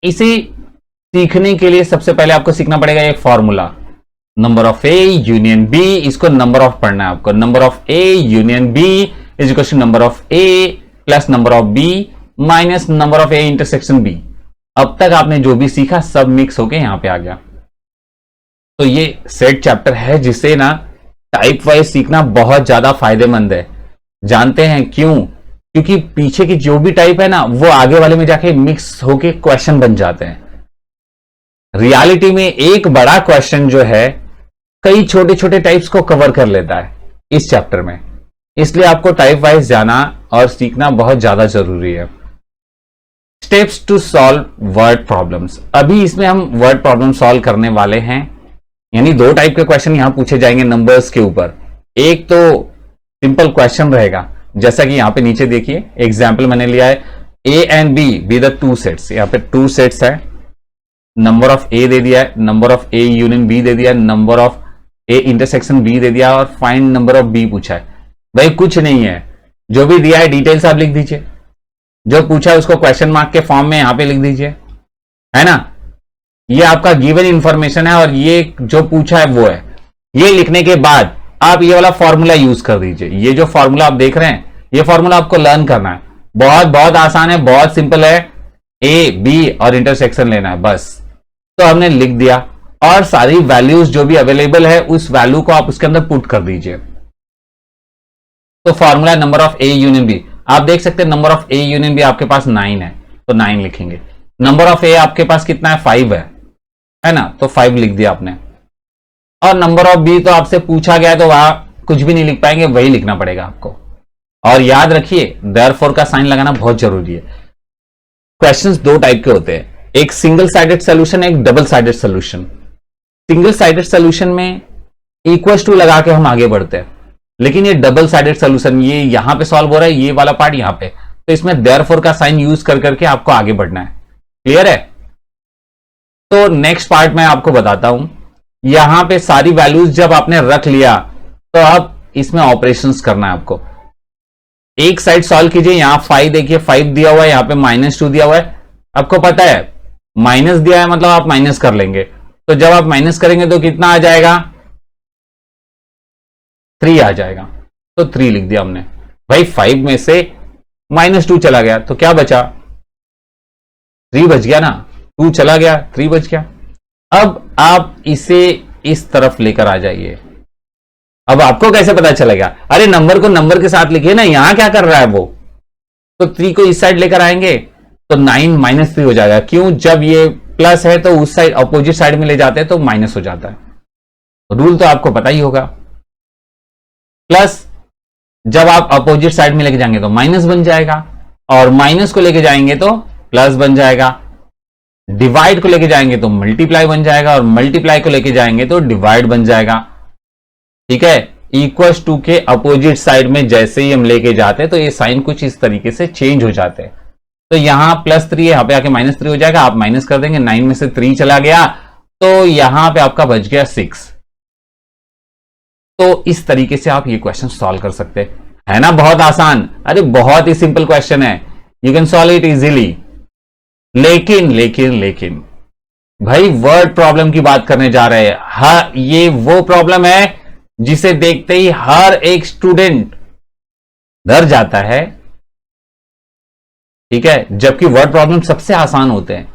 Speaker 1: इसे सीखने के लिए सबसे पहले आपको सीखना पड़ेगा एक formula, number of A union B. इसको नंबर ऑफ पढ़ना है आपको, number of A union B is equal to number of A plus number of B minus number of A intersection B. अब तक आपने जो भी सीखा सब मिक्स होके यहां पे आ गया। तो ये सेट चैप्टर है जिसे ना टाइप वाइज सीखना बहुत ज्यादा फायदेमंद है। जानते हैं क्यों? क्योंकि पीछे की जो भी टाइप है ना वो आगे वाले में जाके मिक्स होके क्वेश्चन बन जाते हैं। रियलिटी में एक बड़ा क्वेश्चन जो है कई छोटे छोटे टाइप्स को कवर कर लेता है इस चैप्टर में। इसलिए आपको टाइप वाइज जाना और सीखना बहुत ज्यादा जरूरी है। Steps to solve word problems. अभी इसमें हम वर्ड प्रॉब्लम सॉल्व करने वाले हैं, यानी दो टाइप के क्वेश्चन यहां पूछे जाएंगे नंबर्स के ऊपर। एक तो सिंपल क्वेश्चन रहेगा, जैसा कि यहां पे नीचे देखिए एग्जाम्पल मैंने लिया है, A and B the two sets. यहां पे टू सेट्स है, नंबर ऑफ ए दे दिया है, number of A union B दे दिया है, number of A intersection B दे दिया और फाइंड नंबर ऑफ बी पूछा है। भाई कुछ नहीं है, जो भी दिया है डिटेल्स आप लिख दीजिए, जो पूछा है उसको क्वेश्चन मार्क के फॉर्म में यहां पे लिख दीजिए, है ना। ये आपका गिवन इंफॉर्मेशन है और ये जो पूछा है वो है। ये लिखने के बाद आप ये वाला फॉर्मूला यूज कर दीजिए। ये जो फॉर्मूला आप देख रहे हैं ये फॉर्मूला आपको लर्न करना है। बहुत बहुत आसान है, बहुत सिंपल है। ए बी और इंटरसेक्शन लेना है बस। तो हमने लिख दिया और सारी वैल्यूज जो भी अवेलेबल है उस वैल्यू को आप उसके अंदर पुट कर दीजिए। तो formula number of A union B. आप देख सकते हैं number of A union B आपके पास 9 है तो 9 लिखेंगे। नंबर ऑफ ए आपके पास कितना है? 5 है ना, तो 5 लिख दिया आपने। और नंबर ऑफ बी तो आपसे पूछा गया है तो वहां कुछ भी नहीं लिख पाएंगे, वही लिखना पड़ेगा आपको। और याद रखिए देयरफॉर का साइन लगाना बहुत जरूरी है। क्वेश्चंस दो टाइप के होते हैं, एक सिंगल साइडेड सोल्यूशन, एक double sided solution. Single sided solution में इक्वल्स टू लगा के हम आगे बढ़ते हैं, लेकिन ये डबल साइडेड सोल्यूशन ये यहां पे सॉल्व हो रहा है, ये वाला पार्ट यहां पे, तो इसमें देयरफॉर का साइन यूज कर करके आपको आगे बढ़ना है। क्लियर है? तो नेक्स्ट पार्ट मैं आपको बताता हूं। यहां पे सारी वैल्यूज जब आपने रख लिया तो अब इसमें ऑपरेशंस करना है आपको। एक साइड सॉल्व कीजिए, यहां 5 देखिए 5 दिया हुआ है, यहां पे -2 दिया हुआ है। आपको पता है माइनस दिया है मतलब आप माइनस कर लेंगे, तो जब आप माइनस करेंगे तो कितना आ जाएगा? 3 आ जाएगा। तो 3 लिख दिया हमने। भाई 5 में से -2 चला गया तो क्या बचा? 3 बच गया ना, 2 चला गया 3 बच गया। अब आप इसे इस तरफ लेकर आ जाइए। अब आपको कैसे पता चलेगा? अरे नंबर को नंबर के साथ लिखिए ना, यहां क्या कर रहा है वो। तो 3 को इस साइड लेकर आएंगे तो 9 -3 हो जाएगा। क्यों? जब ये प्लस है तो उस साइड अपोजिट साइड में ले जाते हैं तो माइनस हो जाता है। रूल तो आपको पता ही होगा। प्लस जब आप अपोजिट साइड में लेके जाएंगे तो माइनस बन जाएगा, और माइनस को लेके जाएंगे तो प्लस बन जाएगा। डिवाइड को लेके जाएंगे तो मल्टीप्लाई बन जाएगा, और मल्टीप्लाई को लेके जाएंगे तो डिवाइड बन जाएगा। ठीक है? इक्वल्स टू के अपोजिट साइड में जैसे ही हम लेके जाते हैं तो ये साइन कुछ इस तरीके से चेंज हो जाते हैं। तो यहां +3 है, यहां पे आके -3 हो जाएगा। आप माइनस कर देंगे, 9 में से 3 चला गया तो यहां पे आपका बच गया 6। तो इस तरीके से आप ये क्वेश्चन सॉल्व कर सकते हैं, है ना। बहुत आसान, अरे बहुत ही सिंपल क्वेश्चन है, you can solve it easily. लेकिन लेकिन लेकिन भाई वर्ड प्रॉब्लम की बात करने जा रहे हैं। हाँ, ये वो प्रॉब्लम है जिसे देखते ही हर एक स्टूडेंट डर जाता है। ठीक है? जबकि वर्ड प्रॉब्लम सबसे आसान होते हैं।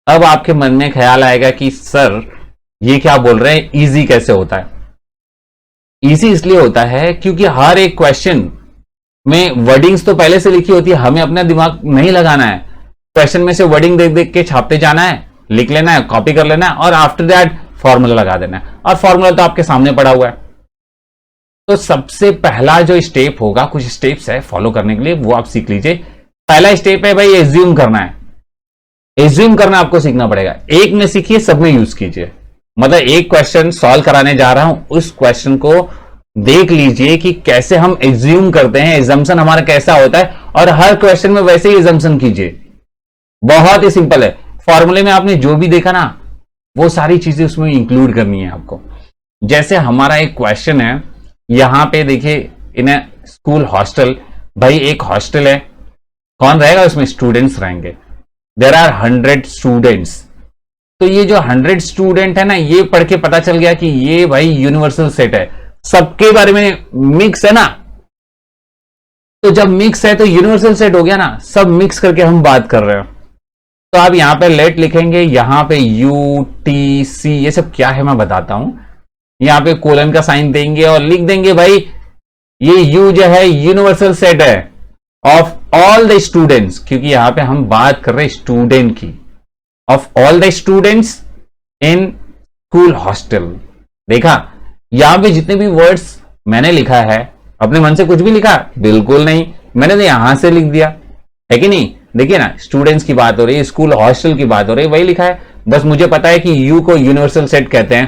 Speaker 1: अब आपके मन में ख्याल आएगा कि सर ये क्या बोल रहे हैं, इजी कैसे होता है? इजी इसलिए होता है क्योंकि हर एक क्वेश्चन में वर्डिंग्स तो पहले से लिखी होती है, हमें अपना दिमाग नहीं लगाना है। क्वेश्चन में से वर्डिंग देख देख के छापते जाना है, लिख लेना है, कॉपी कर लेना है, और आफ्टर दैट फॉर्मूला लगा देना है। और फॉर्मूला तो आपके सामने पड़ा हुआ है। तो सबसे पहला जो स्टेप होगा, कुछ स्टेप्स है फॉलो करने के लिए, वो आप सीख लीजिए। पहला स्टेप है भाई एज्यूम करना है। एज्यूम करना आपको सीखना पड़ेगा। एक में सीखिए, सब में यूज कीजिए। मतलब एक क्वेश्चन सॉल्व कराने जा रहा हूं, उस क्वेश्चन को देख लीजिए कि कैसे हम एज्यूम करते हैं, एजम्पशन हमारा कैसा होता है, और हर क्वेश्चन में वैसे ही एजम्पशन कीजिए। बहुत ही सिंपल है। फॉर्मूले में आपने जो भी देखा ना वो सारी चीजें उसमें इंक्लूड करनी है आपको। जैसे हमारा एक क्वेश्चन है, यहां पे देखिए इन ए स्कूल हॉस्टल। भाई एक हॉस्टल है, कौन रहेगा उसमें? स्टूडेंट्स रहेंगे। There are 100 students. तो ये जो 100 स्टूडेंट है ना, ये पढ़ के पता चल गया कि ये भाई यूनिवर्सल सेट है, सबके बारे में मिक्स है ना। तो जब मिक्स है तो यूनिवर्सल सेट हो गया ना, सब मिक्स करके हम बात कर रहे हैं। तो आप यहां पे लेट लिखेंगे, यहां पे यू टी सी, ये सब क्या है मैं बताता हूं। यहां पे कोलन का साइन देंगे और लिख देंगे भाई ये यू जो है यूनिवर्सल सेट है ऑफ ऑल द स्टूडेंट्स, क्योंकि यहां पे हम बात कर रहे हैं स्टूडेंट की, of all the students in school hostel. देखा यहां पे जितने भी वर्ड्स मैंने लिखा है, अपने मन से कुछ भी लिखा? बिल्कुल नहीं, मैंने तो यहां से लिख दिया, है कि नहीं। देखिए ना, स्टूडेंट्स की बात हो रही है, स्कूल हॉस्टल की बात हो रही है, वही लिखा है। बस मुझे पता है कि यू को यूनिवर्सल सेट कहते हैं,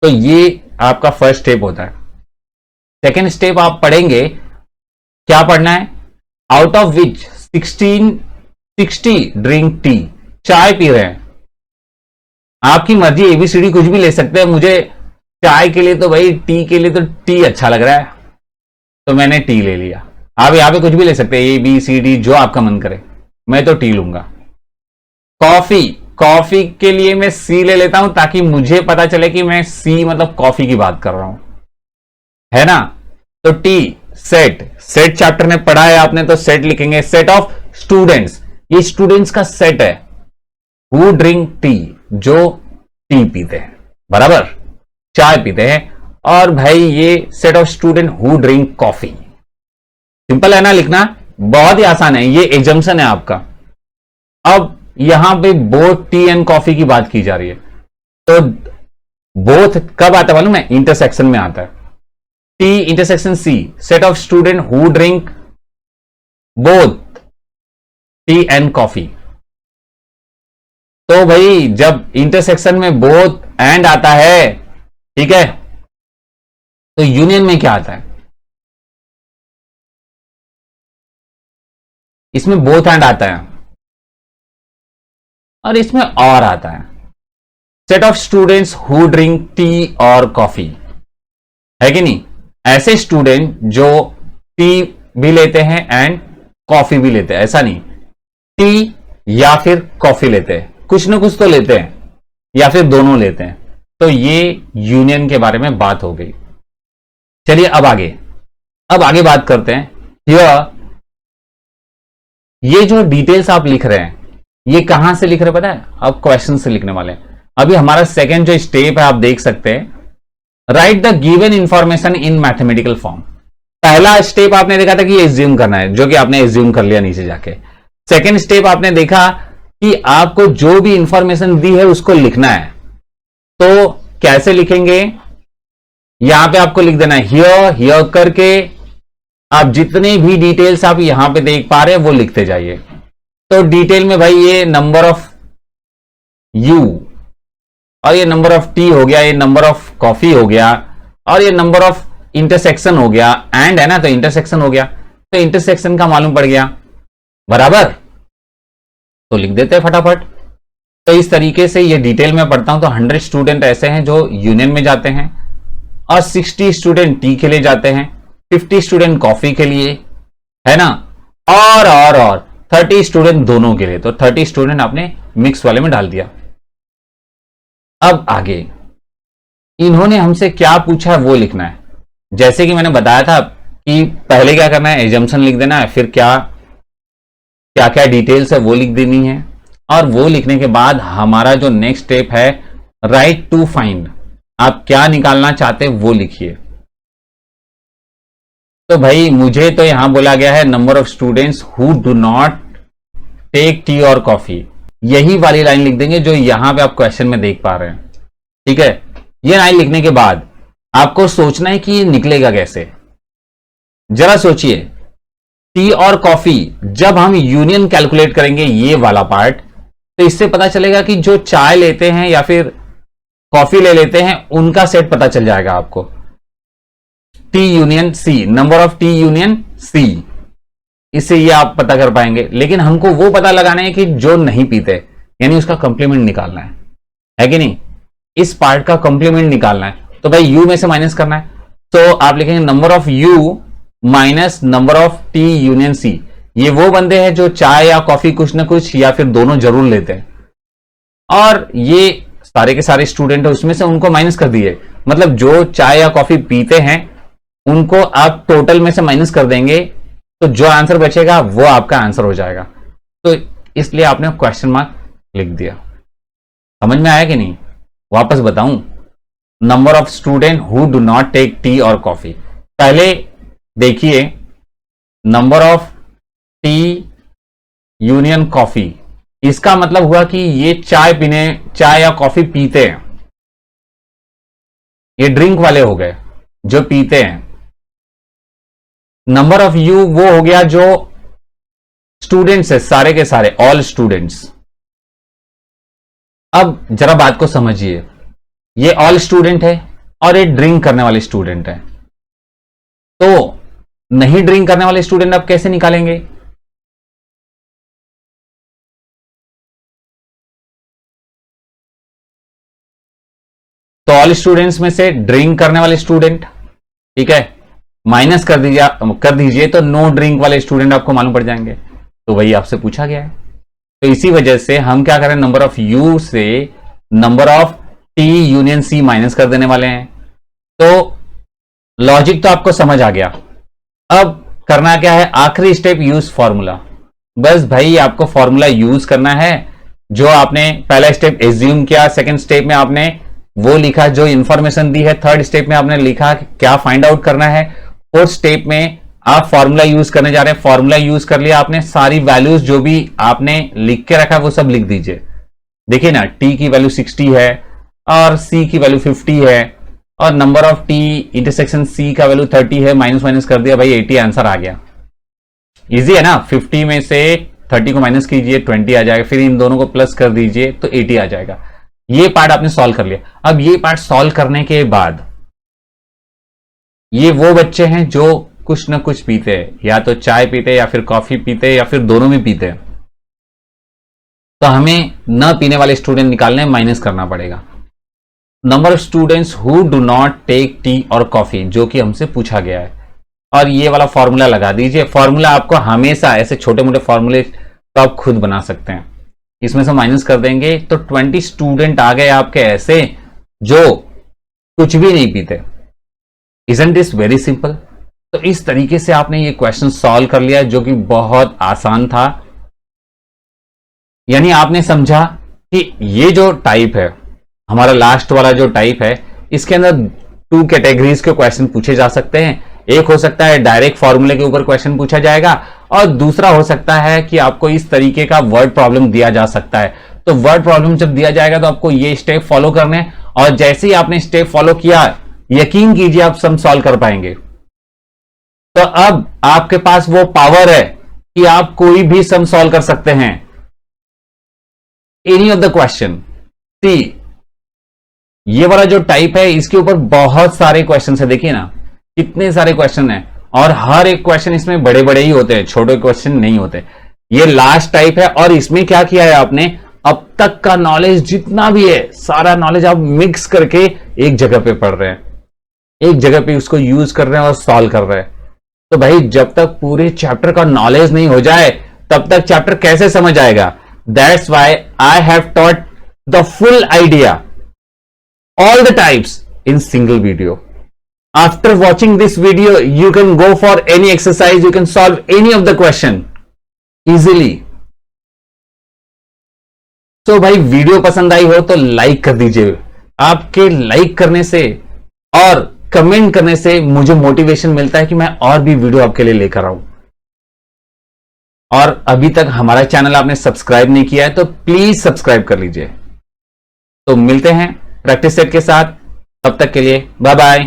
Speaker 1: तो ये आपका फर्स्ट स्टेप होता है। सेकेंड स्टेप आप पढ़ेंगे, क्या पढ़ना है? Out of which 1660 drink tea, चाय पी रहे हैं। आपकी मर्जी, एबीसीडी कुछ भी ले सकते हैं। मुझे चाय के लिए तो भाई, टी के लिए तो टी अच्छा लग रहा है, तो मैंने टी ले लिया। आप यहां पे कुछ भी ले सकते हैं, ए बी सी डी, जो आपका मन करे। मैं तो टी लूंगा। कॉफी, कॉफी के लिए मैं सी ले लेता हूं, ताकि मुझे पता चले कि मैं सी मतलब कॉफी की बात कर रहा हूं, है ना। तो टी, सेट, सेट चैप्टर में पढ़ा है आपने, तो सेट लिखेंगे। सेट ऑफ स्टूडेंट्स, ये स्टूडेंट्स का सेट है। हु ड्रिंक टी, जो टी पीते हैं, बराबर, चाय पीते हैं। और भाई ये set of student who drink coffee. Simple है ना लिखना, बहुत ही आसान है, ये एजम्पशन है आपका। अब यहां पे बोथ टी एंड कॉफी की बात की जा रही है, तो बोथ कब आता है मालूम है? इंटरसेक्शन में आता है। T intersection C, set of student who drink both tea and coffee. तो भाई जब इंटरसेक्शन में बोथ एंड आता है, ठीक है, तो यूनियन में क्या आता है? इसमें बोथ एंड आता है और इसमें और आता है। Set of students who drink tea और कॉफी, है कि नहीं। ऐसे स्टूडेंट जो टी भी लेते हैं एंड कॉफी भी लेते हैं, ऐसा नहीं, टी या फिर कॉफी लेते हैं, कुछ ना कुछ तो लेते हैं, या फिर दोनों लेते हैं। तो ये यूनियन के बारे में बात हो गई। चलिए अब आगे बात करते हैं। ये जो डिटेल्स आप लिख रहे हैं, ये कहां से लिख रहे हैं पता है? अब क्वेश्चन से लिखने वाले हैं। अभी हमारा सेकेंड जो स्टेप है, आप देख सकते हैं, right the given information in mathematical form. पहला स्टेप आपने देखा था कि एज्यूम करना है, जो कि आपने एज्यूम कर लिया नीचे जाके। सेकेंड स्टेप आपने देखा कि आपको जो भी इंफॉर्मेशन दी है उसको लिखना है। तो कैसे लिखेंगे? यहां पे आपको लिख देना है हियर करके, आप जितने भी डिटेल्स आप यहां पे देख पा रहे हैं वो लिखते जाइए। तो डिटेल में भाई ये नंबर ऑफ यू और ये नंबर ऑफ टी हो गया, ये नंबर ऑफ कॉफी हो गया, और ये नंबर ऑफ इंटरसेक्शन हो गया। एंड है ना, तो इंटरसेक्शन हो गया, तो इंटरसेक्शन का मालूम पड़ गया, बराबर। तो लिख देते हैं फटाफट। तो इस तरीके से ये डिटेल में पढ़ता हूं तो 100 स्टूडेंट ऐसे हैं जो यूनियन में जाते हैं, और 60 स्टूडेंट टी के लिए जाते हैं, 50 स्टूडेंट कॉफी के लिए, है ना, और 30 स्टूडेंट दोनों के लिए। तो 30 स्टूडेंट आपने मिक्स वाले में डाल दिया। अब आगे इन्होंने हमसे क्या पूछा है वो लिखना है। जैसे कि मैंने बताया था कि पहले क्या करना है, एजम्पशन लिख देना है, फिर क्या क्या डिटेल्स है वो लिख देनी है, और वो लिखने के बाद हमारा जो नेक्स्ट स्टेप है, राइट टू फाइंड, आप क्या निकालना चाहते हैं वो लिखिए। तो भाई मुझे तो यहां बोला गया है number of students who do not take tea और कॉफी, यही वाली लाइन लिख देंगे जो यहां पे आप क्वेश्चन में देख पा रहे हैं, ठीक है। ये लाइन लिखने के बाद आपको सोचना है कि ये निकलेगा कैसे। जरा सोचिए, टी और कॉफी जब हम यूनियन कैलकुलेट करेंगे, ये वाला पार्ट, तो इससे पता चलेगा कि जो चाय लेते हैं या फिर कॉफी ले लेते हैं उनका सेट पता चल जाएगा आपको। T union C, number of T union C, इससे ये आप पता कर पाएंगे। लेकिन हमको वो पता लगाना है कि जो नहीं पीते, यानी उसका कंप्लीमेंट निकालना है कि नहीं, इस पार्ट का कंप्लीमेंट निकालना है। तो भाई यू में से माइनस करना है, तो आप लिखेंगे number of U minus number of T union C. ये वो बंदे हैं जो चाय या कॉफी कुछ ना कुछ या फिर दोनों जरूर लेते हैं, और ये सारे के सारे स्टूडेंट है उसमें से उनको माइनस कर दिए, मतलब जो चाय या कॉफी पीते हैं उनको आप टोटल में से माइनस कर देंगे, तो जो आंसर बचेगा वो आपका आंसर हो जाएगा। तो इसलिए आपने क्वेश्चन मार्क लिख दिया। समझ में आया कि नहीं? वापस बताऊं, number of student who do not take tea और कॉफी। पहले देखिए, number of T union coffee, इसका मतलब हुआ कि ये चाय या कॉफी पीते हैं, ये ड्रिंक वाले हो गए जो पीते हैं। नंबर ऑफ यू वो हो गया जो स्टूडेंट्स है, सारे के सारे, ऑल स्टूडेंट्स। अब जरा बात को समझिए, ये ऑल स्टूडेंट है और ये ड्रिंक करने वाले स्टूडेंट है, तो नहीं ड्रिंक करने वाले स्टूडेंट आप कैसे निकालेंगे? तो ऑल स्टूडेंट्स में से ड्रिंक करने वाले स्टूडेंट, ठीक है, माइनस कर दीजिए तो नो ड्रिंक वाले स्टूडेंट आपको मालूम पड़ जाएंगे। तो वही आपसे पूछा गया है, तो इसी वजह से हम क्या करें, नंबर ऑफ यू से number of T union C minus कर देने वाले हैं। तो लॉजिक तो आपको समझ आ गया। अब करना क्या है, आखिरी स्टेप, यूज फॉर्मूला। बस भाई आपको फॉर्मूला यूज करना है। जो आपने पहला स्टेप एज्यूम किया, सेकंड स्टेप में आपने वो लिखा जो इंफॉर्मेशन दी है, थर्ड स्टेप में आपने लिखा क्या फाइंड आउट करना है, फोर्थ स्टेप में आप फॉर्मूला यूज करने जा रहे हैं। फॉर्मूला यूज कर लिया आपने, सारी वैल्यूज जो भी आपने लिख के रखा वो सब लिख दीजिए। देखिए ना, टी की वैल्यू 60 है और सी की वैल्यू 50 है और number of T intersection C का वैल्यू 30 है, माइनस माइनस कर दिया भाई 80 आंसर आ गया। इजी है ना, 50 में से 30 को माइनस कीजिए 20 आ जाएगा, फिर इन दोनों को प्लस कर दीजिए तो 80 आ जाएगा। ये पार्ट आपने सॉल्व कर लिया। अब ये पार्ट सॉल्व करने के बाद ये वो बच्चे हैं जो कुछ ना कुछ पीते हैं, या तो चाय पीते या फिर कॉफी पीते या फिर दोनों में पीते हैं, तो हमें न पीने वाले स्टूडेंट निकालने, माइनस करना पड़ेगा। Number of students who do not take tea और कॉफी, जो कि हमसे पूछा गया है, और ये वाला फॉर्मूला लगा दीजिए। फॉर्मूला आपको हमेशा ऐसे छोटे मोटे फॉर्मूले तो आप खुद बना सकते हैं। इसमें से माइनस कर देंगे तो 20 स्टूडेंट आ गए आपके ऐसे जो कुछ भी नहीं पीते। Isn't this very simple? तो इस तरीके से आपने ये क्वेश्चन सॉल्व कर लिया, जो कि बहुत आसान था। यानी आपने समझा कि ये जो टाइप है, हमारा लास्ट वाला जो टाइप है, इसके अंदर 2 कैटेगरीज के क्वेश्चन पूछे जा सकते हैं। एक हो सकता है डायरेक्ट फॉर्मूले के ऊपर क्वेश्चन पूछा जाएगा, और दूसरा हो सकता है कि आपको इस तरीके का वर्ड प्रॉब्लम दिया जा सकता है। तो वर्ड प्रॉब्लम जब दिया जाएगा तो आपको ये स्टेप फॉलो करने, और जैसे ही आपने स्टेप फॉलो किया, यकीन कीजिए आप सम सॉल्व कर पाएंगे। तो अब आपके पास वो पावर है कि आप कोई भी सम सॉल्व कर सकते हैं, एनी ऑफ द क्वेश्चन। सी ये वाला जो टाइप है, इसके ऊपर बहुत सारे क्वेश्चन है, देखिए ना कितने सारे क्वेश्चन है, और हर एक क्वेश्चन इसमें बड़े बड़े ही होते हैं, छोटे क्वेश्चन नहीं होते। ये लास्ट टाइप है, और इसमें क्या किया है आपने, अब तक का नॉलेज जितना भी है, सारा नॉलेज आप मिक्स करके एक जगह पे पढ़ रहे हैं, एक जगह पे उसको यूज कर रहे हैं और सॉल्व कर रहे हैं। तो भाई जब तक पूरे चैप्टर का नॉलेज नहीं हो जाए, तब तक चैप्टर कैसे समझ आएगा? That's why I have taught the full idea, all the types in single video. After watching this video, you can go for any exercise, you can solve any of the question easily. तो भाई video पसंद आई हो तो like कर दीजिए। आपके like करने से और कमेंट करने से मुझे मोटिवेशन मिलता है कि मैं और भी वीडियो आपके लिए लेकर आऊं। और अभी तक हमारा चैनल आपने सब्सक्राइब नहीं किया है तो प्लीज सब्सक्राइब कर लीजिए। तो मिलते हैं प्रैक्टिस सेट के साथ, तब तक के लिए बाय बाय।